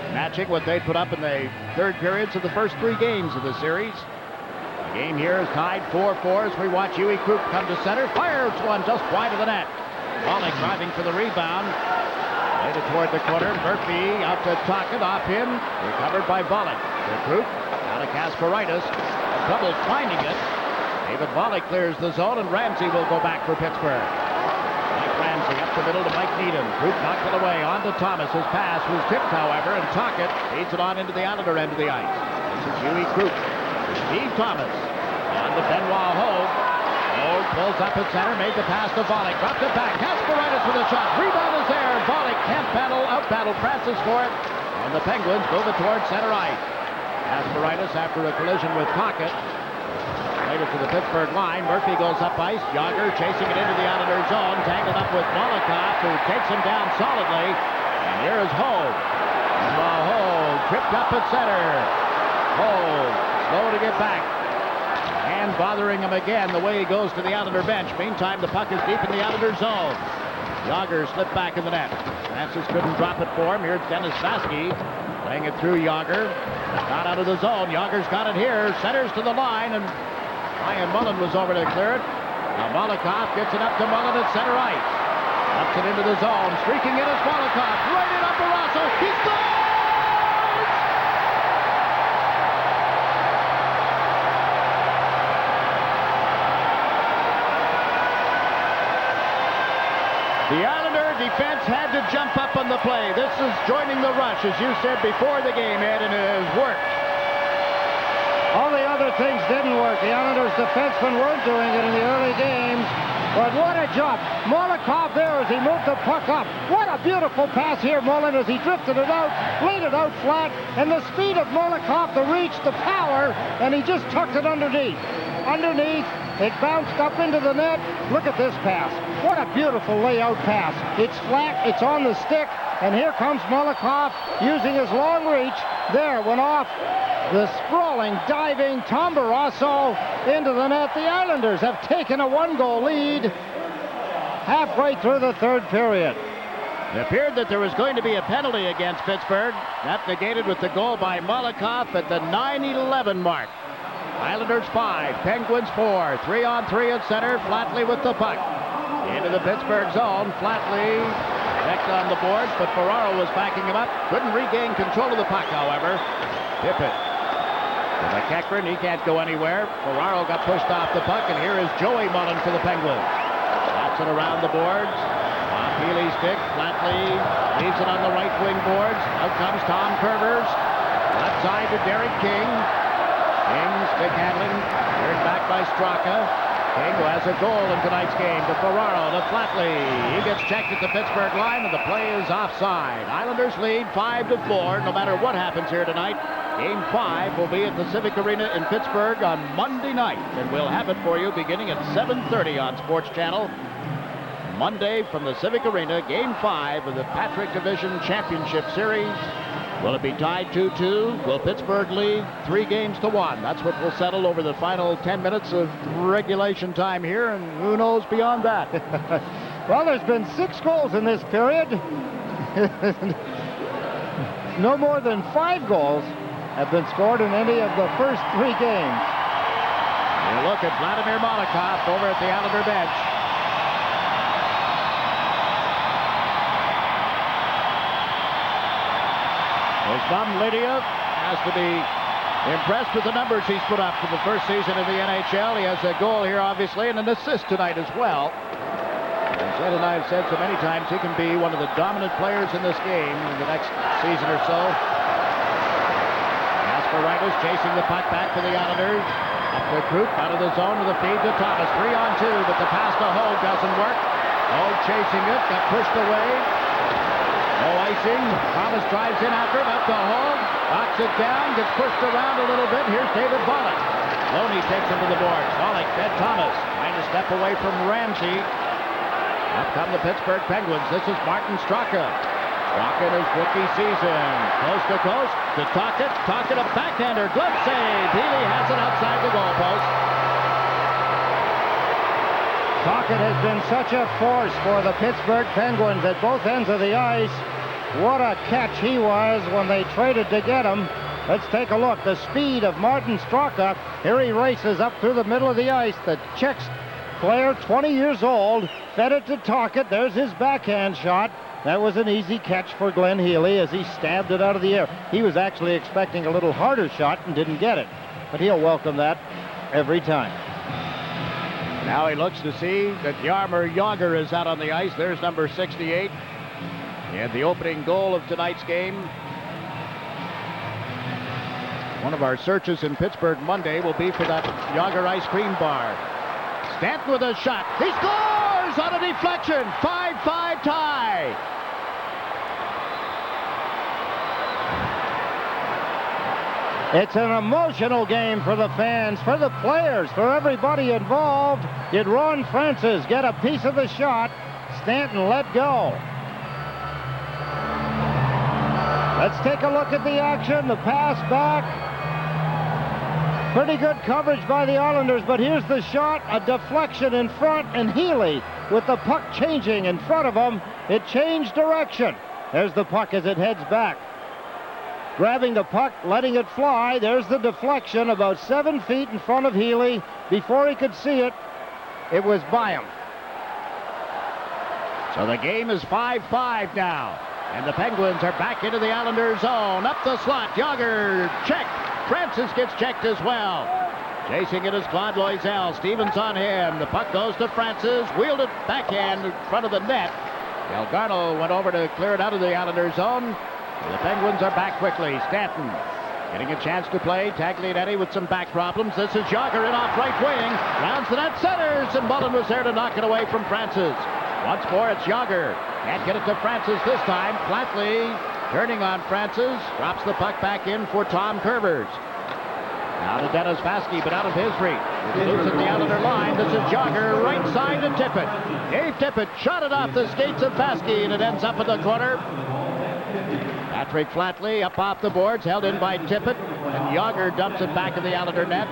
matching what they put up in the third periods of the first 3 games of the series. The game here is tied 4-4 as we watch Huey Krupp come to center. Fires one just wide of the net. Wallach driving for the rebound. Laid it toward the corner. Murphy out to Tocchet, off him. Recovered by Wallach. To Krupp, out of Kasparaitis. Trouble finding it. David Wallach clears the zone, and Ramsey will go back for Pittsburgh. Mike Ramsey up the middle to Mike Needham. Krupp knocked it away. On to Thomas. His pass was tipped, however, and Tocchet feeds it on into the Islander end of the ice. This is Huey Krupp. Steve Thomas. On to Benoit Hogue. Hogue pulls up at center, made the pass to Wallach. Dropped it back. Kasparaitis with a shot. Rebound is there. Wallach can't out-battle, presses for it. And the Penguins move it towards center ice. Kasparaitis after a collision with Tocchet. Later to the Pittsburgh line. Murphy goes up ice. Yager chasing it into the Islander zone. Tangled up with Molotov, who takes him down solidly. And here is Hogue. And while Hogue tripped up at center. Hogue slow to get back. And bothering him again the way he goes to the Islander bench. Meantime, the puck is deep in the Islander zone. Yager slipped back in the net. Francis couldn't drop it for him. Here's Dennis Vasky playing it through Yager. Not out of the zone. Yager's got it here. Centers to the line, and Ryan Mullen was over to clear it. Now Molotov gets it up to Mullen at center ice. Ups it into the zone. Streaking in is Molotov. Right in up Barrasso. He scores! The Islander defense had to jump up on the play. This is joining the rush, as you said before the game, Ed, and it has worked. All the other things didn't work. The Islanders defensemen weren't doing it in the early games. But what a job. Molotov there as he moved the puck up. What a beautiful pass here, Mullen, as he drifted it out, laid it out flat, and the speed of Molotov, the reach, the power, and he just tucked it underneath. It bounced up into the net. Look at this pass. What a beautiful layout pass. It's flat, it's on the stick, and here comes Molotov using his long reach. There, went off the sprawling, diving Tom Barrasso into the net. The Islanders have taken a 1-goal lead halfway through the third period. It appeared that there was going to be a penalty against Pittsburgh. That negated with the goal by Molotov at the 9:11 mark. Islanders 5, Penguins 4. 3-on-3 at center. Flatley with the puck. Into the Pittsburgh zone. Flatley checked on the boards, but Ferraro was backing him up. Couldn't regain control of the puck, however. Tippett. To McEachran. He can't go anywhere. Ferraro got pushed off the puck, and here is Joey Mullen for the Penguins. That's it around the boards. Off Healy's stick. Flatley leaves it on the right wing boards. Out comes Tom Kurvers. Left side to Derek King. King's big handling, turned back by Straka. King, who has a goal in tonight's game, to Ferraro, to Flatley. He gets checked at the Pittsburgh line, and the play is offside. Islanders lead 5-4, no matter what happens here tonight. Game 5 will be at the Civic Arena in Pittsburgh on Monday night, and we'll have it for you beginning at 7:30 on SportsChannel. Monday from the Civic Arena, Game 5 of the Patrick Division Championship Series. Will it be tied 2-2? Will Pittsburgh lead 3-1? That's what will settle over the final 10 minutes of regulation time here, and who knows beyond that. Well, there's been 6 goals in this period. No more than 5 goals have been scored in any of the first 3 games. You look at Vladimir Molotov over at the Islander bench. His mom, Lydia, has to be impressed with the numbers he's put up for the first season of the NHL. He has a goal here, obviously, and an assist tonight as well. As Ed and I have said so many times, he can be one of the dominant players in this game in the next season or so. Kasparaitis chasing the puck back for the Islanders. Up the Krupp, out of the zone to the feed to Thomas. 3-on-2, but the pass to Hogue doesn't work. Hogue chasing it, got pushed away. No icing. Thomas drives in after it, up to Hogue. Knocks it down, gets pushed around a little bit. Here's David Bollock. Loney takes him to the boards. Bollock, Ted Thomas, trying to step away from Ramsey. Up come the Pittsburgh Penguins. This is Martin Straka. Straka in his rookie season. Coast to coast to Tocchet. Tocchet, a backhander. Glove save. Healy has it outside the goalpost. Tocchet has been such a force for the Pittsburgh Penguins at both ends of the ice. What a catch he was when they traded to get him. Let's take a look. The speed of Martin Straka. Here he races up through the middle of the ice. The Czech player, 20 years old, fed it to Tocchet. There's his backhand shot. That was an easy catch for Glenn Healy as he stabbed it out of the air. He was actually expecting a little harder shot and didn't get it. But he'll welcome that every time. Now he looks to see that Jaromir Jagr is out on the ice. There's number 68. And the opening goal of tonight's game. One of our searches in Pittsburgh Monday will be for that Jagr ice cream bar. Stanton with a shot. He scores on a deflection. 5-5 tie. It's an emotional game for the fans, for the players, for everybody involved. Did Ron Francis get a piece of the shot? Stanton let go. Let's take a look at the action. The pass back. Pretty good coverage by the Islanders, but here's the shot. A deflection in front, and Healy with the puck changing in front of him. It changed direction. There's the puck as it heads back. Grabbing the puck, letting it fly. There's the deflection about 7 feet in front of Healy. Before he could see it, it was by him. So the game is 5-5 now. And the Penguins are back into the Islanders zone. Up the slot, Jagr checked. Francis gets checked as well. Chasing it is Claude Loisel. Stevens on him. The puck goes to Francis. Wheeled it backhand in front of the net. Delgado went over to clear it out of the Islanders zone. The Penguins are back quickly. Stanton getting a chance to play. Taglianetti with some back problems. This is Jagr in off right wing. Rounds the net, centers, and Mullen was there to knock it away from Francis. Once more, it's Jagr. Can't get it to Francis this time. Flatley turning on Francis. Drops the puck back in for Tom Kurvers. Now to Dennis Vaskey, but out of his reach. It's loose at the Islander line. This is Jogger, right side to Tippett. Dave Tippett shot it off the skates of Vaskey, and it ends up in the corner. Patrick Flatley up off the boards, held in by Tippett, and Jogger dumps it back in the Islander net.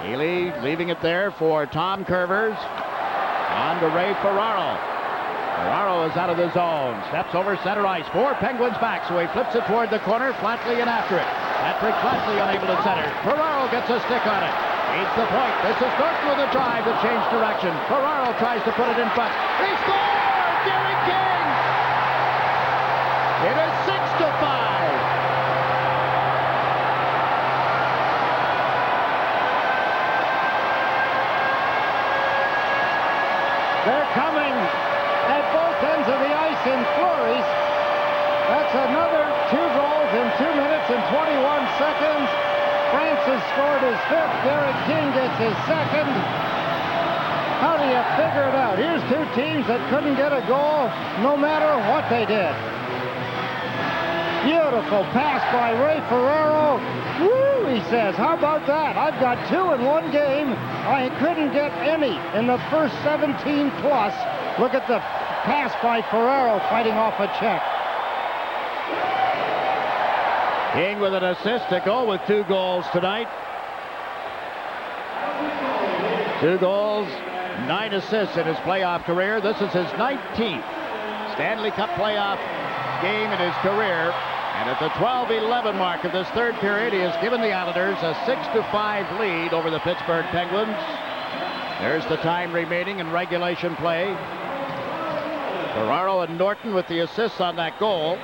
Healy leaving it there for Tom Curvers. On to Ray Ferraro. Ferraro is out of the zone. Steps over center ice. 4 Penguins back, so he flips it toward the corner. Flatley in after it. Patrick Flatley unable to center. Ferraro gets a stick on it. Needs the point. This is Norton with a drive to change direction. Ferraro tries to put it in front. He scores! Gary King! It is 6-5. They're coming at both ends of the ice in flurries. That's another 2 goals in 2 minutes and 21 seconds. Francis scored his 5th. Derek King gets his 2nd. How do you figure it out? Here's 2 teams that couldn't get a goal no matter what they did. Beautiful pass by Ray Ferraro. Woo, he says. How about that? I've got 2 in 1 game. I couldn't get any in the first 17 plus. Look at the pass by Ferraro fighting off a check. King with an assist to go with 2 goals tonight. 2 goals, 9 assists in his playoff career. This is his 19th Stanley Cup playoff game in his career. And at the 12-11 mark of this 3rd period, he has given the Islanders a 6-5 lead over the Pittsburgh Penguins. There's the time remaining in regulation play. Ferraro and Norton with the assists on that goal.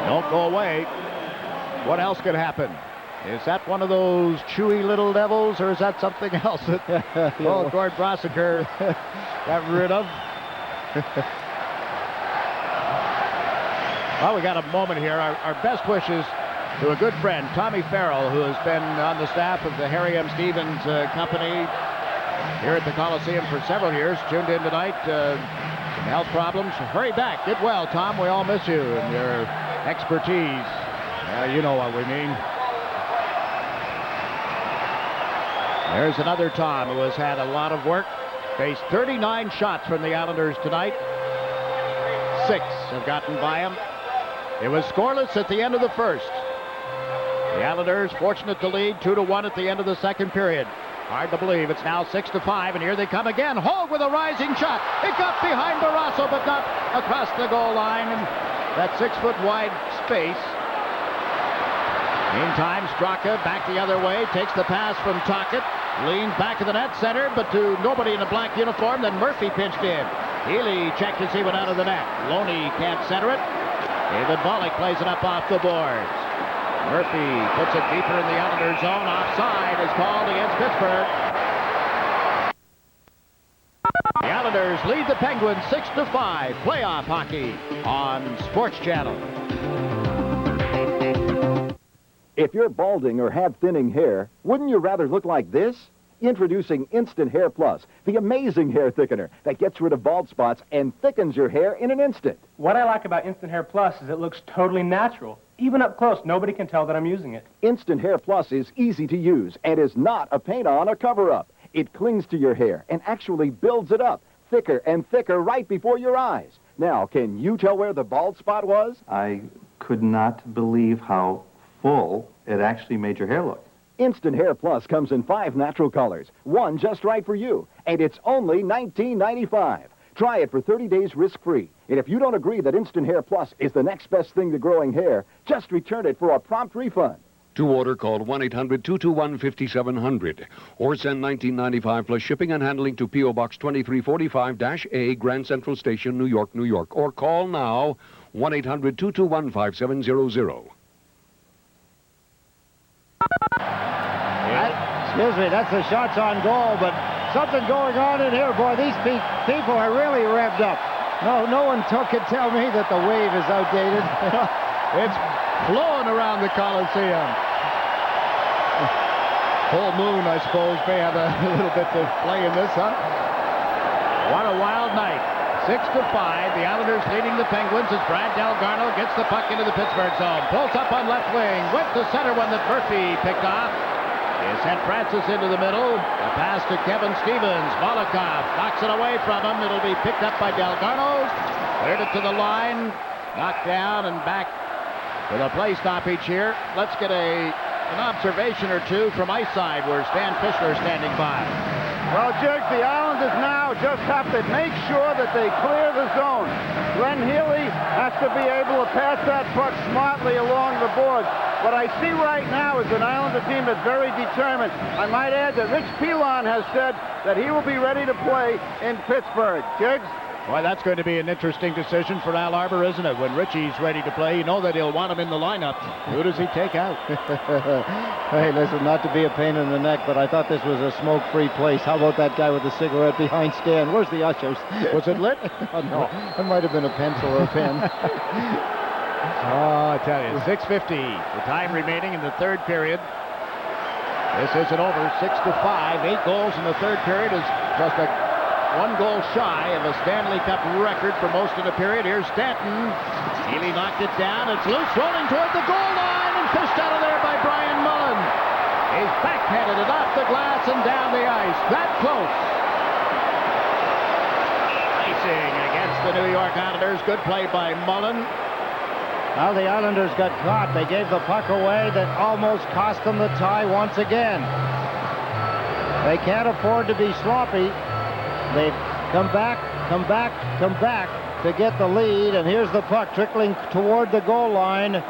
Don't go away. What else could happen? Is that one of those chewy little devils, or is that something else that Gord Brosiker got rid of? Well, we got a moment here. Our best wishes to a good friend, Tommy Farrell, who has been on the staff of the Harry M. Stevens Company here at the Coliseum for several years. Tuned in tonight. Some health problems. Hurry back. Get well, Tom. We all miss you and your expertise. You know what we mean. There's another Tom who has had a lot of work. Faced 39 shots from the Islanders tonight. 6 have gotten by him. It was scoreless at the end of the first. The Islanders fortunate to lead 2-1 at the end of the 2nd period. Hard to believe it's now 6-5, and here they come again. Hogue with a rising shot. It got behind Barrasso, but not across the goal line in that 6-foot wide space. Meantime, Straka back the other way, takes the pass from Tocchet, leans back of the net center, but to nobody in a black uniform. Then Murphy pinched in. Healy checked as he went out of the net. Loney can't center it. David Bollock plays it up off the boards. Murphy puts it deeper in the Islanders' zone. Offside is called against Pittsburgh. The Islanders lead the Penguins 6-5. Playoff hockey on Sports Channel. If you're balding or have thinning hair, wouldn't you rather look like this? Introducing Instant Hair Plus, the amazing hair thickener that gets rid of bald spots and thickens your hair in an instant. What I like about Instant Hair Plus is it looks totally natural. Even up close, nobody can tell that I'm using it. Instant Hair Plus is easy to use and is not a paint-on or cover-up. It clings to your hair and actually builds it up, thicker and thicker right before your eyes. Now, can you tell where the bald spot was? I could not believe how full it actually made your hair look. Instant Hair Plus comes in 5 natural colors, one just right for you, and it's only $19.95. Try it for 30 days risk-free. And if you don't agree that Instant Hair Plus is the next best thing to growing hair, just return it for a prompt refund. To order, call 1-800-221-5700 or send $19.95 plus shipping and handling to P.O. Box 2345-A, Grand Central Station, New York, New York. Or call now, 1-800-221-5700. Excuse me, that's the shots on goal, but something going on in here. Boy, these people are really revved up. No one can tell me that the wave is outdated. It's flowing around the Coliseum. Full moon, I suppose, may have a little bit to play in this, huh? What a wild night. 6-5. The Islanders leading the Penguins as Brad Delgarno gets the puck into the Pittsburgh zone. Pulls up on left wing. Went to center one that Murphy picked off. He sent Francis into the middle. A pass to Kevin Stevens. Molokov knocks it away from him. It'll be picked up by Delgarno. Cleared it to the line. Knocked down and back with a play stoppage here. Let's get an observation or two from ice side where Stan Fischler standing by. Well, Jiggs, the Islanders now just have to make sure that they clear the zone. Glenn Healy has to be able to pass that puck smartly along the boards. What I see right now is an Islander team that's very determined. I might add that Rich Pilon has said that he will be ready to play in Pittsburgh. Jiggs? Boy, that's going to be an interesting decision for Al Arbor, isn't it? When Richie's ready to play, you know that he'll want him in the lineup. Who does he take out? Hey, listen, not to be a pain in the neck, but I thought this was a smoke-free place. How about that guy with the cigarette behind Stan? Where's the ushers? Was it lit? Oh, no, it might have been a pencil or a pen. Oh, I tell you, 6:50, the time remaining in the third period. This isn't over, 6-5. 8 goals in the third period is just a 1 goal shy of a Stanley Cup record for most of the period. Here's Stanton. Healy knocked it down. It's loose, rolling toward the goal line, and fished out of there by Brian Mullen. He's backhanded it off the glass and down the ice. That close. Icing against the New York Islanders. Good play by Mullen. Well, the Islanders got caught. They gave the puck away. That almost cost them the tie once again. They can't afford to be sloppy. They've come back to get the lead, and here's the puck trickling toward the goal line.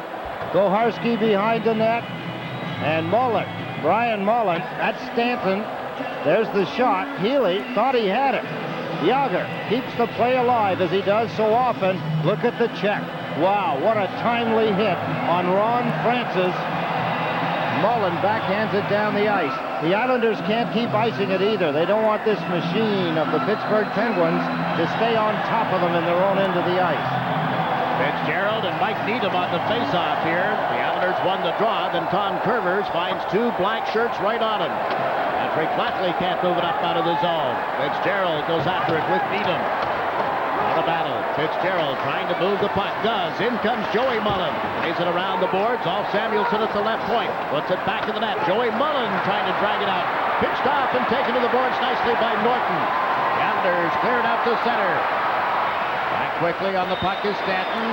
Goharski behind the net, and Mullen, Brian Mullen, that's Stanton. There's the shot. Healy thought he had it. Yager keeps the play alive as he does so often. Look at the check. Wow, what a timely hit on Ron Francis. Mullen backhands it down the ice. The Islanders can't keep icing it either. They don't want this machine of the Pittsburgh Penguins to stay on top of them in their own end of the ice. Fitzgerald and Mike Needham on the face-off here. The Islanders won the draw. Then Tom Curvers finds 2 black shirts right on him. Patrick Flatley can't move it up out of the zone. Fitzgerald goes after it with Needham. Out of battle. Fitzgerald trying to move the puck. Does. In comes Joey Mullen. Plays it around the boards. Off Samuelson at the left point. Puts it back in the net. Joey Mullen trying to drag it out. Pitched off and taken to the boards nicely by Norton. The Islanders cleared out to center. Back quickly on the puck is Stanton.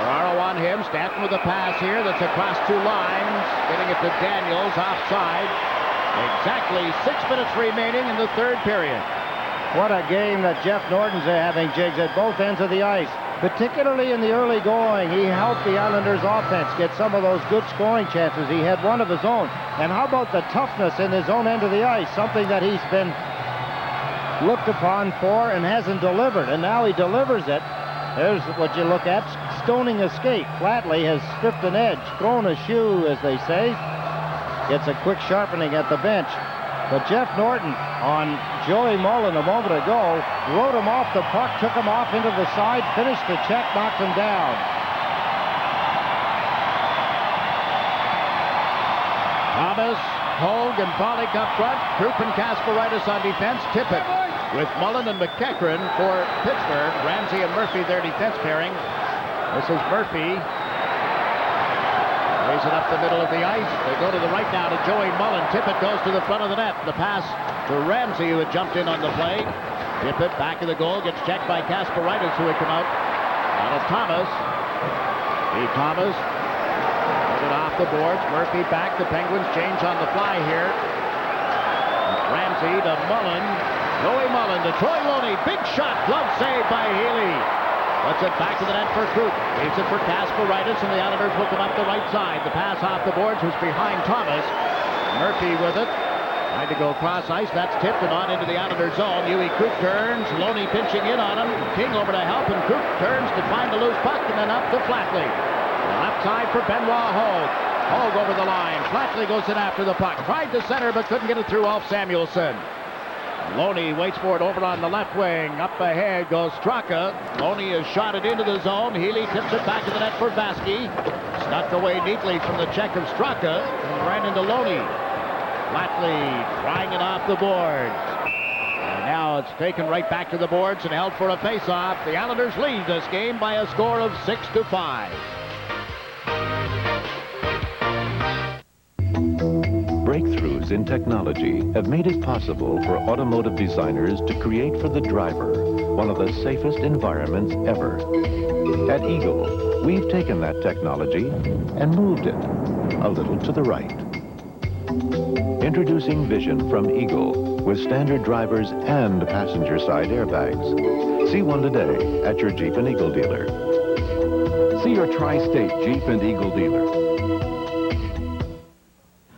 Ferraro on him. Stanton with a pass here that's across 2 lines. Getting it to Daniels offside. Exactly 6 minutes remaining in the third period. What a game that Jeff Norton's having, Jiggs, at both ends of the ice. Particularly in the early going, he helped the Islanders' offense get some of those good scoring chances. He had one of his own. And how about the toughness in his own end of the ice, something that he's been looked upon for and hasn't delivered, and now he delivers it. There's what you look at, stoning escape. Flatley has stripped an edge, thrown a shoe, as they say. Gets a quick sharpening at the bench. But Jeff Norton on Joey Mullen a moment ago rode him off the puck, took him off into the side, finished the check, knocked him down. Thomas, Hogue, and Bollig up front. Krupp and Kasparaitis on defense. Tippett with Mullen and McEachran for Pittsburgh. Ramsey and Murphy, their defense pairing. This is Murphy. Lays it up the middle of the ice. They go to the right now to Joey Mullen. Tippett goes to the front of the net. The pass to Ramsey, who had jumped in on the play. Tippett back of the goal, gets checked by Kasparaitis, who had come out. Out of Thomas. Steve Thomas. Put it off the boards. Murphy back. The Penguins change on the fly here. Ramsey to Mullen. Joey Mullen to Troy Loney. Big shot. Glove save by Healy. Puts it back to the net for Krupp. Leaves it for Kasparaitis, and the Islanders will come up the right side. The pass off the boards was behind Thomas. Murphy with it. Trying to go cross ice. That's tipped and on into the Islanders zone. Huey Krupp turns. Loney pinching in on him. King over to help, and Krupp turns to find the loose puck, and then up to Flatley. Left side for Benoit Hogue. Hogue over the line. Flatley goes in after the puck. Tried to center, but couldn't get it through off Samuelson. Loney waits for it over on the left wing. Up ahead goes Straka. Loney is shot it into the zone. Healy tips it back to the net for Vasky. Snuck away neatly from the check of Straka and ran into Loney. Flatley trying it off the board. And now it's taken right back to the boards and held for a face-off. The Islanders lead this game by a score of 6-5. Breakthroughs in technology have made it possible for automotive designers to create for the driver one of the safest environments ever. At Eagle, we've taken that technology and moved it a little to the right. Introducing Vision from Eagle with standard drivers and passenger side airbags. See one today at your Jeep and Eagle dealer. See your tri-state Jeep and Eagle dealer.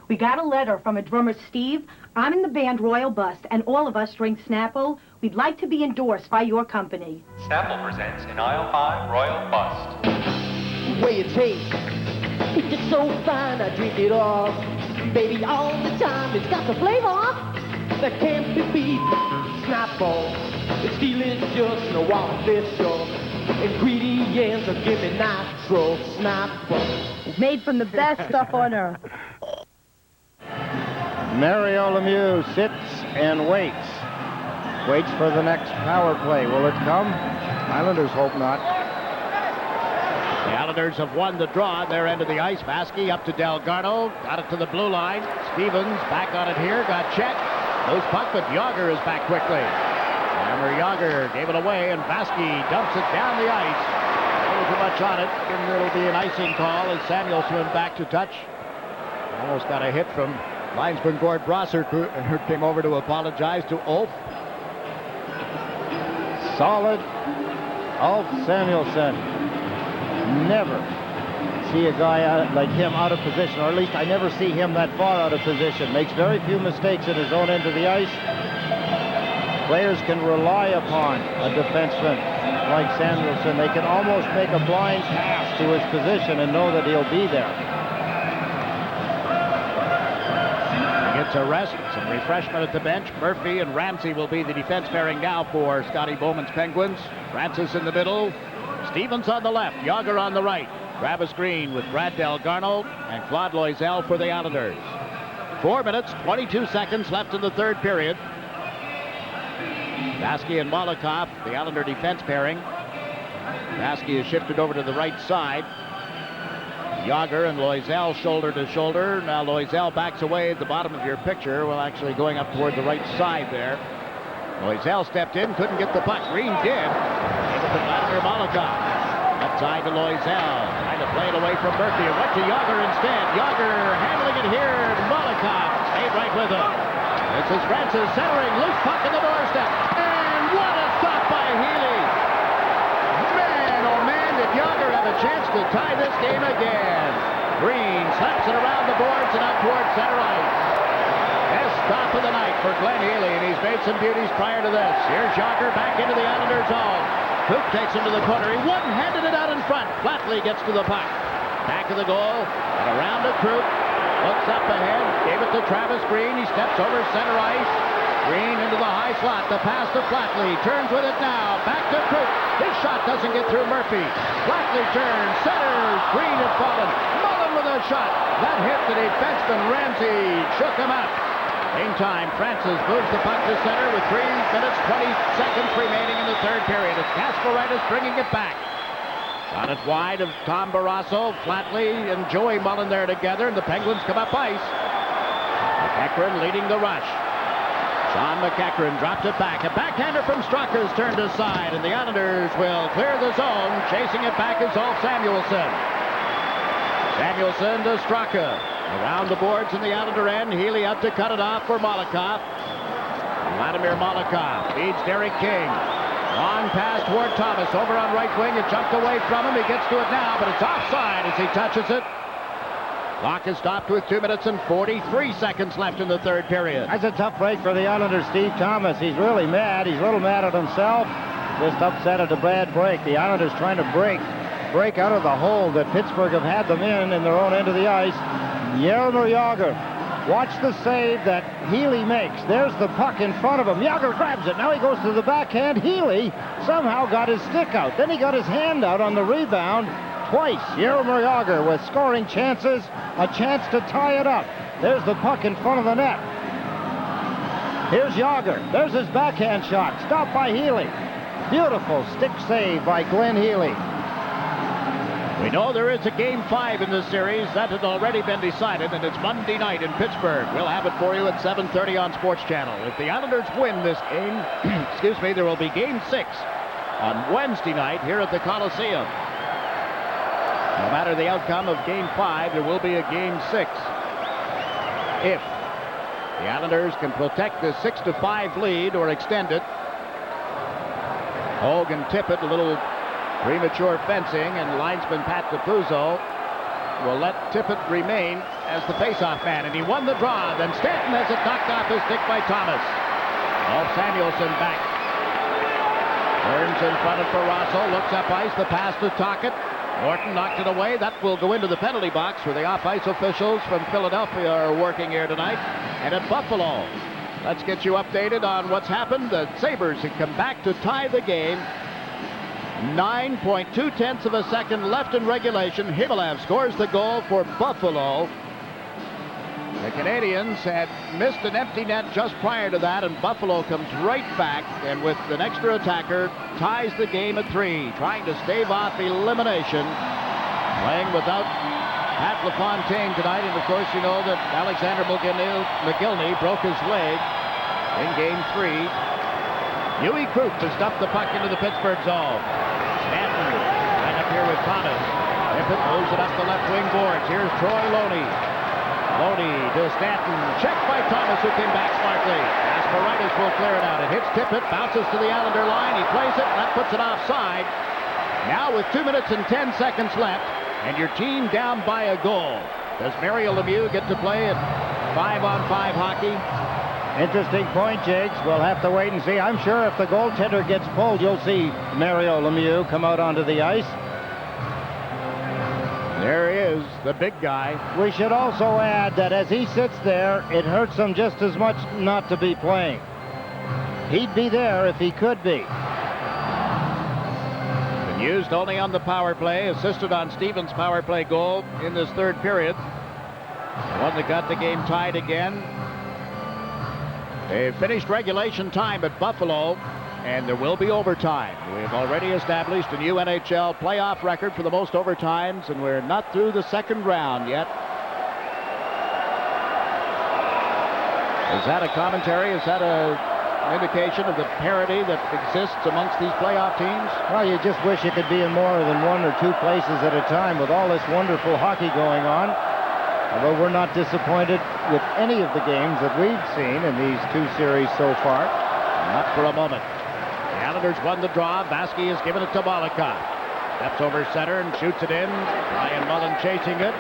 We got a letter from a drummer, Steve. I'm in the band Royal Bust, and all of us drink Snapple. We'd like to be endorsed by your company. Snapple presents an Aisle 5 Royal Bust. Way it tastes, it's so fine, I drink it all. Baby, all the time, it's got the flavor that can't be beat. Snapple, it's delicious and artificial. Ingredients are giving natural. Snapple, made from the best stuff on earth. Mario Lemieux sits and waits. Waits for the next power play. Will it come? Islanders hope not. The Islanders have won the draw at their end of the ice. Vaske up to Delgarno. Got it to the blue line. Stevens back on it here. Got checked. Loose puck, but Yager is back quickly. Hammer Yager gave it away, and Vaske dumps it down the ice. A little too much on it, and it'll be an icing call as Samuelsson back to touch. Almost got a hit from linesman Gord Brosser, who came over to apologize to Ulf. Solid Ulf Samuelsson. Never see a guy like him out of position, or at least I never see him that far out of position. Makes very few mistakes at his own end of the ice. Players can rely upon a defenseman like Samuelsson. They can almost make a blind pass to his position and know that he'll be there. He gets a rest, some refreshment at the bench. Murphy and Ramsey will be the defense pairing now for Scotty Bowman's Penguins. Francis in the middle. Stevens on the left, Yager on the right. Travis Green with Brad Delgarno and Claude Loisel for the Islanders. 4 minutes, 22 seconds left in the third period. Vaske and Molotov, the Islander defense pairing. Vaske is shifted over to the right side. Yager and Loisel shoulder to shoulder. Now Loisel backs away at the bottom of your picture, well, actually going up toward the right side there. Loisel stepped in, couldn't get the puck. Green did. Gave it to Vladimir Molotov. Left side to Loisel. Trying to play it away from Murphy. It went to Yager instead. Yager handling it here. Molotov stayed right with him. This is Francis centering. Loose puck in the doorstep. And what a stop by Healy. Man, oh man, did Yager have a chance to tie this game again. Green slaps it around the boards and up towards center ice. Best stop of the night for Glenn Healy, and he's made some beauties prior to this. Here's Yager back into the Islanders' zone. Coop takes him to the corner. He one-handed it out in front. Flatley gets to the puck. Back of the goal, and around to Coop. Looks up ahead, gave it to Travis Green. He steps over center ice. Green into the high slot. The pass to Flatley. Turns with it now. Back to Coop. His shot doesn't get through Murphy. Flatley turns. Centers. Green had fallen. Mullen with a shot. That hit the defenseman Ramsey. Shook him up. Meantime, Francis moves the puck to center with 3 minutes, 20 seconds remaining in the third period. It's Kasparaitis bringing it back. Got it wide of Tom Barrasso, Flatley, and Joey Mullen there together, and the Penguins come up ice. McEachran leading the rush. Sean McEachran dropped it back. A backhander from Straka is turned aside, and the Islanders will clear the zone. Chasing it back is Ulf Samuelsson. Samuelsson to Straka. Around the boards in the Islander end. Healy out to cut it off for Molotov. Vladimir Molotov feeds Derek King. Long pass toward Thomas. Over on right wing. It jumped away from him. He gets to it now, but it's offside as he touches it. Clock is stopped with 2 minutes and 43 seconds left in the third period. That's a tough break for the Islanders, Steve Thomas. He's really mad. He's a little mad at himself. Just upset at a bad break. The Islanders trying to break out of the hole that Pittsburgh have had them in their own end of the ice. Jaromir Jagr, watch the save that Healy makes. There's the puck in front of him. Jagr grabs it. Now he goes to the backhand. Healy somehow got his stick out. Then he got his hand out on the rebound twice. Jaromir Jagr with scoring chances, a chance to tie it up. There's the puck in front of the net. Here's Yager. There's his backhand shot. Stopped by Healy. Beautiful stick save by Glenn Healy. We know there is a Game 5 in this series. That has already been decided, and it's Monday night in Pittsburgh. We'll have it for you at 7:30 on SportsChannel. If the Islanders win this game, excuse me, there will be Game 6 on Wednesday night here at the Coliseum. No matter the outcome of Game 5, there will be a Game 6. If the Islanders can protect this 6-5 lead or extend it, Hogan Tippett, a little premature fencing, and linesman Pat DiPuzzo will let Tippett remain as the faceoff man, and he won the draw. Then Stanton has it knocked off his stick by Thomas. Samuelson back. Turns in front of Barrasso, looks up ice, the pass to Tocchet. Norton knocked it away. That will go into the penalty box where the off-ice officials from Philadelphia are working here tonight. And at Buffalo, let's get you updated on what's happened. The Sabres have come back to tie the game. 9.2 of a second left in regulation. Himalev scores the goal for Buffalo. The Canadians had missed an empty net just prior to that, and Buffalo comes right back and with an extra attacker ties the game at 3, trying to stave off elimination. Playing without Pat LaFontaine tonight, and of course you know that Alexander McGillney broke his leg in Game 3. Huey Krupp has stuffed the puck into the Pittsburgh zone. Stanton right up here with Thomas. Tippett moves it up the left wing boards. Here's Troy Loney. Loney to Stanton. Checked by Thomas, who came back smartly. Asperitis will clear it out. It hits Tippett, bounces to the Islander line. He plays it, and that puts it offside. Now with 2 minutes and 10 seconds left, and your team down by a goal. Does Mario Lemieux get to play at 5-on-5 hockey? Interesting point, Jiggs. We'll have to wait and see. I'm sure if the goaltender gets pulled, you'll see Mario Lemieux come out onto the ice. There he is, the big guy. We should also add that as he sits there, it hurts him just as much not to be playing. He'd be there if he could be. Been used only on the power play, assisted on Stevens' power play goal in this third period. The one that got the game tied again. They finished regulation time at Buffalo, and there will be overtime. We've already established a new NHL playoff record for the most overtimes, and we're not through the second round yet. Is that a commentary? Is that an indication of the parity that exists amongst these playoff teams? Well, you just wish you could be in more than 1 or 2 places at a time with all this wonderful hockey going on. Although we're not disappointed with any of the games that we've seen in these 2 series so far. Not for a moment. The Islanders won the draw. Baskey has given it to Molotov. Steps over center and shoots it in. Ryan Mullen chasing it.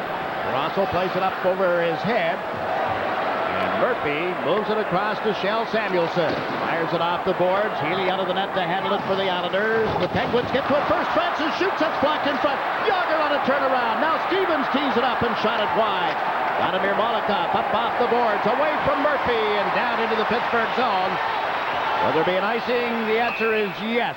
Barrasso plays it up over his head. And Murphy moves it across to Shell Samuelson. Fires it off the boards. Healy out of the net to handle it for the Islanders. The Penguins get to it first. Francis shoots. That's blocked in front. Yager on a turnaround. Now Stevens tees it up and shot it wide. Vladimir Molotov up off the boards, away from Murphy and down into the Pittsburgh zone. Will there be an icing? The answer is yes.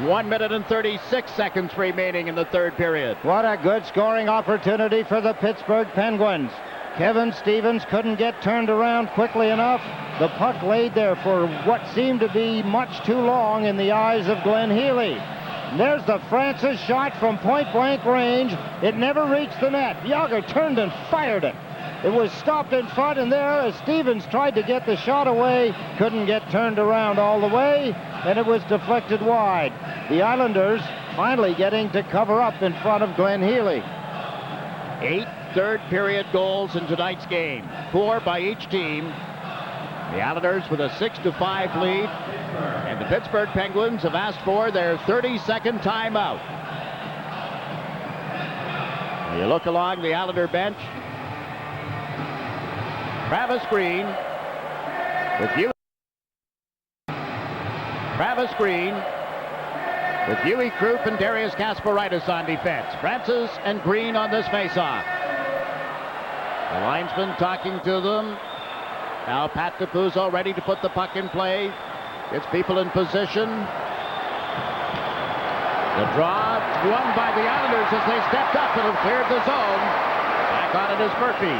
1 minute and 36 seconds remaining in the third period. What a good scoring opportunity for the Pittsburgh Penguins. Kevin Stevens couldn't get turned around quickly enough. The puck laid there for what seemed to be much too long in the eyes of Glenn Healy. And there's the Francis shot from point-blank range. It never reached the net. Yager turned and fired it. It was stopped in front, and there, as Stevens tried to get the shot away, couldn't get turned around all the way, and it was deflected wide. The Islanders finally getting to cover up in front of Glenn Healy. 8 third-period goals in tonight's game. 4 by each team. The Islanders with a 6-5 lead. And the Pittsburgh Penguins have asked for their 32nd timeout. You look along the Islander bench. Travis Green with Huey Krupp and Darius Kasparaitis on defense. Francis and Green on this faceoff. The linesman talking to them. Now Pat DiPuzzo ready to put the puck in play. Gets people in position. The draw won by the Islanders as they stepped up and have cleared the zone. Back on it is Murphy.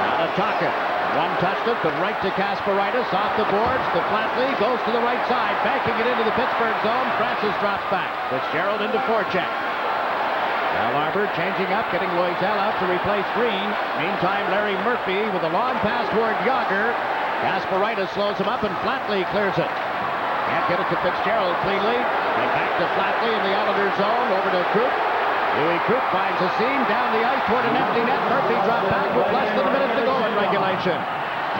Now to Tocchet. One touched it, but right to Kasparaitis, off the boards to Flatley, goes to the right side, banking it into the Pittsburgh zone. Francis drops back. Fitzgerald into forecheck. Al Arbor changing up, getting Loisel out to replace Green. Meantime, Larry Murphy with a long pass toward Yager. Kasparaitis slows him up, and Flatley clears it. Can't get it to Fitzgerald cleanly. And back to Flatley in the Islanders zone, over to Krupp. Louis Krupp finds a seam down the ice toward an empty net. Murphy dropped back with less than a minute to go in regulation.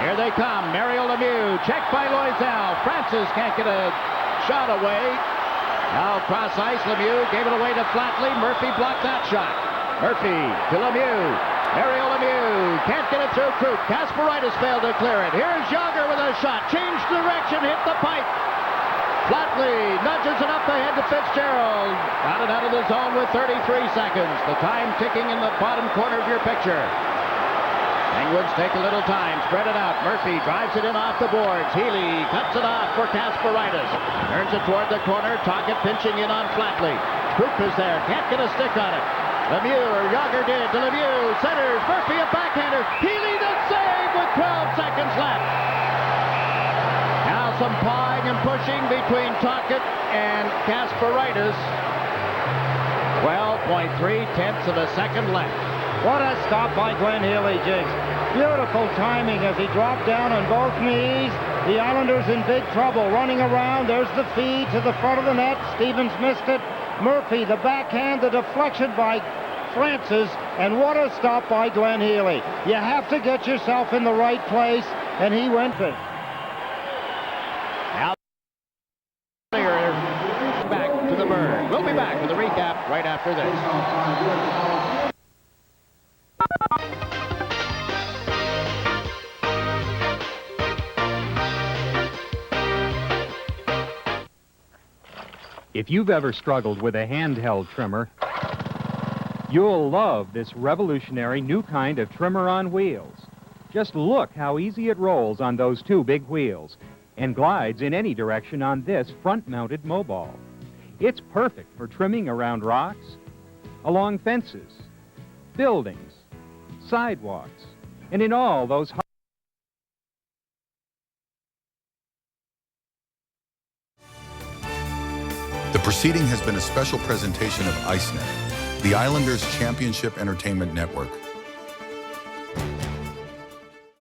Here they come. Mario Lemieux, checked by Loisel. Francis can't get a shot away. Now cross ice, Lemieux gave it away to Flatley. Murphy blocked that shot. Murphy to Lemieux. Mario Lemieux can't get it through Krupp. Kasparaitis failed to clear it. Here's Yager with a shot. Changed direction, hit the pipe. Flatley nudges it up ahead to Fitzgerald. Got it out of the zone with 33 seconds. The time ticking in the bottom corner of your picture. Penguins take a little time, spread it out. Murphy drives it in off the boards. Healy cuts it off for Kasparaitis. Turns it toward the corner. Tocchet pinching in on Flatley. Krupp is there, can't get a stick on it. Lemieux, or Yager did to Lemieux. Centers, Murphy a backhander. Healy the save with 12 seconds left. Now some pawing and pushing between Tocchet and Kasparaitis. 12.3 of a second left. What a stop by Glenn Healy, Jiggs. Beautiful timing as he dropped down on both knees. The Islanders in big trouble, running around. There's the feed to the front of the net. Stevens missed it. Murphy, the backhand, the deflection by Francis, and what a stop by Glenn Healy. You have to get yourself in the right place, and he went for it. Now back to the Bird. We'll be back with a recap right after this. If you've ever struggled with a handheld trimmer, you'll love this revolutionary new kind of trimmer on wheels. Just look how easy it rolls on those two big wheels and glides in any direction on this front-mounted mobile. It's perfect for trimming around rocks, along fences, buildings, sidewalks, and in all those The proceeding has been a special presentation of ICENET, the Islanders Championship Entertainment Network.